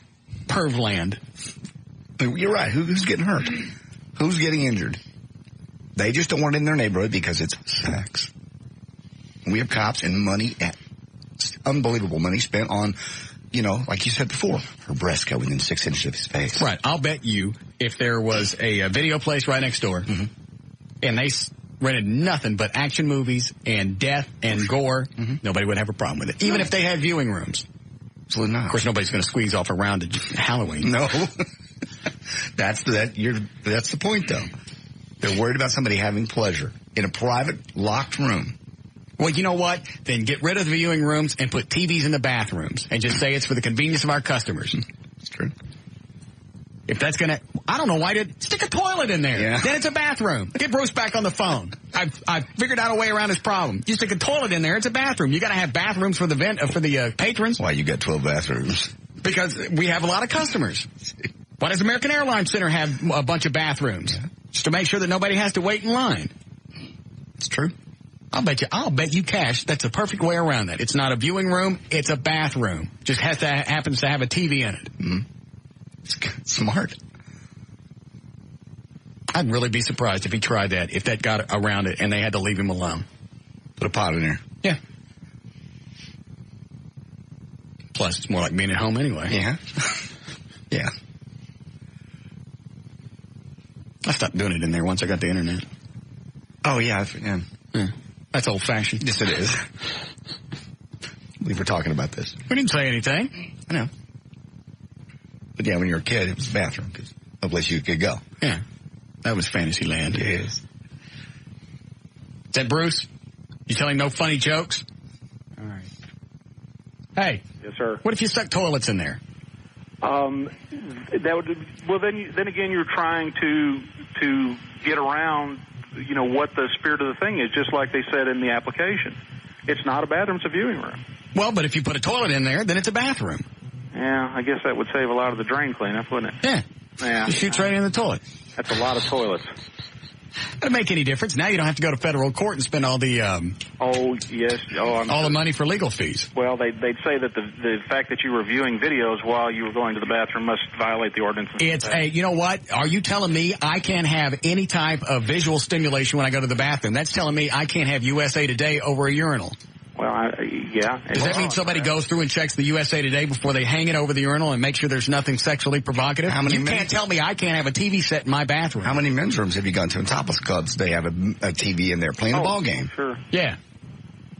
perv land. You're right. Who's getting hurt? Who's getting injured? They just don't want it in their neighborhood because it's sex. We have cops and money, unbelievable money spent on like you said before, her breasts go within 6 inches of his face. Right. I'll bet you if there was a video place right next door and they rented nothing but action movies and death and gore, nobody would have a problem with it. Even if they had viewing rooms. Absolutely not. Of course, nobody's going to squeeze off around at Halloween. No. That's the point, though. They're worried about somebody having pleasure in a private, locked room. Well, you know what? Then get rid of the viewing rooms and put TVs in the bathrooms and just say it's for the convenience of our customers. That's true. If that's going to, I don't know why stick a toilet in there. Yeah. Then it's a bathroom. Get Bruce back on the phone. I've figured out a way around this problem. You stick a toilet in there, it's a bathroom. You got to have bathrooms for the patrons. Why you got 12 bathrooms? Because we have a lot of customers. Why does American Airlines Center have a bunch of bathrooms? Yeah. Just to make sure that nobody has to wait in line. It's true. I'll bet you cash that's a perfect way around that. It's not a viewing room, it's a bathroom. Just happens to have a TV in it. It's smart. I'd really be surprised if he tried that, if that got around it and they had to leave him alone. Put a pot in there. Yeah. Plus, it's more like being at home anyway. Yeah. Yeah. I stopped doing it in there once I got the internet. Oh, yeah. That's old-fashioned. Yes, it is. We were talking about this. We didn't say anything. I know. But yeah, when you were a kid, it was the bathroom, because no place you could go. Yeah. That was fantasy land. Yes. Is that Bruce? You telling no funny jokes? All right. Hey. Yes, sir. What if you stuck toilets in there? That would. Well, then again, you're trying to get around, what the spirit of the thing is, just like they said in the application. It's not a bathroom, it's a viewing room. Well, but if you put a toilet in there, then it's a bathroom. Yeah, I guess that would save a lot of the drain cleanup, wouldn't it? Yeah. Yeah. Just shoot right in the toilet. That's a lot of toilets. Doesn't make any difference. Now you don't have to go to federal court and spend all the all the money for legal fees. Well, they'd say that the fact that you were viewing videos while you were going to the bathroom must violate the ordinance. You know what? Are you telling me I can't have any type of visual stimulation when I go to the bathroom? That's telling me I can't have USA Today over a urinal. Well, yeah. Does that mean somebody goes through and checks the USA Today before they hang it over the urinal and make sure there's nothing sexually provocative? You can't tell me I can't have a TV set in my bathroom. How many men's rooms have you gone to? In topless clubs, they have a TV in there playing a ball game. Sure. Yeah.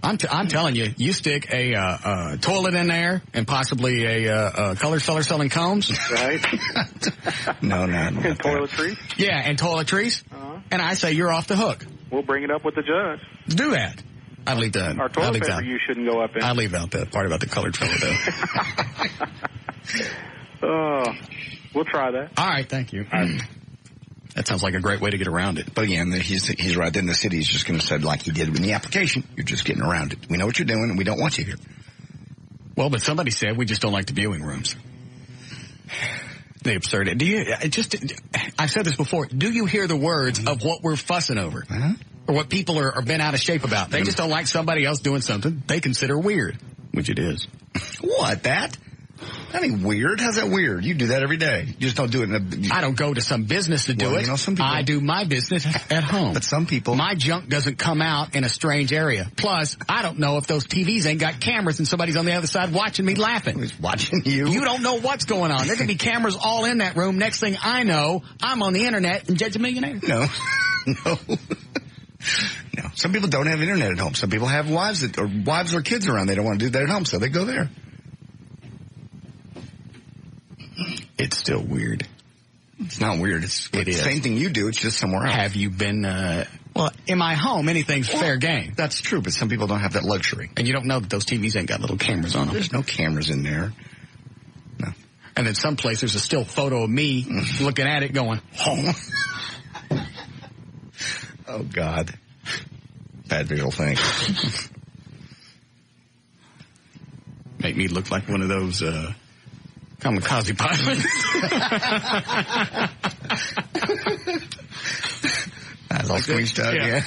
I'm telling you, you stick a toilet in there and possibly a color seller selling combs. Right. No. And toiletries? Yeah, and toiletries. And I say you're off the hook. We'll bring it up with the judge. Do that. I'd leave that. Our toilet paper you shouldn't go up in. I'd leave out that part about the colored toilet, though. We'll try that. All right, thank you. That sounds like a great way to get around it. But again, he's right. Then the city's just going to say, like he did in the application, you're just getting around it. We know what you're doing, and we don't want you here. Well, but somebody said we just don't like the viewing rooms. The absurdity. I've said this before. Do you hear the words of what we're fussing over? Or what people are bent out of shape about? They just don't like somebody else doing something they consider weird. Which it is. What, that? That ain't weird. How's that weird? You do that every day. You just don't do it. I don't go to some business to do it. Some people, I do my business at home. But some people... My junk doesn't come out in a strange area. Plus, I don't know if those TVs ain't got cameras and somebody's on the other side watching me laughing. Who's watching you? You don't know what's going on. There could be cameras all in that room. Next thing I know, I'm on the internet and Judge a Millionaire. No. No. Some people don't have internet at home. Some people have wives or kids around. They don't want to do that at home, so they go there. It's still weird. It's not weird. It's the same thing you do. It's just somewhere else. Have you been, in my home, anything's fair game. That's true, but some people don't have that luxury. And you don't know that those TVs ain't got little cameras on them. There's no cameras in there. No. And then someplace there's a still photo of me looking at it going, home. Oh, God. Bad visual thing. Make me look like one of those kamikaze pilots. That's all squeezed out, yeah.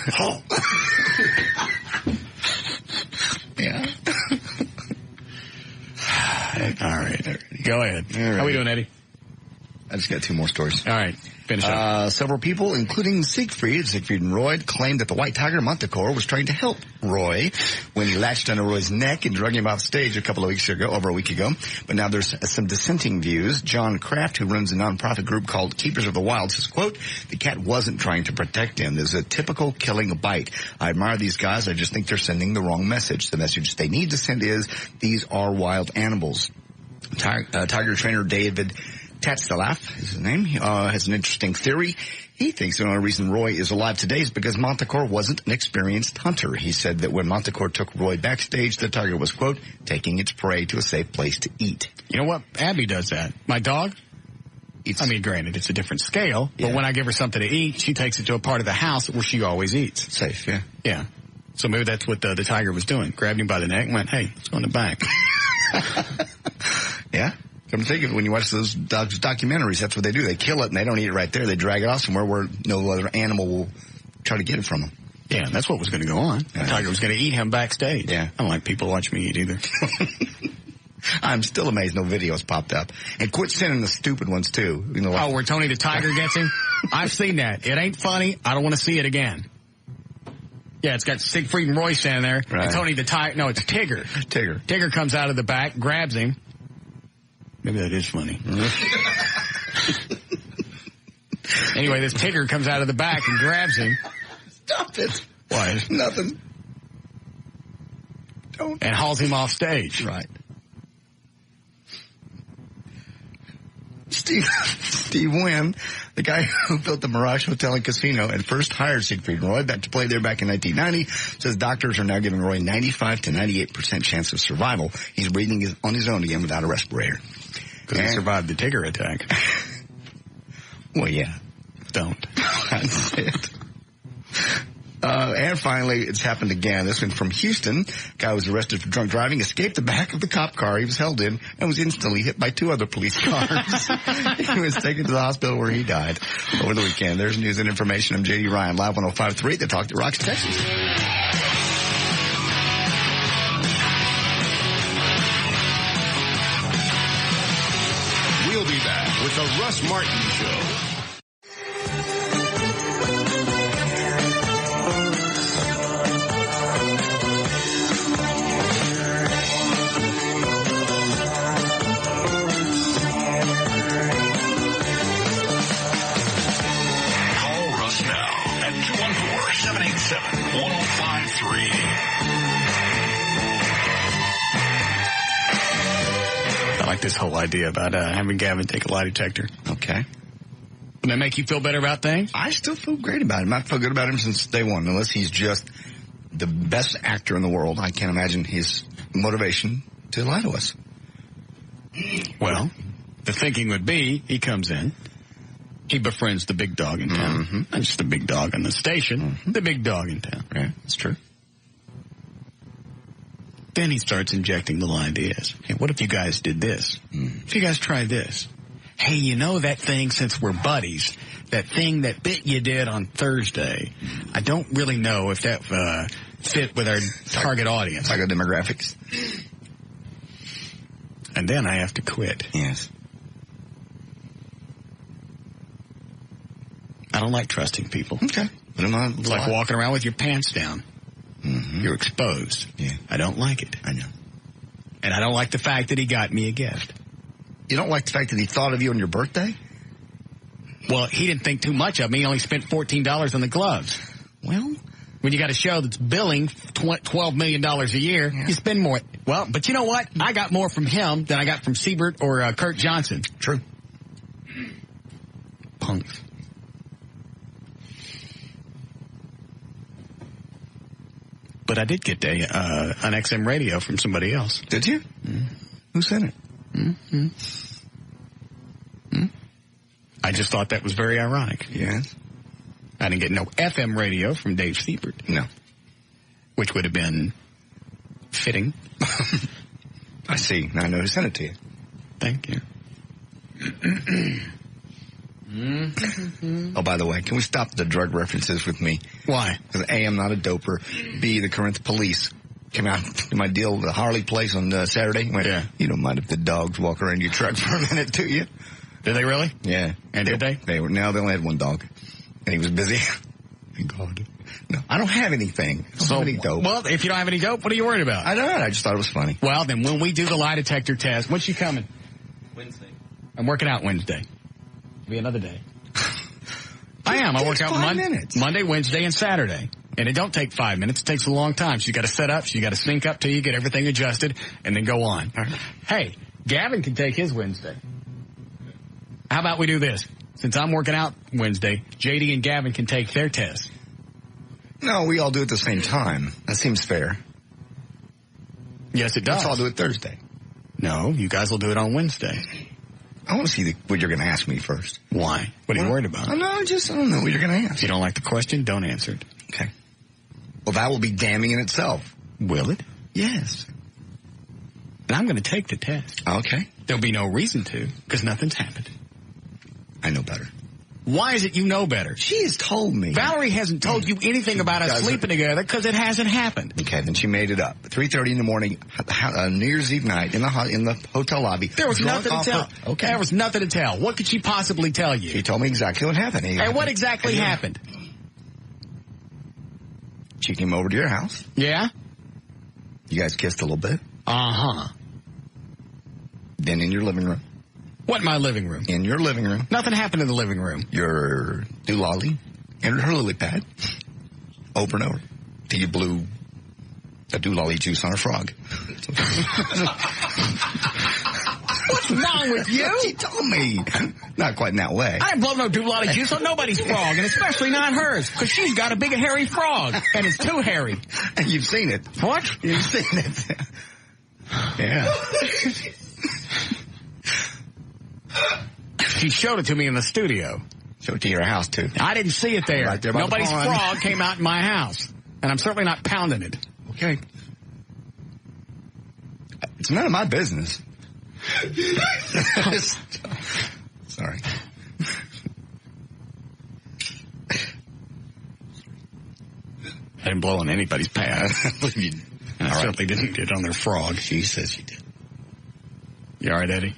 Yeah. All right. Go ahead. All right. How we doing, Eddie? I just got two more stories. All right. Finish up. Several people, including Siegfried and Roy, claimed that the white tiger Montecore was trying to help Roy when he latched onto Roy's neck and drug him off stage over a week ago. But now there's some dissenting views. John Kraft, who runs a nonprofit group called Keepers of the Wild, says, quote, the cat wasn't trying to protect him. There's a typical killing bite. I admire these guys. I just think they're sending the wrong message. The message they need to send is, these are wild animals. Tiger trainer David Tatzelaff is his name, has an interesting theory. He thinks the only reason Roy is alive today is because Montecore wasn't an experienced hunter. He said that when Montecore took Roy backstage, the tiger was, quote, taking its prey to a safe place to eat. You know what? Abby does that. My dog, granted, it's a different scale, but when I give her something to eat, she takes it to a part of the house where she always eats. Safe, yeah. Yeah. So maybe that's what the tiger was doing. Grabbed him by the neck and went, hey, let's go in the back. Yeah. Come to think of it, when you watch those documentaries, that's what they do. They kill it and they don't eat it right there. They drag it off somewhere where no other animal will try to get it from them. Yeah, that's what was going to go on. The tiger was going to eat him backstage. Yeah. I don't like people watch me eat either. I'm still amazed no videos popped up. And quit sending the stupid ones, too. You know, where Tony the Tiger gets him? I've seen that. It ain't funny. I don't want to see it again. Yeah, it's got Siegfried and Roy standing there. Right. And Tony the Tiger. No, it's Tigger. Tigger comes out of the back, grabs him. Maybe that is funny. Anyway, this Tigger comes out of the back and grabs him. Stop it. Why? Nothing. Don't. And hauls him off stage. Right. Steve Wynn, the guy who built the Mirage Hotel and Casino and first hired Siegfried and Roy to play there back in 1990, says doctors are now giving Roy 95 to 98% chance of survival. He's breathing on his own again without a respirator. Because he survived the Tigger attack. Well, yeah. Don't. That's it. And finally, it's happened again. This one from Houston. Guy was arrested for drunk driving, escaped the back of the cop car he was held in, and was instantly hit by two other police cars. He was taken to the hospital where he died over the weekend. There's news and information. I'm J.D. Ryan, Live 105.3, The Talk That Rocks, Texas. We'll be back with The Russ Martin Show. I like this whole idea about having Gavin take a lie detector. Okay. Would that make you feel better about things? I still feel great about him. I feel good about him since day one, unless he's just the best actor in the world. I can't imagine his motivation to lie to us. Well, the thinking would be he comes in, he befriends the big dog in town. Mm-hmm. Not just the big dog on the station, the big dog in town. Yeah, that's true. Then he starts injecting little ideas. Hey, what if you guys did this? If you guys tried this? Hey, you know that thing, since we're buddies, that thing that bit you did on Thursday, I don't really know if that fit with our target audience. Psychodemographics. And then I have to quit. Yes. I don't like trusting people. Okay. But it's like walking around with your pants down. Mm-hmm. You're exposed. Yeah. I don't like it. I know. And I don't like the fact that he got me a gift. You don't like the fact that he thought of you on your birthday? Well, he didn't think too much of me. He only spent $14 on the gloves. Well, when you got a show that's billing $12 million a year, you spend more. Well, but you know what? I got more from him than I got from Siebert or Kurt Johnson. True. Punks. But I did get an XM radio from somebody else. Did you? Mm-hmm. Who sent it? Mm-hmm. Mm-hmm. I just thought that was very ironic. Yes. I didn't get no FM radio from Dave Siebert. No. Which would have been fitting. I see. Now I know who sent it to you. Thank you. Oh, by the way, can we stop the drug references with me? Why? Because A, I'm not a doper. B, the Corinth police came out to my deal at the Harley place on Saturday. Went, You don't mind if the dogs walk around your truck for a minute, do you? Did they really? Yeah. And did they? They only had one dog. And he was busy. Thank God. No, I don't have anything. I don't have any dope. Well, if you don't have any dope, what are you worried about? I don't know. I just thought it was funny. Well, then when we do the lie detector test, when's she coming? Wednesday. I'm working out Wednesday. It'll be another day. I am. I work out Monday, Wednesday, and Saturday. And it don't take 5 minutes. It takes a long time. So you got to set up. So you got to sync up till you get everything adjusted, and then go on. Hey, Gavin can take his Wednesday. How about we do this? Since I'm working out Wednesday, JD and Gavin can take their test. No, we all do it at the same time. That seems fair. Yes, it does. Let's all do it Thursday. No, you guys will do it on Wednesday. I want to see what you're going to ask me first. Why? What are you worried about? I don't know what you're going to ask. If you don't like the question, don't answer it. Okay. Well, that will be damning in itself. Will it? Yes. And I'm going to take the test. Okay. There'll be no reason to, because nothing's happened. I know better. Why is it you know better? She has told me. Valerie hasn't told you anything about us sleeping together because it hasn't happened. Okay, then she made it up. 3:30 in the morning, New Year's Eve night, in the hotel lobby. There was nothing to tell. Okay. There was nothing to tell. What could she possibly tell you? She told me exactly what happened. And what exactly happened? She came over to your house. Yeah? You guys kissed a little bit. Uh-huh. Then in your living room. What in my living room? In your living room. Nothing happened in the living room. Your doolally and her lily pad. Over and over. Till you blew the doolally juice on a frog. What's wrong with you? She told me. Not quite in that way. I didn't blow no doolally juice on nobody's frog, and especially not hers, because she's got a big hairy frog, and it's too hairy. And you've seen it. What? You've seen it. Yeah. She showed it to me in the studio. Showed it to your house, too. I didn't see it there. Right there by Nobody's the pond. frog came out in my house, and I'm certainly not pounding it. Okay. It's none of my business. Sorry. I didn't blow on anybody's pad. And I certainly didn't get on their frog. She says she did. You all right, Eddie?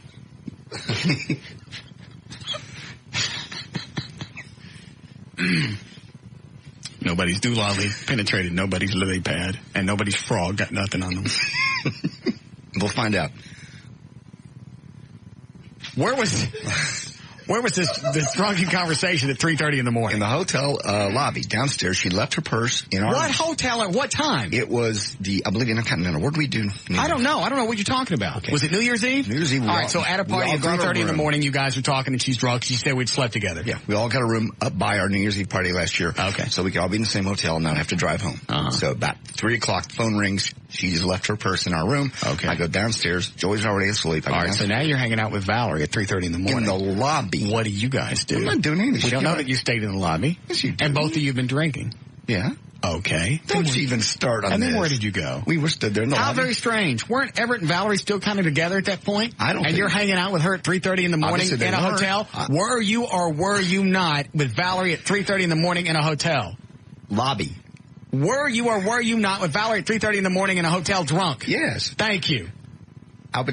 Nobody's doolally penetrated nobody's lily pad, and nobody's frog got nothing on them. We'll find out. Where was this drunken conversation at 3:30 in the morning? In the hotel lobby downstairs. She left her purse in our... What hotel at what time? It was the Oblivion Continental. What did we do? I don't know. I don't know what you're talking about. Okay. Was it New Year's Eve? New Year's Eve. All right, so at a party at 3:30 in the morning, you guys were talking, and she's drunk. She said we'd slept together. Yeah, we all got a room up by our New Year's Eve party last year. Okay. So we could all be in the same hotel and not have to drive home. Uh-huh. So about 3 o'clock, the phone rings. She's left her purse in our room. Okay. I go downstairs. Joey's already asleep. All right, so now you're hanging out with Valerie at 3:30 in the morning. In the lobby. What do you guys do? I'm not doing anything. We don't know that you stayed in the lobby. Yes, you did. And both of you have been drinking. Yeah. Okay. Don't you even start on this. And then where did you go? We were stood there in the How lobby. very strange. Weren't Everett and Valerie still kind of together at that point? I don't And think- you're hanging out with her at 3:30 in the morning Obviously they in a weren't. hotel? Were you or were you not with Valerie at 3:30 in the morning in a hotel? Lobby. Were you or were you not with Valerie at 3:30 in the morning in a hotel drunk? Yes. Thank you.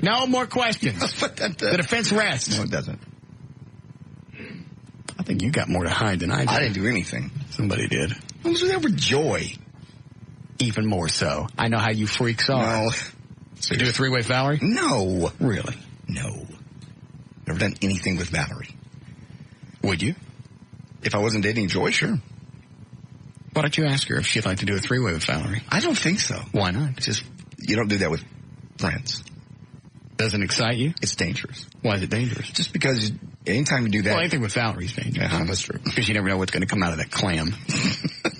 No more questions. The defense rests. No, it doesn't. I think you got more to hide than I did. I didn't do anything. Somebody did. I was there with Joy. Even more so. I know how you freaks are. No. You do a three-way with Valerie? No. Really? No. Never done anything with Valerie. Would you? If I wasn't dating Joy, sure. Why don't you ask her if she'd like to do a three-way with Valerie? I don't think so. Why not? It's just, you don't do that with friends. Doesn't excite you? It's dangerous. Why is it dangerous? Just because anytime you do that... Well, anything with Valerie's dangerous. Yeah, that's true. Because you never know what's going to come out of that clam.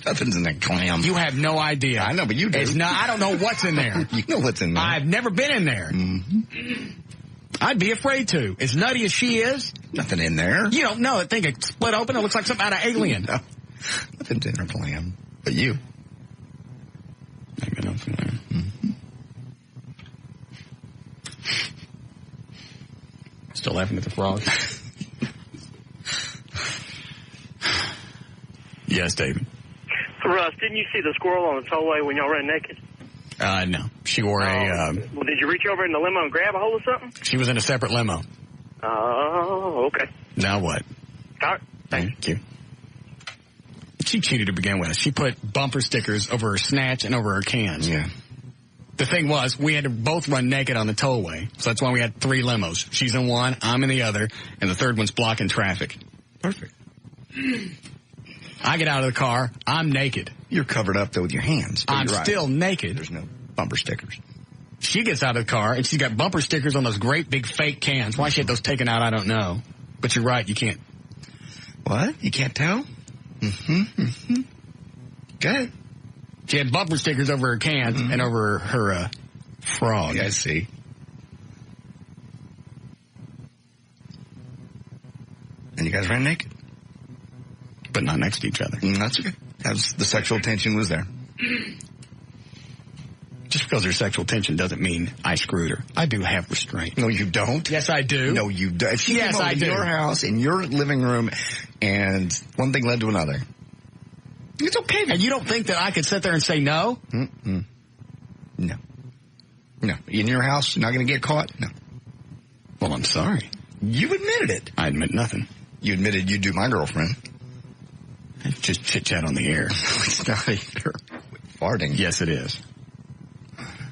Nothing's in that clam. You have no idea. I know, but you do. It's not, I don't know what's in there. You know what's in there. I've never been in there. Mm-hmm. I'd be afraid to. As nutty as she is. Nothing in there. You don't know. That thing gets split open. It looks like something out of Alien. No. Nothing's in her clam. But you. Maybe nothing there. Mm-hmm. Still laughing at the frog? Yes, David. Russ, didn't you see the squirrel on the tollway when y'all ran naked? No. She wore Well, did you reach over in the limo and grab a hold of something? she was in a separate limo. Oh, okay. Now what? All right. Thank you. She cheated to begin with. She put bumper stickers over her snatch and over her cans. Yeah. The thing was, we had to both run naked on the tollway. So that's why we had 3 limos. She's in one, I'm in the other, and the third one's blocking traffic. Perfect. I get out of the car, I'm naked. You're covered up, though, with your hands. I'm right. still naked. There's no bumper stickers. She gets out of the car, and she's got bumper stickers on those great big fake cans. Why she had those taken out, I don't know. But you're right, you can't. What? You can't tell? Good. She had bumper stickers over her cans and over her frog. Yeah, I see. And you guys ran naked. But not next to each other. That's okay. The sexual tension was there. Just because there's sexual tension doesn't mean I screwed her. I do have restraint. No, you don't. Yes, I do. No, you don't. If she yes, came over I to do. your house, in your living room, and one thing led to another. It's okay. And you don't think that I could sit there and say no? No. No. In your house, you're not going to get caught? No. Well, I'm sorry. You admitted it. I admit nothing. You admitted you'd do my girlfriend. Just chit-chat on the air. It's not either. Farting. Yes, it is.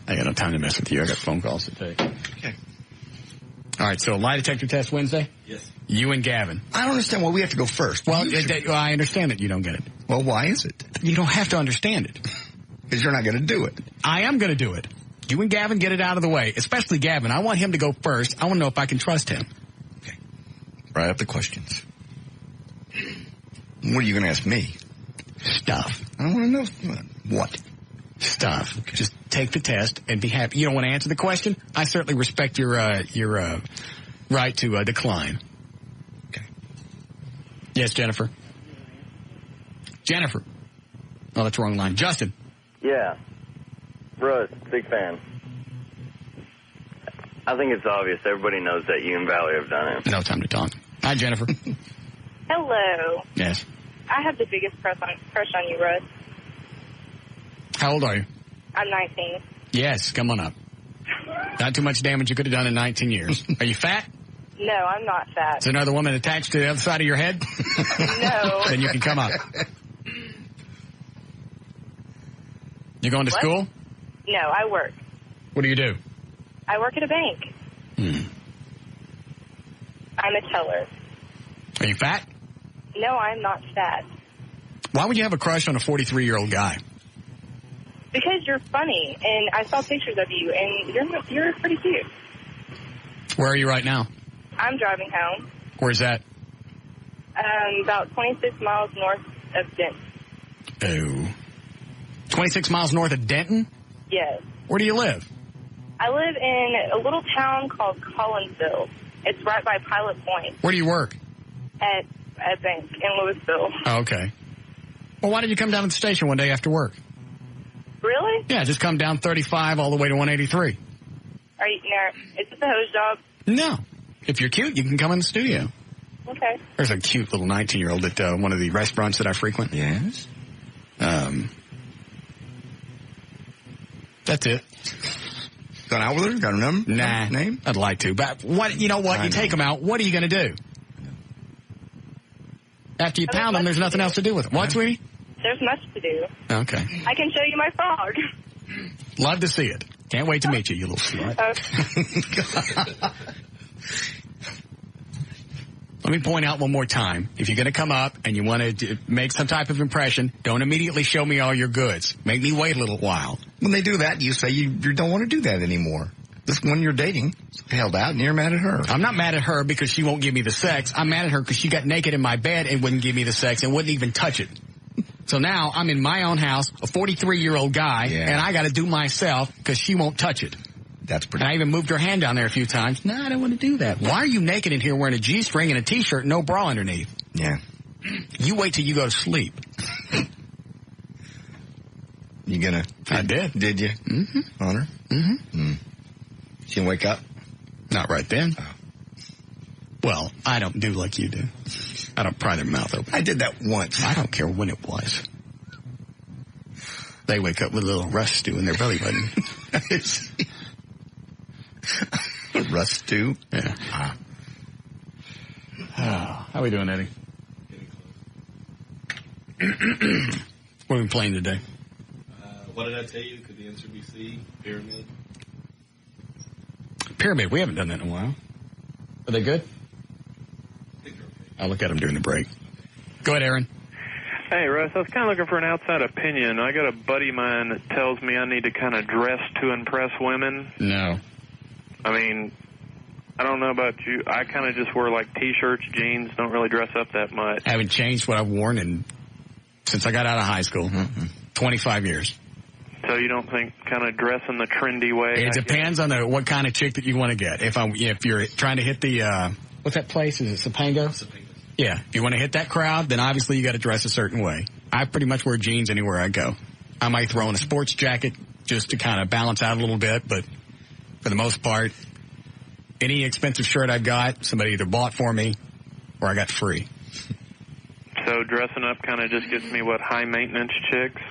I got no time to mess with you. I got phone calls to take. Okay. All right, so lie detector test Wednesday? Yes. You and Gavin. I don't understand why we have to go first. Well, I understand that you don't get it. Well, why is it? You don't have to understand it. Because you're not going to do it. I am going to do it. You and Gavin get it out of the way, especially Gavin. I want him to go first. I want to know if I can trust him. Okay. Write up the questions. What are you going to ask me? Stuff. I don't want to know. What? Stuff. Okay. Just take the test and be happy. You don't want to answer the question? I certainly respect your right to decline. Okay. Yes, Jennifer. Jennifer. Oh, that's the wrong line. Justin. Yeah. Russ, big fan. I think it's obvious. Everybody knows that you and Valerie have done it. No time to talk. Hi, Jennifer. Hello. Yes. I have the biggest crush on you, Russ. How old are you? I'm 19. Yes, come on up. Not too much damage you could have done in 19 years. Are you fat? No, I'm not fat. Is there another woman attached to the other side of your head? No. Then you can come up. You going to school? No, I work. What do you do? I work at a bank. I'm a teller. Are you fat? No, I'm not fat. Why would you have a crush on a 43-year-old guy? Because you're funny, and I saw pictures of you, and you're pretty cute. Where are you right now? I'm driving home. Where's that? About 26 miles north of Denton. Oh. 26 miles north of Denton? Yes. Where do you live? I live in a little town called Collinsville. It's right by Pilot Point. Where do you work? At a bank in Louisville. Oh, okay. Well, why did you come down to the station one day after work? Really? Yeah, just come down 35 all the way to 183. Are you, is this a hose job? No. If you're cute, you can come in the studio. Okay. There's a cute little 19-year-old at one of the restaurants that I frequent. Yes. That's it. Gone out with her? Got a number? Nah. Name? I'd like to. But you know what? You take them out. What are you going to do? After you pound them, there's nothing else to do with them. What, sweetie? There's much to do. Okay. I can show you my frog. Love to see it. Can't wait to meet you, you little slut. Let me point out one more time. If you're going to come up and you want to make some type of impression, don't immediately show me all your goods. Make me wait a little while. When they do that, you say you don't want to do that anymore. This one you're dating held out and you're mad at her. I'm not mad at her because she won't give me the sex. I'm mad at her because she got naked in my bed and wouldn't give me the sex and wouldn't even touch it. So now I'm in my own house, a 43-year-old guy, and I got to do myself because she won't touch it. That's pretty. And I even moved her hand down there a few times. No, I don't want to do that. Why are you naked in here wearing a G-string and a T-shirt, no bra underneath? Yeah. You wait till you go to sleep. You gonna? I did. Did you? Mm-hmm. On her? Mm-hmm. She didn't wake up? Not right then. Oh. Well, I don't do like you do. I don't pry their mouth open. I did that once. I don't care when it was. They wake up with a little rust stew in their belly button. Rust stew? Yeah. How are we doing, Eddie? What are we playing today? What did I tell you? Could the answer be C? Pyramid? Pyramid. We haven't done that in a while. Are they good? I think they're okay. I'll look at them during the break. Go ahead, Aaron. Hey, Russ, I was kind of looking for an outside opinion. I got a buddy of mine that tells me I need to kind of dress to impress women. No. I mean, I don't know about you. I kind of just wear, like, T-shirts, jeans, don't really dress up that much. I haven't changed what I've worn since I got out of high school. 25 years. So you don't think kind of dress in the trendy way? It depends on what kind of chick that you want to get. If you're trying to hit the, what's that place? Is it Sopango? Yeah. If you want to hit that crowd, then obviously you got to dress a certain way. I pretty much wear jeans anywhere I go. I might throw in a sports jacket just to kind of balance out a little bit, but for the most part, any expensive shirt I've got, somebody either bought for me or I got free. So dressing up kind of just gets me, high maintenance chicks?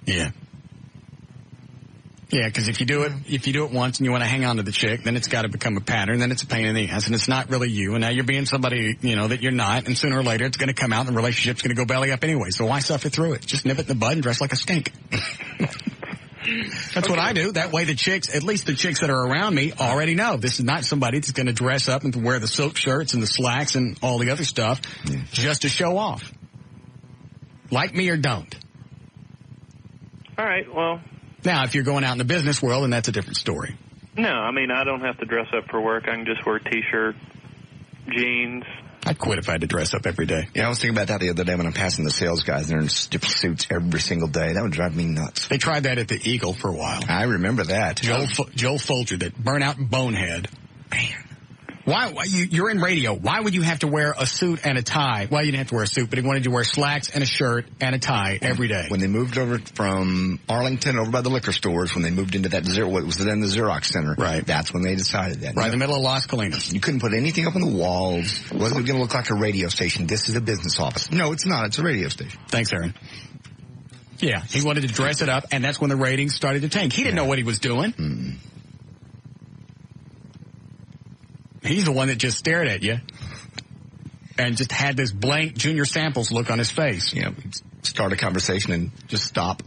Yeah. Yeah, because if you do it once and you want to hang on to the chick, then it's got to become a pattern, then it's a pain in the ass, and it's not really you, and now you're being somebody, that you're not, and sooner or later it's going to come out and the relationship's going to go belly up anyway, so why suffer through it? Just nip it in the bud and dress like a stink. That's what I do. That way the chicks, at least the chicks that are around me, already know this is not somebody that's going to dress up and wear the silk shirts and the slacks and all the other stuff just to show off. Like me or don't. All right, well. Now, if you're going out in the business world, then that's a different story. No, I mean, I don't have to dress up for work. I can just wear T-shirt, jeans. I'd quit if I had to dress up every day. Yeah, I was thinking about that the other day when I'm passing the sales guys. They're in stupid suits every single day. That would drive me nuts. They tried that at the Eagle for a while. I remember that. Joel Folger, that burnout bonehead. Man. Why you're in radio. Why would you have to wear a suit and a tie? Well, you didn't have to wear a suit, but he wanted you to wear slacks and a shirt and a tie every day. When they moved over from Arlington over by the liquor stores, when they moved into that what was then the Xerox Center, right? That's when they decided that. Right in the middle of Las Colinas. You couldn't put anything up on the walls. It wasn't going to look like a radio station. This is a business office. No, it's not. It's a radio station. Thanks, Aaron. Yeah, he wanted to dress it up, and that's when the ratings started to tank. He didn't know what he was doing. Mm. He's the one that just stared at you and just had this blank Junior Samples look on his face. Yeah, start a conversation and just stop.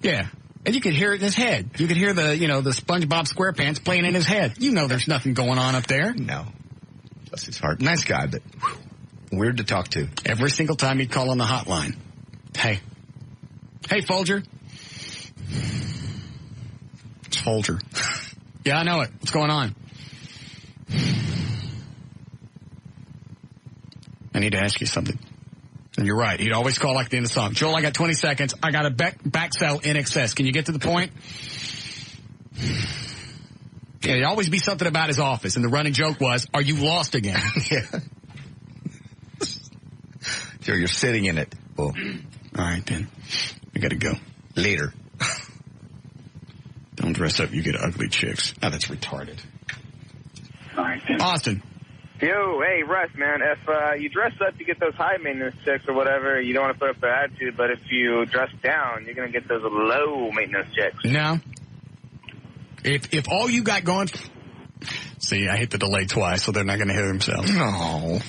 Yeah. And you could hear it in his head. You could hear the SpongeBob SquarePants playing in his head. There's nothing going on up there. No. Bless his heart. Nice guy, but weird to talk to. Every single time he'd call on the hotline. Hey, Folger. It's Folger. Yeah, I know it. What's going on? I need to ask you something. And you're right. He'd always call like the end of the song. Joel, I got 20 seconds. I got a back sell in excess. Can you get to the point? Yeah, there'd always be something about his office. And the running joke was, are you lost again? Yeah. So you're sitting in it. Oh. All right, then. I got to go. Later. Don't dress up. You get ugly chicks. Oh, that's retarded. All right, then. Austin. Yo, hey, Russ, man, if you dress up, you get those high-maintenance chicks or whatever, you don't want to put up their attitude, but if you dress down, you're going to get those low-maintenance chicks. No. If all you got going... See, I hit the delay twice, so they're not going to hear themselves. No.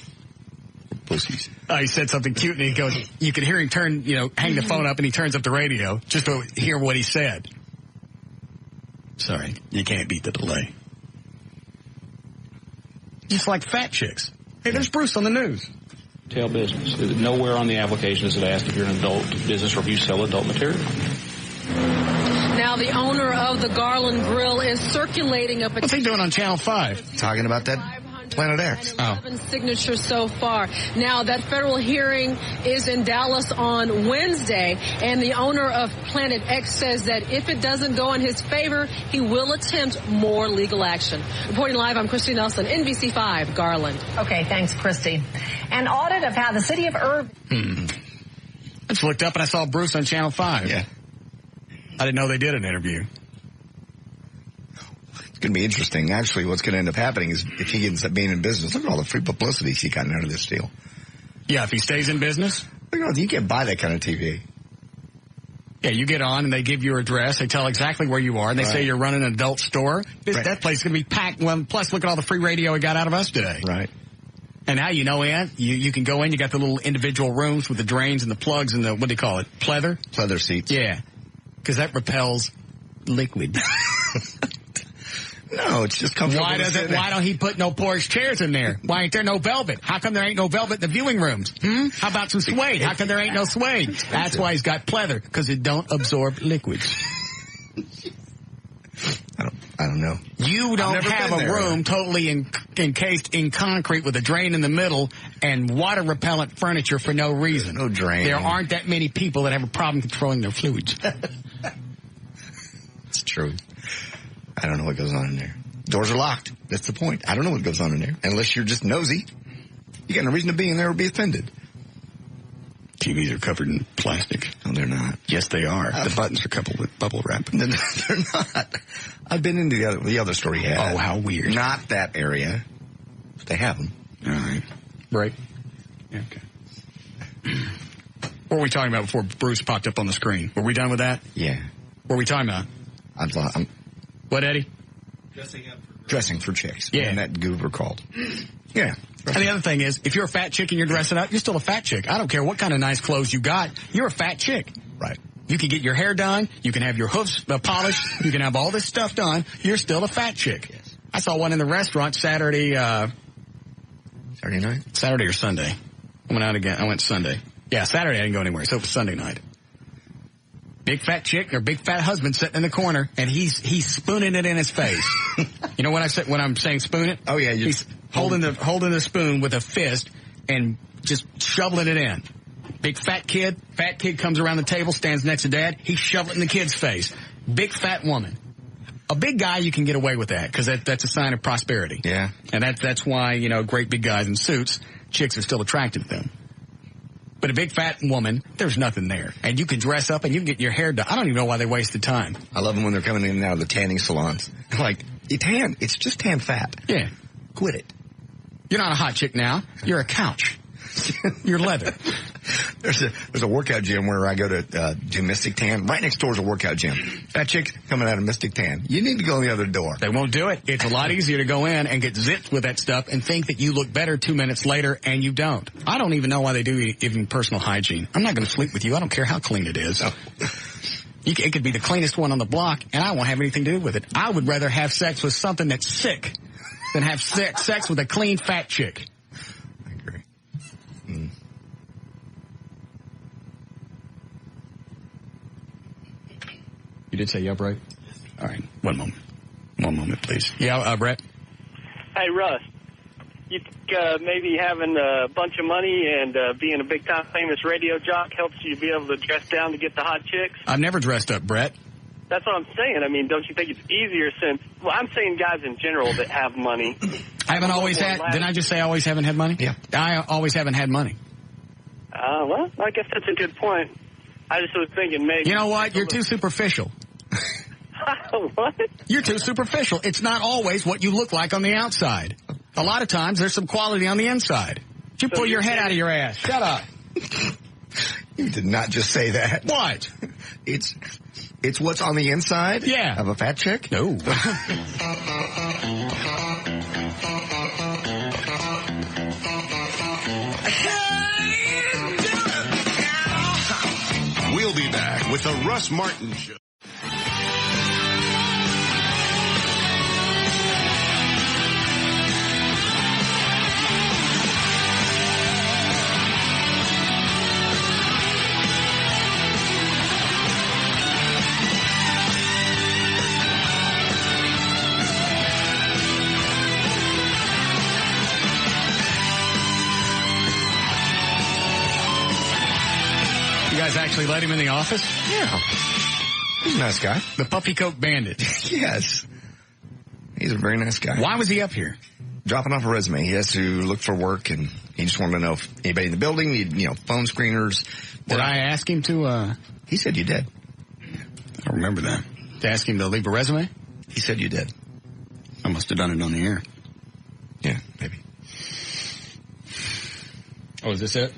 Pussies. He said something cute, and he goes, you can hear him turn, hang the phone up, and he turns up the radio just to hear what he said. Sorry, you can't beat the delay. Just like fat chicks. Hey, there's Bruce on the news. Retail business. Nowhere on the application is it asked if you're an adult business or if you sell adult material. Now the owner of the Garland Grill is circulating a petition. What's he doing on Channel 5? Talking about that Planet X. 11 signatures so far. Now that federal hearing is in Dallas on Wednesday, and the owner of Planet X says that if it doesn't go in his favor, he will attempt more legal action. Reporting live, I'm Christy Nelson, NBC5, Garland. Okay, thanks, Christy. An audit of how the city of Irving... I just looked up and I saw Bruce on Channel 5. Yeah. I didn't know they did an interview. It's going to be interesting. Actually, what's going to end up happening is if he ends up being in business, look at all the free publicity he got out of this deal. Yeah, if he stays in business. Look at all, you can't buy that kind of TV. Yeah, you get on and they give you your address. They tell exactly where you are. And they say you're running an adult store. That place is going to be packed. Well, plus, look at all the free radio we got out of us today. Right. And now you know, Ann, you can go in. You got the little individual rooms with the drains and the plugs and the, what do you call it? Pleather? Pleather seats. Yeah. Because that repels liquid. No, it's just comfortable. Why don't he put no porous chairs in there? Why ain't there no velvet? How come there ain't no velvet in the viewing rooms? How about some suede? How come there ain't no suede? That's why he's got pleather, because it don't absorb liquids. I don't know. You don't have a room totally encased in concrete with a drain in the middle and water repellent furniture for no reason. No drain. There aren't that many people that have a problem controlling their fluids. It's true. I don't know what goes on in there. Doors are locked. That's the point. I don't know what goes on in there. Unless you're just nosy. You got no reason to be in there or be offended. TVs are covered in plastic. No, they're not. Yes, they are. The buttons are covered with bubble wrap. They're not. I've been into the other store he had. Oh, how weird. Not that area. But they have them. All right. Right. Yeah, okay. What were we talking about before Bruce popped up on the screen? Were we done with that? Yeah. What were we talking about? What, Eddie? Dressing for chicks. Yeah. And that goober called. Yeah. And the other thing is, if you're a fat chick and you're dressing up, you're still a fat chick. I don't care what kind of nice clothes you got. You're a fat chick. Right. You can get your hair done. You can have your hoofs polished. You can have all this stuff done. You're still a fat chick. Yes. I saw one in the restaurant Saturday. Saturday night? Saturday or Sunday. I went out again. I went Sunday. Yeah, Saturday I didn't go anywhere, so it was Sunday night. Big fat chick or big fat husband sitting in the corner, and he's spooning it in his face. You know what I said when I'm saying spoon it? Oh yeah, he's holding the spoon with a fist and just shoveling it in. Big fat kid comes around the table, stands next to dad. He's shoveling it in the kid's face. Big fat woman. A big guy, you can get away with that because that's a sign of prosperity. Yeah, and that's why great big guys in suits, chicks are still attracted to them. But a big fat woman, there's nothing there. And you can dress up and you can get your hair done. I don't even know why they wasted time. I love them when they're coming in and out of the tanning salons. Like, you tan. It's just tan fat. Yeah. Quit it. You're not a hot chick now. You're a couch. You're leather. There's a workout gym where I go to do Mystic Tan. Right next door is a workout gym. Fat chick coming out of Mystic Tan. You need to go in the other door. They won't do it. It's a lot easier to go in and get zipped with that stuff and think that you look better 2 minutes later, and you don't. I don't even know why they do even personal hygiene. I'm not going to sleep with you. I don't care how clean it is. No. It could be the cleanest one on the block, and I won't have anything to do with it. I would rather have sex with something that's sick than have sex with a clean fat chick. I agree. You did say yeah, Brett? All right. One moment, please. Yeah, Brett? Hey, Russ. You think maybe having a bunch of money and being a big-time famous radio jock helps you be able to dress down to get the hot chicks? I've never dressed up, Brett. That's what I'm saying. I mean, don't you think it's easier since... Well, I'm saying guys in general that have money. I haven't always had... Didn't I just say I always haven't had money? Yeah. I always haven't had money. Well, I guess that's a good point. I just was thinking maybe... You know what? You're too superficial. What? You're too superficial. It's not always what you look like on the outside. A lot of times, there's some quality on the inside. You pull your head out of your ass. Shut up. You did not just say that. What? It's what's on the inside? Yeah. Of a fat chick? No. We'll be back with the Russ Martin Show. You guys actually let him in the office? Yeah. He's a nice guy. The puffy coat bandit. Yes. He's a very nice guy. Why was he up here? Dropping off a resume. He has to look for work, and he just wanted to know if anybody in the building needed, phone screeners. Did I ask him to, He said you did. I don't remember that. To ask him to leave a resume? He said you did. I must have done it on the air. Yeah, maybe. Oh, is this it?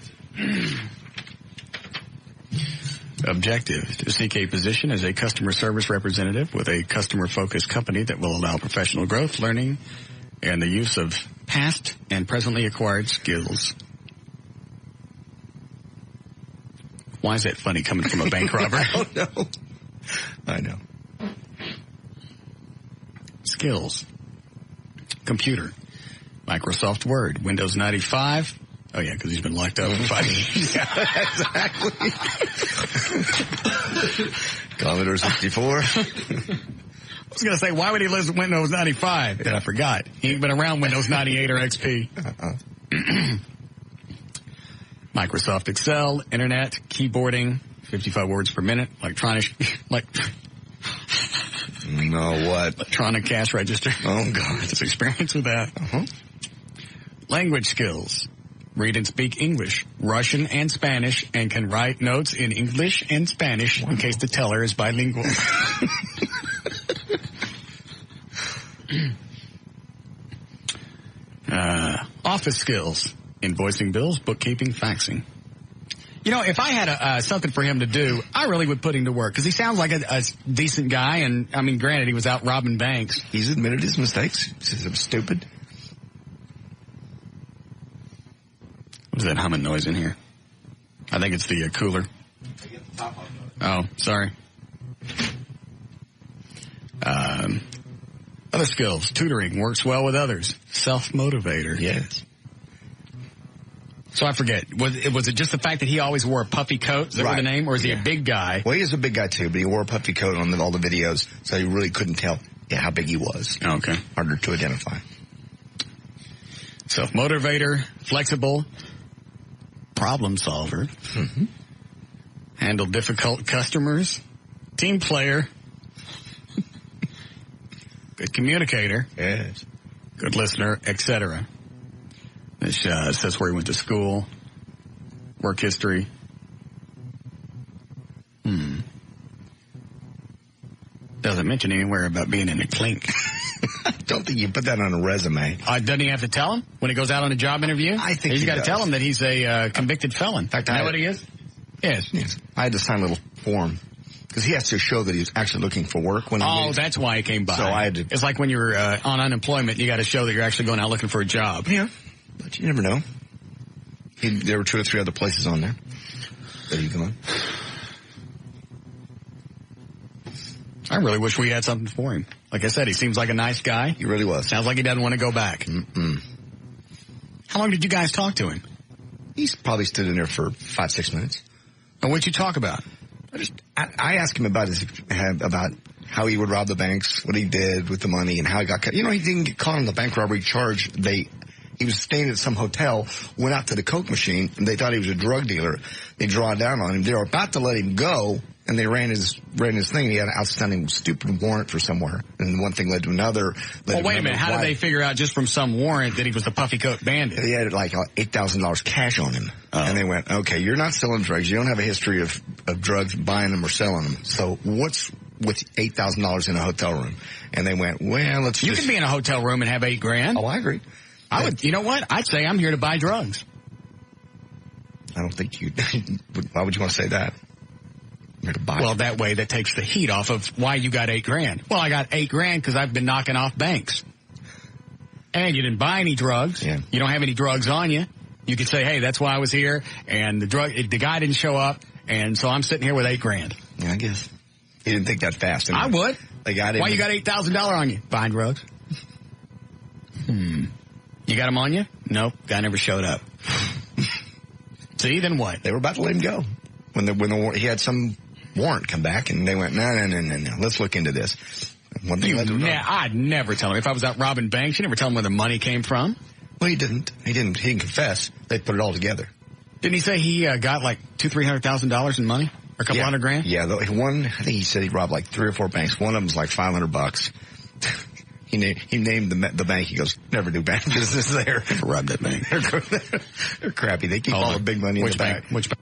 Objective, to seek a position as a customer service representative with a customer-focused company that will allow professional growth, learning, and the use of past and presently acquired skills. Why is that funny coming from a bank robber? I don't know. I know. Skills. Computer. Microsoft Word. Windows 95. Oh, yeah, because he's been locked up for 5 years. Yeah, exactly. Commodore 64. I was going to say, why would he list Windows 95? And I forgot. He ain't been around Windows 98 or XP. Microsoft Excel, Internet, keyboarding, 55 words per minute, electronic cash register. Oh, God. Just experience with that. Language skills. Read and speak English, Russian, and Spanish, and can write notes in English and Spanish in case the teller is bilingual. Office skills. Invoicing bills, bookkeeping, faxing. You know, if I had something for him to do, I really would put him to work, because he sounds like a decent guy, and, I mean, granted, he was out robbing banks. He's admitted his mistakes. He says it was stupid. What is that humming noise in here? I think it's the cooler. Oh, sorry. Other skills. Tutoring. Works well with others. Self-motivator. Yes. So I forget. Was it just the fact that he always wore a puffy coat? Is that the name? Or is he a big guy? Well, he is a big guy, too, but he wore a puffy coat on all the videos, so you really couldn't tell how big he was. Okay. Harder to identify. Self-motivator. Flexible. Problem solver. Mm-hmm. Handle difficult customers. Team player. Good communicator. Yes. Good listener, etc. This says where he went to school. Work history. Doesn't mention anywhere about being in a clink. I don't think you put that on a resume. Doesn't he have to tell him when he goes out on a job interview? I think he's got to tell him that he's a convicted felon. In fact, you know what he is? Yes. I had to sign a little form because he has to show that he's actually looking for work when he leaves. That's why he came by. So I had to. It's like when you're on unemployment, you got to show that you're actually going out looking for a job. Yeah, but you never know. There were 2 or 3 other places on there that he gone. I really wish we had something for him. Like I said, he seems like a nice guy. He really was. Sounds like he doesn't want to go back. Mm-mm. How long did you guys talk to him? He's probably stood in there for 5-6 minutes. And what'd you talk about? I asked him about how he would rob the banks, what he did with the money, and how he got caught. You know, he didn't get caught on the bank robbery charge. He was staying at some hotel, went out to the Coke machine, and they thought he was a drug dealer. They draw down on him. They were about to let him go, and they ran his thing. He had an outstanding stupid warrant for somewhere, and one thing led to another. Well, wait a minute. How did they figure out just from some warrant that he was the puffy coat bandit? He had like $8,000 cash on him, and they went, "Okay, you're not selling drugs. You don't have a history of drugs, buying them or selling them. So what's with $8,000 in a hotel room?" And they went, "Well, let's." You could be in a hotel room and have $8,000. Oh, I agree. I would. You know what? I'd say I'm here to buy drugs. I don't think you. Why would you want to say that? You're to buy. Well, that way that takes the heat off of why you got $8,000. Well, I got $8,000 because I've been knocking off banks, and you didn't buy any drugs. Yeah. You don't have any drugs on you. You could say, "Hey, that's why I was here," and the guy didn't show up, and so I'm sitting here with $8,000. Yeah, I guess he didn't think that fast. I would. Why you got $8,000 on you? Buying drugs. You got them on you? Nope. Guy never showed up. See, then what? They were about to let him go when he had some warrant come back, and they went, no. Let's look into this. One thing I'd never tell him. If I was out robbing banks, you never tell him where the money came from. Well, he didn't. He didn't confess. They put it all together. Didn't he say he got like $200,000-$300,000 in money? Or a couple $100,000? Yeah, I think he said he robbed like 3 or 4 banks. One of them was like $500. He named the bank. He goes, never do bank business there. Rob that bank. They're crappy. They keep all the big money in the bank. Which bank?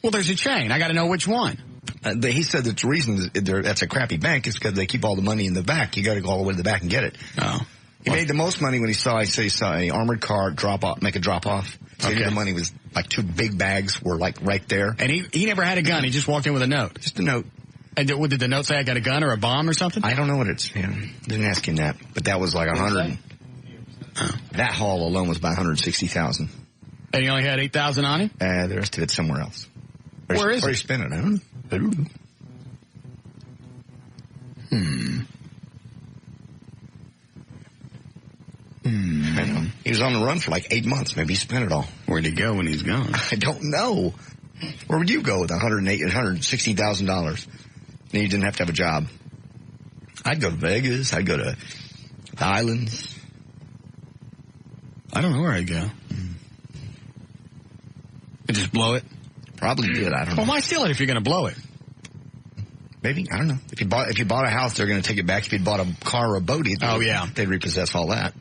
Well, there's a chain. I got to know which one. He said that the reason that's a crappy bank is because they keep all the money in the back. You got to go all the way to the back and get it. Oh. He made the most money when he saw an armored car make a drop off. So the money was like 2 big bags were like right there. And he never had a gun. He just walked in with a note. Just a note. And did the note say I got a gun or a bomb or something? I don't know what it's. Didn't ask him that, but that was like 100. That haul alone was about 160,000. And he only had 8,000 on him? The rest of it's somewhere else. Where is it? Where he spent it? I don't know. I know. He was on the run for like 8 months. Maybe he spent it all. Where'd he go when he's gone? I don't know. Where would you go with $160,000? And you didn't have to have a job. I'd go to Vegas. I'd go to the islands. I don't know where I'd go. And just blow it? Probably did. I don't know. Well, why steal it if you're going to blow it? Maybe. I don't know. If you bought a house, they're going to take it back. If you bought a car or a boat, they'd repossess all that.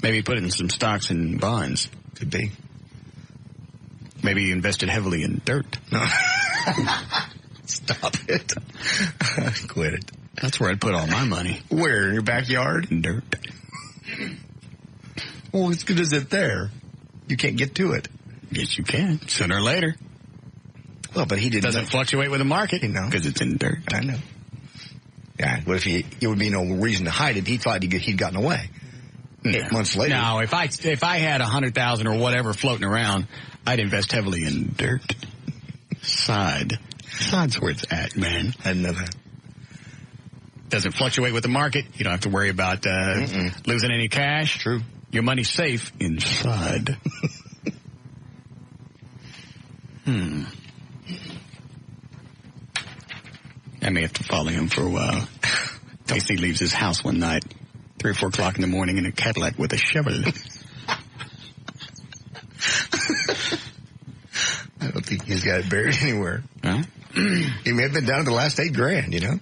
Maybe put it in some stocks and bonds. Could be. Maybe he invested heavily in dirt. No. Stop it. Quit it. That's where I'd put all my money. Where? In your backyard? Dirt. Well, as good as it there. You can't get to it. Yes, you can. Sooner or later. Well, but he didn't. Doesn't fluctuate with the market, because it's in dirt. I know. Yeah, what if it would be no reason to hide it? He thought he'd gotten away. 8 months later. No, if I had 100,000 or whatever floating around, I'd invest heavily in dirt. Sod's where it's at, man. I didn't know that. Doesn't fluctuate with the market. You don't have to worry about losing any cash. True. Your money's safe inside. I may have to follow him for a while. In case he leaves his house one night, 3 or 4 o'clock in the morning in a Cadillac with a shovel. I don't think he's got it buried anywhere. Huh? He may have been down to the last $8,000, you know?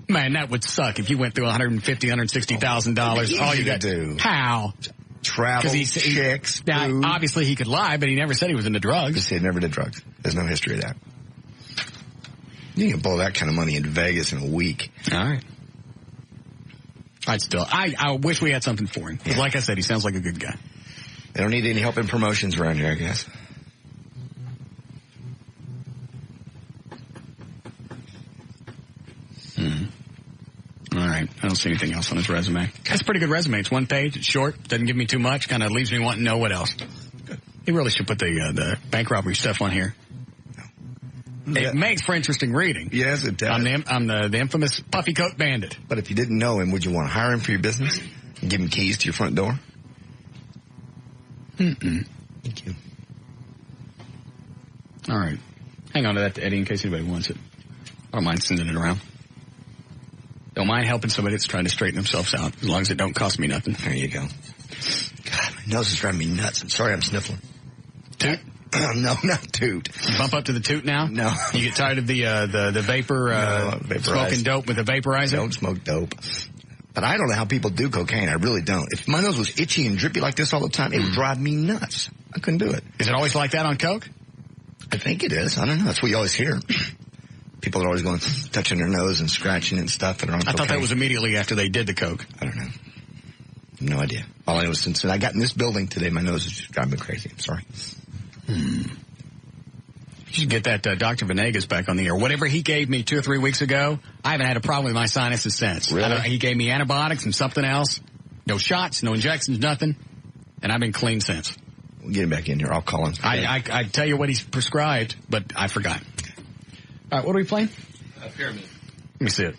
Man, that would suck if you went through $150,000, $160,000. All you got to do. How? Travel, checks, now, obviously he could lie, but he never said he was into drugs. He never did drugs. There's no history of that. You can blow that kind of money in Vegas in a week. All right. I wish we had something for him. Yeah. Like I said, he sounds like a good guy. They don't need any help in promotions around here, I guess. All right. I don't see anything else on his resume. That's a pretty good resume. It's 1 page. It's short. Doesn't give me too much. Kind of leaves me wanting to know what else. Good. He really should put the bank robbery stuff on here. No. It makes for interesting reading. Yes, it does. I'm the infamous puffy coat bandit. But if you didn't know him, would you want to hire him for your business and give him keys to your front door? Thank you. All right. Hang on to that, Eddie, in case anybody wants it. I don't mind sending it around. Don't mind helping somebody that's trying to straighten themselves out, as long as it don't cost me nothing. There you go. God, my nose is driving me nuts. I'm sorry I'm sniffling. Toot? No, not toot. You bump up to the toot now? No. You get tired of the vapor, smoking dope with a vaporizer? Don't smoke dope. But I don't know how people do cocaine. I really don't. If my nose was itchy and drippy like this all the time, it would drive me nuts. I couldn't do it. Is it always like that on coke? I think it is. I don't know. That's what you always hear. People are always going, touching their nose and scratching and stuff that are on cocaine. I thought that was immediately after they did the coke. I don't know. No idea. All I know is since I got in this building today, my nose has just driving me crazy. I'm sorry. You should get that Dr. Venegas back on the air. Whatever he gave me 2 or 3 weeks ago, I haven't had a problem with my sinuses since. Really? He gave me antibiotics and something else. No shots, no injections, nothing. And I've been clean since. We'll get him back in here. I'll call him. I tell you what he's prescribed, but I forgot. All right, what are we playing? Pyramid. Let me see it.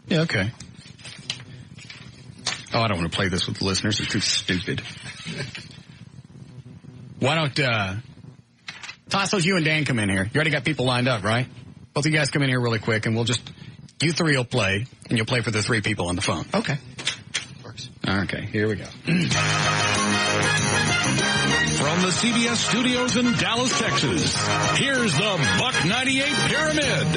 Yeah, okay. Oh, I don't want to play this with the listeners. It's too stupid. Why don't, Tassos, you and Dan come in here. You already got people lined up, right? Both of you guys come in here really quick, and you 3 will play, and you'll play for the 3 people on the phone. Okay. Okay, here we go. From the CBS studios in Dallas, Texas, here's the Buck 98 Pyramid.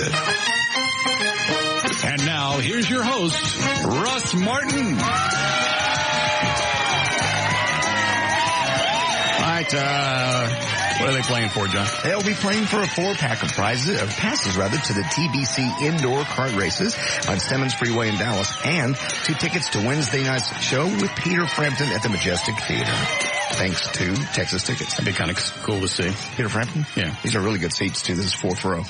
And now, here's your host, Russ Martin. All right, right. What are they playing for, John? They'll be playing for a 4-pack of passes to the TBC indoor kart races on Stemmons Freeway in Dallas, and 2 tickets to Wednesday night's show with Peter Frampton at the Majestic Theater. Thanks to Texas Tickets. That'd be kind of cool to see. Peter Frampton? Yeah. These are really good seats, too. This is 4th row.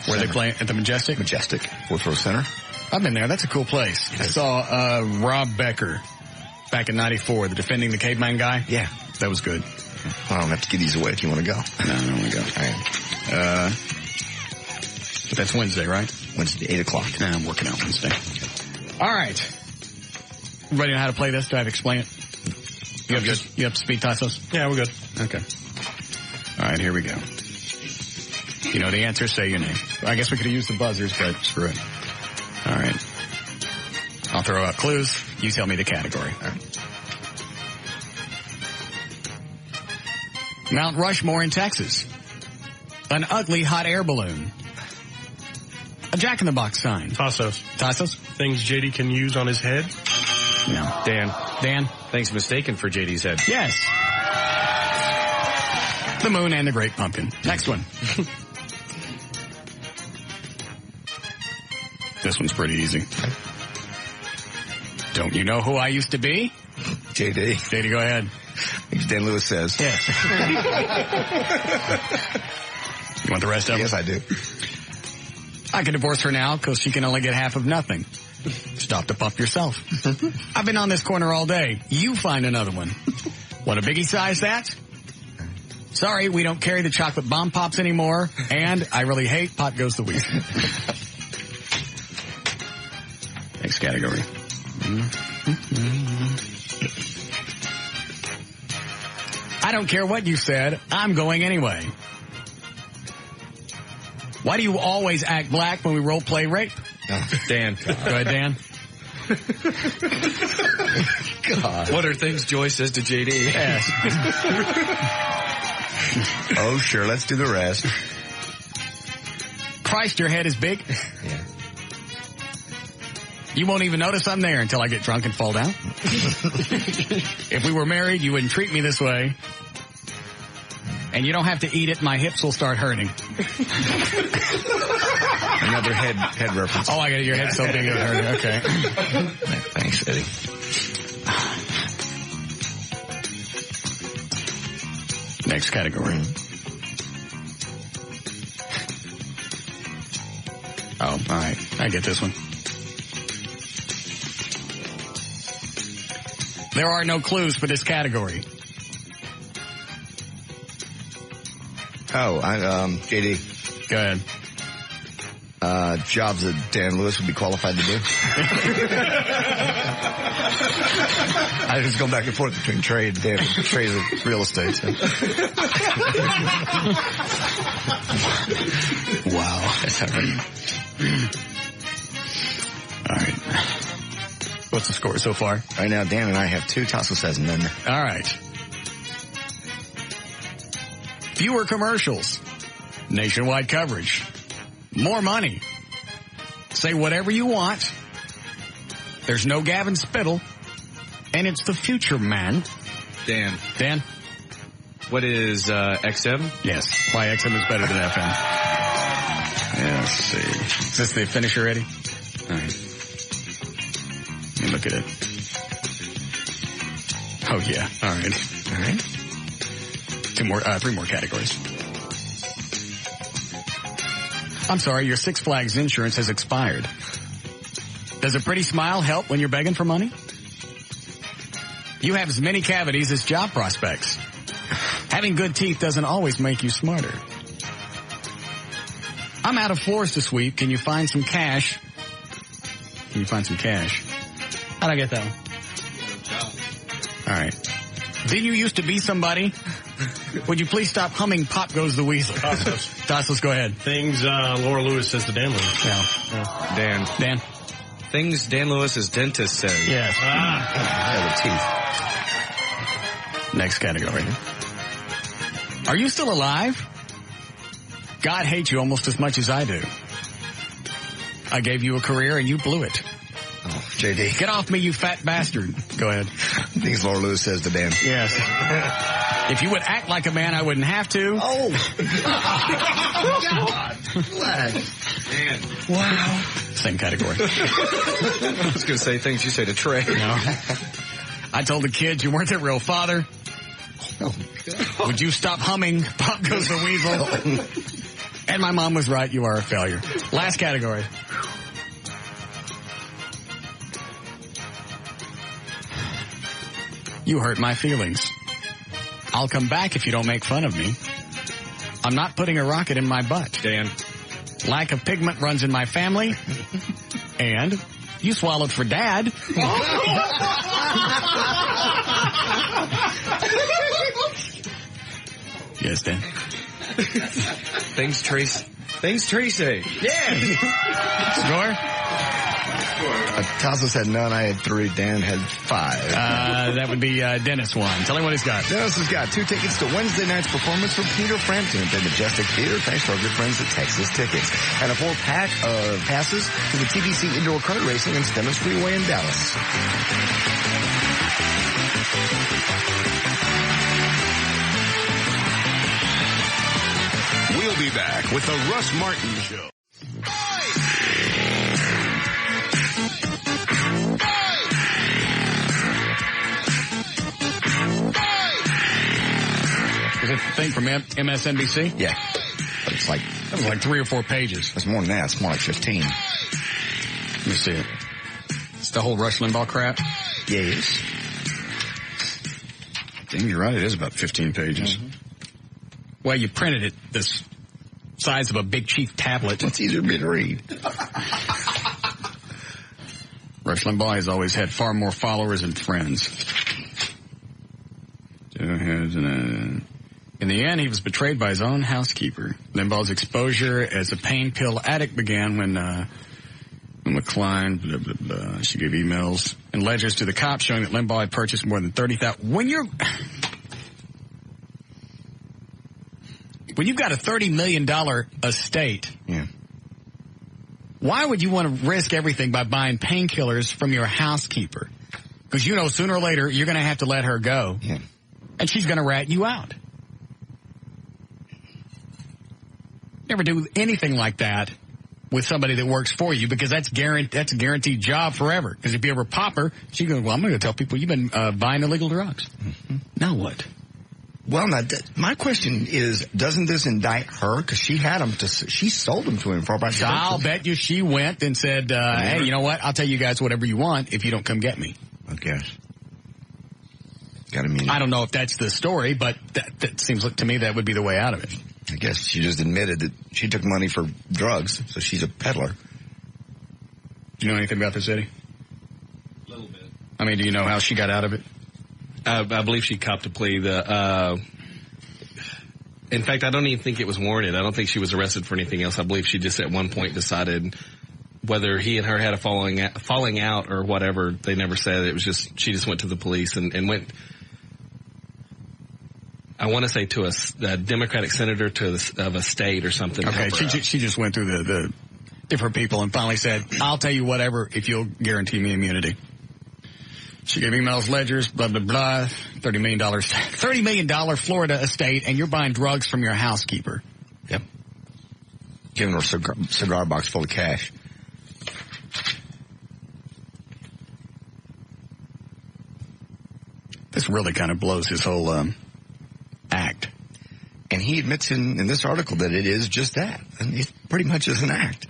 Where they playing? At the Majestic? Majestic. 4th row center. I've been there. That's a cool place. I saw Rob Becker back in 94, the defending the caveman guy. Yeah. That was good. Well, I don't have to give these away if you want to go. No, I don't want to go. All right. But that's Wednesday, right? Wednesday, 8 o'clock. Nah, I'm working out Wednesday. All right. Everybody know how to play this? Do I have to explain it? You up to speed, Tassos? Yeah, we're good. Okay. All right, here we go. You know the answer, say your name. I guess we could have used the buzzers, but screw it. All right. I'll throw out clues. You tell me the category. All right. Mount Rushmore in Texas. An ugly hot air balloon. A Jack-in-the-Box sign. Tassos. Things JD can use on his head. No. Dan. Things mistaken for JD's head. Yes. The moon and the great pumpkin. Next one. This one's pretty easy. Don't you know who I used to be? JD. JD, go ahead. Dan Lewis says. Yes. You want the rest of them? Yes, I do. I can divorce her now because she can only get half of nothing. Stop to puff yourself. I've been on this corner all day. You find another one. Want a biggie size that? Sorry, we don't carry the chocolate bomb pops anymore. And I really hate Pot Goes the Weasel. Next category. I don't care what you said. I'm going anyway. Why do you always act black when we role play rape? Dan. Go ahead, Dan. God. What are things Joy says to JD? Yes. Oh, sure. Let's do the rest. Christ, your head is big. Yeah. You won't even notice I'm there until I get drunk and fall down. If we were married, you wouldn't treat me this way. And you don't have to eat it. My hips will start hurting. Another head reference. Oh, I got it. Your head's so big it hurt. Okay. Thanks, Eddie. Next category. Oh, all right. I get this one. There are no clues for this category. Oh, JD. Go ahead. Jobs that Dan Lewis would be qualified to do. I just go back and forth between trades and real estate. So. Wow. That's all right. All right. What's the score so far? Right now, Dan and I have 2. Tassos has none. All right. Fewer commercials. Nationwide coverage. More money. Say whatever you want. There's no Gavin Spittle. And it's the future, man. Dan. Dan? What is XM? Yes. Why XM is better than FM. Yeah, let's see. Is this the finisher, Eddie? All right. Let me look at it. Oh, yeah. All right. All right. 3 more categories. I'm sorry, your Six Flags insurance has expired. Does a pretty smile help when you're begging for money? You have as many cavities as job prospects. Having good teeth doesn't always make you smarter. I'm out of floors to sweep. Can you find some cash? How'd I get that one? All right. Didn't you used to be somebody? Would you please stop humming Pop Goes the Weasel? Tassos, go ahead. Things Laura Lewis says to Dan Lewis. Yeah. Dan. Things Dan Lewis's dentist says. Yes. Yeah, the teeth. Next category. Are you still alive? God hates you almost as much as I do. I gave you a career and you blew it. Oh, JD. Get off me, you fat bastard. Go ahead. Things Laura Lewis says to Dan. Yes. If you would act like a man, I wouldn't have to. Oh. God. Man. Wow. Same category. I was going to say things you say to Trey. No. I told the kids you weren't their real father. Oh, God. Would you stop humming? Pop Goes the Weasel. And my mom was right. You are a failure. Last category. You hurt my feelings. I'll come back if you don't make fun of me. I'm not putting a rocket in my butt. Dan. Lack of pigment runs in my family. And you swallowed for Dad. Yes, Dan. Things Tracy. Yeah. Score? Tassos had none. I had 3. Dan had 5. That would be Dennis won. Tell him what he's got. Dennis has got 2 tickets to Wednesday night's performance from Peter Frampton at the Majestic Theater, thanks to our good friends at Texas Tickets. And a 4-pack of passes to the TBC Indoor Kart Racing and Stennis Freeway in Dallas. We'll be back with the Russ Martin Show. Was it the thing from MSNBC? Yeah. But it's like... That was like 3 or 4 pages. It's more than that. It's more like 15. Let me see it. It's the whole Rush Limbaugh crap? Yes. I think you're right. It is about 15 pages. Mm-hmm. Well, you printed it this size of a Big Chief tablet. It's easier for me to read. Rush Limbaugh has always had far more followers and friends. In the end, he was betrayed by his own housekeeper. Limbaugh's exposure as a pain pill addict began when McCline, blah, blah, blah. She gave emails and ledgers to the cops showing that Limbaugh had purchased more than 30,000. When you've got a $30 million estate, yeah. Why would you want to risk everything by buying painkillers from your housekeeper? Because you know sooner or later you're going to have to let her go. Yeah. And she's going to rat you out. Never do anything like that with somebody that works for you, because that's a guaranteed job forever. Because if you ever pop her, she goes, well, I'm going to tell people you've been buying illegal drugs. Mm-hmm. Now what? Well, now, my question is, doesn't this indict her? Because she had them she sold them to him for about... I'll bet you she went and said, hey, you know what? I'll tell you guys whatever you want if you don't come get me. I guess. I don't know if that's the story, but that seems like to me that would be the way out of it. I guess she just admitted that she took money for drugs, so she's a peddler. Do you know anything about the city? A little bit. I mean, do you know how she got out of it? I believe she copped a plea. In fact, I don't even think it was warranted. I don't think she was arrested for anything else. I believe she just at one point decided whether he and her had a falling out or whatever. They never said. It was just, she just went to the police and went, I want to say to a Democratic senator of a state or something. Okay, she just went through the different people and finally said, I'll tell you whatever if you'll guarantee me immunity. She gave emails, ledgers, blah, blah, blah, $30 million Florida estate, and you're buying drugs from your housekeeper. Yep. Giving her a cigar box full of cash. This really kind of blows his whole act. And he admits in this article that it is just that. And it pretty much is an act.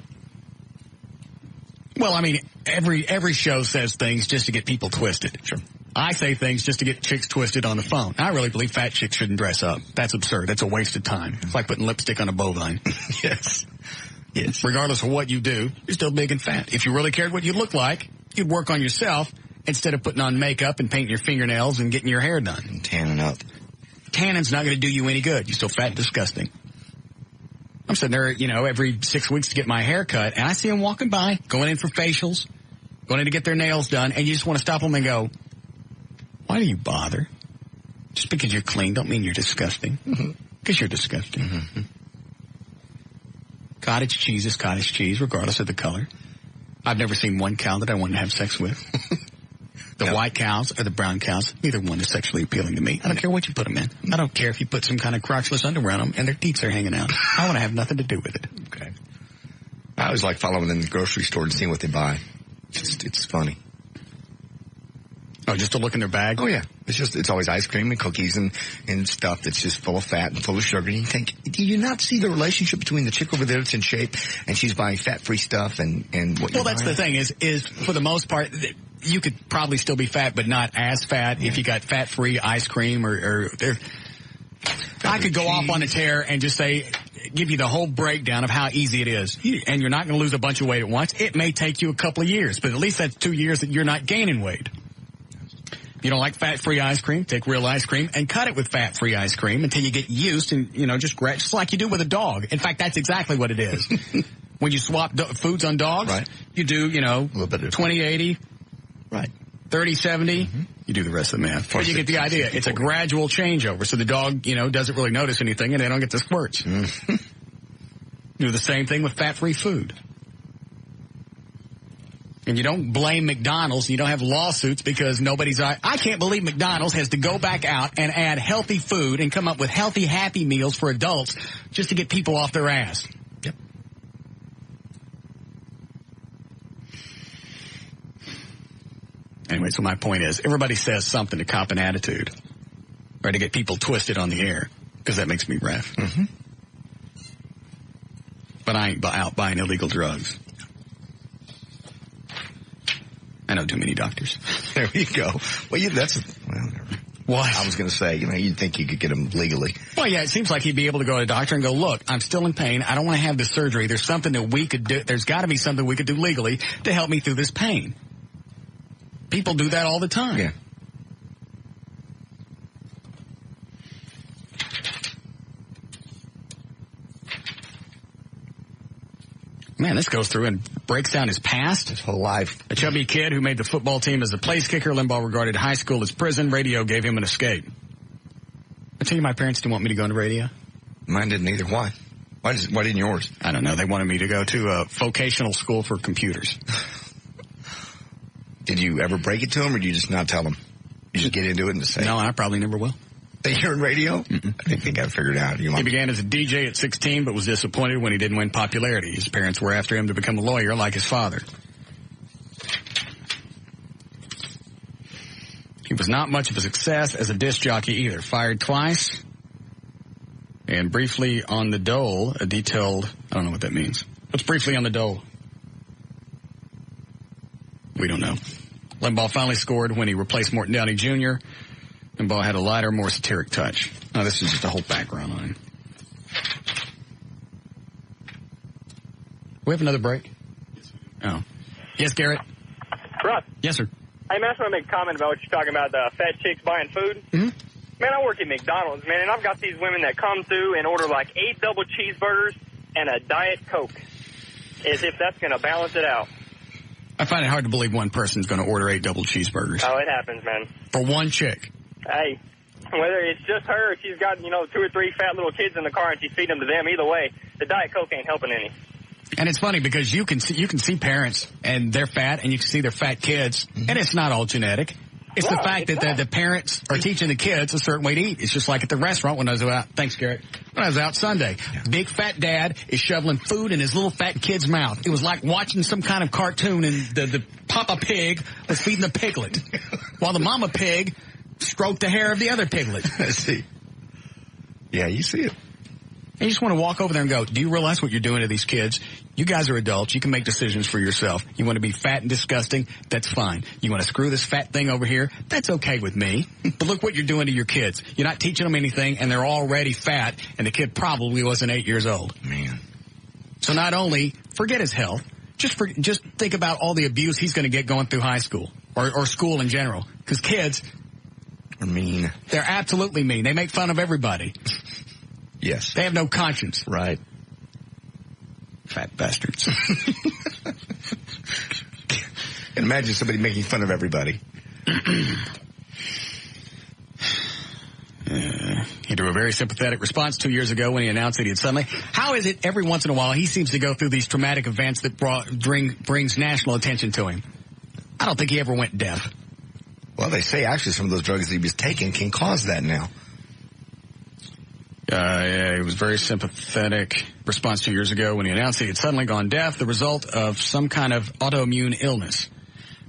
Well, I mean, every show says things just to get people twisted. Sure. I say things just to get chicks twisted on the phone. I really believe fat chicks shouldn't dress up. That's absurd. That's a waste of time. It's like putting lipstick on a bovine. Yes. Regardless of what you do, you're still big and fat. If you really cared what you look like, you'd work on yourself instead of putting on makeup and painting your fingernails and getting your hair done. And tanning up. Tanning's not going to do you any good. You're still fat and disgusting. I'm sitting there, every 6 weeks to get my hair cut, and I see them walking by, going in for facials, going in to get their nails done, and you just want to stop them and go, why do you bother? Just because you're clean don't mean you're disgusting. Because you're disgusting. Mm-hmm. Cottage cheese is cottage cheese, regardless of the color. I've never seen one cow that I wanted to have sex with. The white cows or the brown cows, neither one is sexually appealing to me. I don't care what you put them in. I don't care if you put some kind of crotchless underwear on them and their teats are hanging out. I want to have nothing to do with it. Okay. I always like following them in the grocery store and seeing what they buy. It's funny. Oh, just to look in their bag? Oh, yeah. It's always ice cream and cookies and stuff that's just full of fat and full of sugar. And you think, do you not see the relationship between the chick over there that's in shape and she's buying fat-free stuff and what you're Well, that's the thing is for the most part, you could probably still be fat, but not as fat if you got fat-free ice cream or I could go off on a tear and just say, give you the whole breakdown of how easy it is. And you're not going to lose a bunch of weight at once. It may take you a couple of years, but at least that's 2 years that you're not gaining weight. If you don't like fat-free ice cream, take real ice cream and cut it with fat-free ice cream until you get used and, just like you do with a dog. In fact, that's exactly what it is. When you swap foods on dogs, right. You do, a little bit of 20-80. Right. 30-70. You do the rest of the math. But you get the idea. It's a gradual changeover. So the dog, doesn't really notice anything and they don't get the squirts. Do the same thing with fat-free food. And you don't blame McDonald's. You don't have lawsuits because I can't believe McDonald's has to go back out and add healthy food and come up with healthy Happy Meals for adults just to get people off their ass. Yep. Anyway, so my point is, everybody says something to cop an attitude or to get people twisted on the air because that makes me ref. Mm-hmm. But I ain't out buying illegal drugs. I know too many doctors. There you go. Well, what? I was going to say, you'd think you could get them legally. Well, yeah, it seems like he'd be able to go to a doctor and go, look, I'm still in pain. I don't want to have this surgery. There's something that we could do. There's got to be something we could do legally to help me through this pain. People do that all the time. Yeah. Man, this goes through and breaks down his past. His whole life. A chubby kid who made the football team as a place kicker. Limbaugh regarded high school as prison. Radio gave him an escape. I tell you, my parents didn't want me to go into radio. Mine didn't either. Why? Why didn't yours? I don't know. They wanted me to go to a vocational school for computers. Did you ever break it to them, or did you just not tell them? You just get into it and just say, no, I probably never will. That you're in radio? Mm-mm. I think they got it figured out. He began as a DJ at 16, but was disappointed when he didn't win popularity. His parents were after him to become a lawyer like his father. He was not much of a success as a disc jockey either. Fired twice. And briefly on the dole, I don't know what that means. What's briefly on the dole? We don't know. Limbaugh finally scored when he replaced Morton Downey Jr. Limbaugh had a lighter, more satiric touch. Now, this is just a whole background on him. We have another break? Oh. Yes, Garrett? Russ. Yes, sir. Hey, man, I just want to make a comment about what you're talking about, the fat chicks buying food. Mm-hmm. Man, I work at McDonald's, man, and I've got these women that come through and order like 8 double cheeseburgers and a Diet Coke, as if that's going to balance it out. I find it hard to believe one person's going to order 8 double cheeseburgers. Oh, it happens, man. For one chick. Hey, whether it's just her or she's got, 2 or 3 fat little kids in the car and she's feeding them to them, either way, the Diet Coke ain't helping any. And it's funny because you can see parents and they're fat and you can see their fat kids, and it's not all genetic. It's the fact that the parents are teaching the kids a certain way to eat. It's just like at the restaurant when I was out. Thanks, Garrett. When I was out Sunday, big fat dad is shoveling food in his little fat kid's mouth. It was like watching some kind of cartoon, and the Papa Pig was feeding the piglet, while the Mama Pig stroked the hair of the other piglet. I see. Yeah, you see it. And you just want to walk over there and go, do you realize what you're doing to these kids? You guys are adults. You can make decisions for yourself. You want to be fat and disgusting? That's fine. You want to screw this fat thing over here? That's okay with me. But look what you're doing to your kids. You're not teaching them anything, and they're already fat, and the kid probably wasn't 8 years old. Man. So not only forget his health, just think about all the abuse he's going to get going through high school or school in general. Because kids are mean. They're absolutely mean. They make fun of everybody. Yes. They have no conscience. Right. Fat bastards. And imagine somebody making fun of everybody. He drew a very sympathetic response 2 years ago when he announced that he had suddenly... How is it every once in a while he seems to go through these traumatic events that brings national attention to him? I don't think he ever went deaf. Well, they say actually some of those drugs that he was taking can cause that now. Yeah, he was very sympathetic response 2 years ago when he announced he had suddenly gone deaf, the result of some kind of autoimmune illness.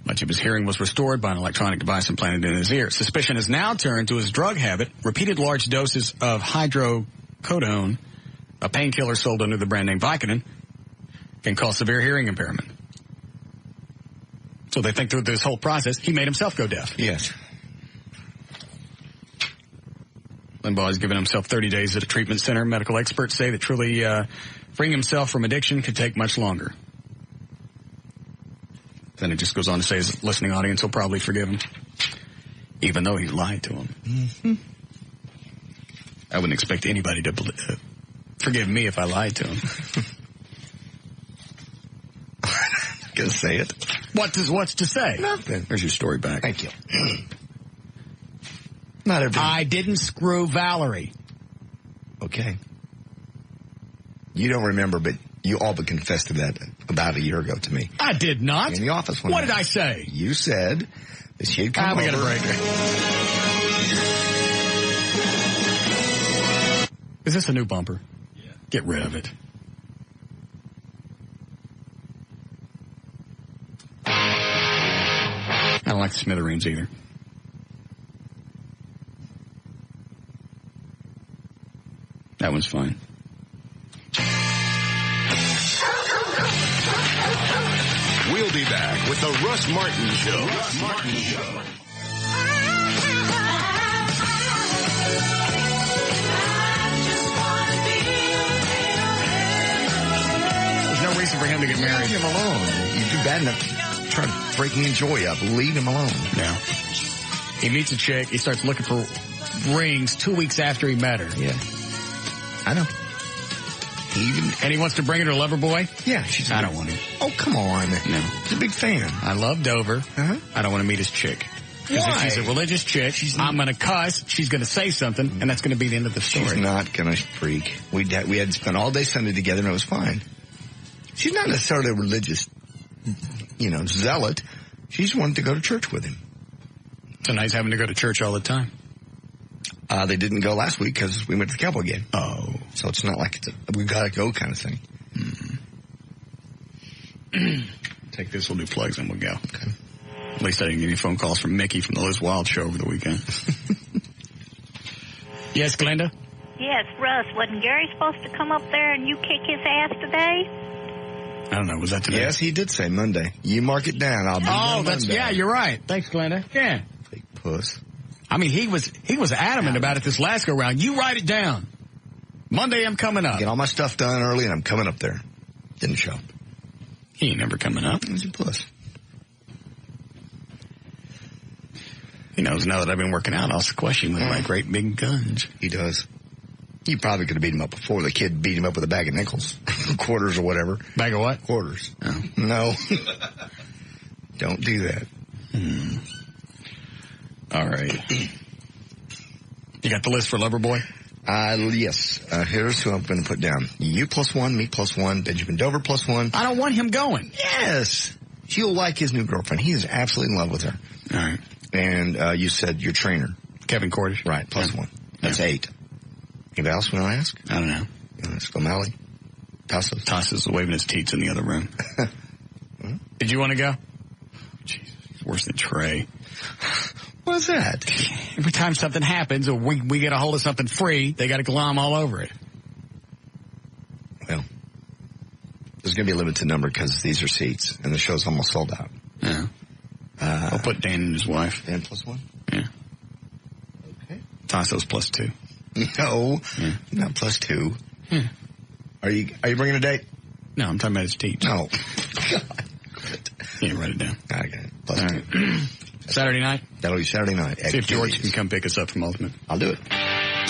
Much of his hearing was restored by an electronic device implanted in his ear. Suspicion has now turned to his drug habit. Repeated large doses of hydrocodone, a painkiller sold under the brand name Vicodin, can cause severe hearing impairment. So they think through this whole process, he made himself go deaf. Yes. Limbaugh has given himself 30 days at a treatment center. Medical experts say that truly freeing himself from addiction could take much longer. Then it just goes on to say his listening audience will probably forgive him, even though he lied to him. Mm-hmm. I wouldn't expect anybody to forgive me if I lied to him. Gonna say it. What's to say? Nothing. There's your story back. Thank you. Not everything. I didn't screw Valerie. Okay. You don't remember, but you all but confessed to that about a year ago to me. I did not. In the office one What night. did I say? You said that she had come over. We got a break. Is this a new bumper? Yeah. Get rid of it. I don't like the smithereens either. That one's fine. We'll be back with the Russ Martin Show. Russ Martin Show. There's no reason for him to get married. Leave him alone. You'd be bad enough to try to break me joy up. Leave him alone. No. He meets a chick. He starts looking for rings 2 weeks after he met her. Yeah. I know. And he wants to bring her to Loverboy? Yeah. I don't want him. Oh, come on. No. He's a big fan. I love Dover. Uh-huh. I don't want to meet his chick. Because if she's a religious chick, I'm going to cuss, she's going to say something, and that's going to be the end of the story. She's not going to freak. We had spent all day Sunday together, and it was fine. She's not necessarily a religious, zealot. She just wanted to go to church with him. So now he's having to go to church all the time. They didn't go last week because we went to the Cowboy game. Oh. So it's not like we got to go kind of thing. Take this, we'll do plugs, and we'll go. Okay. At least I didn't get any phone calls from Mickey from the Liz Wild show over the weekend. Yes, Glenda? Yes, Russ, wasn't Gary supposed to come up there and you kick his ass today? I don't know, was that today? Yes, he did say Monday. You mark it down. I'll be there Monday. Yeah, you're right. Thanks, Glenda. Yeah. Big puss. I mean, he was adamant about it this last go-round. You write it down. Monday, I'm coming up. Get all my stuff done early, and I'm coming up there. Didn't show. He ain't never coming up. He's a puss. He knows now that I've been working out, I'll squash him with my great big guns. He does. You probably could have beat him up before. The kid beat him up with a bag of nickels. Quarters or whatever. Bag of what? Quarters. Oh. No. Don't do that. All right. You got the list for Loverboy? Yes. Here's who I'm going to put down. You +1, me +1, Benjamin Dover +1. I don't want him going. Yes. She'll like his new girlfriend. He is absolutely in love with her. All right. And you said your trainer. Kevin Cordish. Right, +1. That's 8. Anybody else want to ask? I don't know. O'Malley? Tassos? Tassos is waving his teats in the other room. Did you want to go? Jeez, it's worse than Trey. What's that? Every time something happens or we get a hold of something free, they got to glom all over it. Well, there's going to be a limited number because these are seats, and the show's almost sold out. Yeah. I'll put Dan and his wife. Dan +1? Yeah. Okay. Tassos +2. No, not +2. Yeah. Are you bringing a date? No, I'm talking about his teats. No. Yeah, write it down. I got it. +2. Saturday night? That'll be Saturday night. See if George can come pick us up from Ultimate. I'll do it.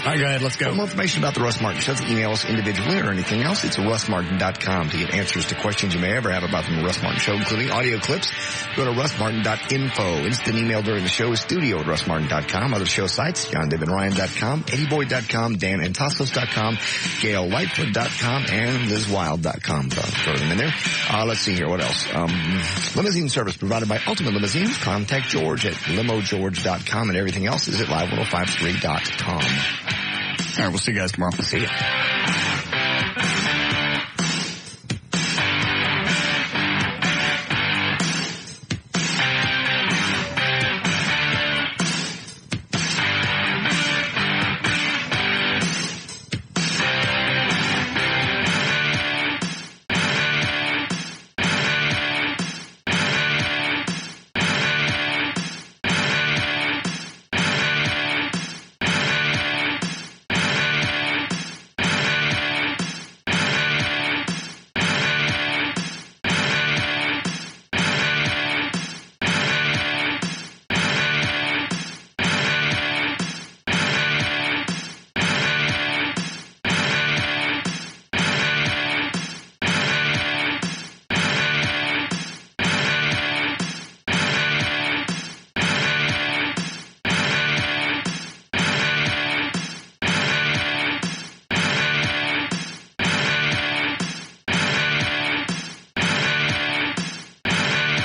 All right, go ahead. Let's go. For more information about the Russ Martin Show, email us individually or anything else. It's russmartin.com to get answers to questions you may ever have about the Russ Martin Show, including audio clips. Go to russmartin.info. Instant email during the show is studio@russmartin.com. Other show sites, JohnDavidRyan.com, EddieBoyd.com, DanAntassos.com, GailLightfoot.com, and LizWild.com. Throw them in there. Let's see here. What else? Limousine service provided by Ultimate Limousines. Contact George at limogeorge.com, and everything else is at live1053.com. All right, we'll see you guys tomorrow. See ya.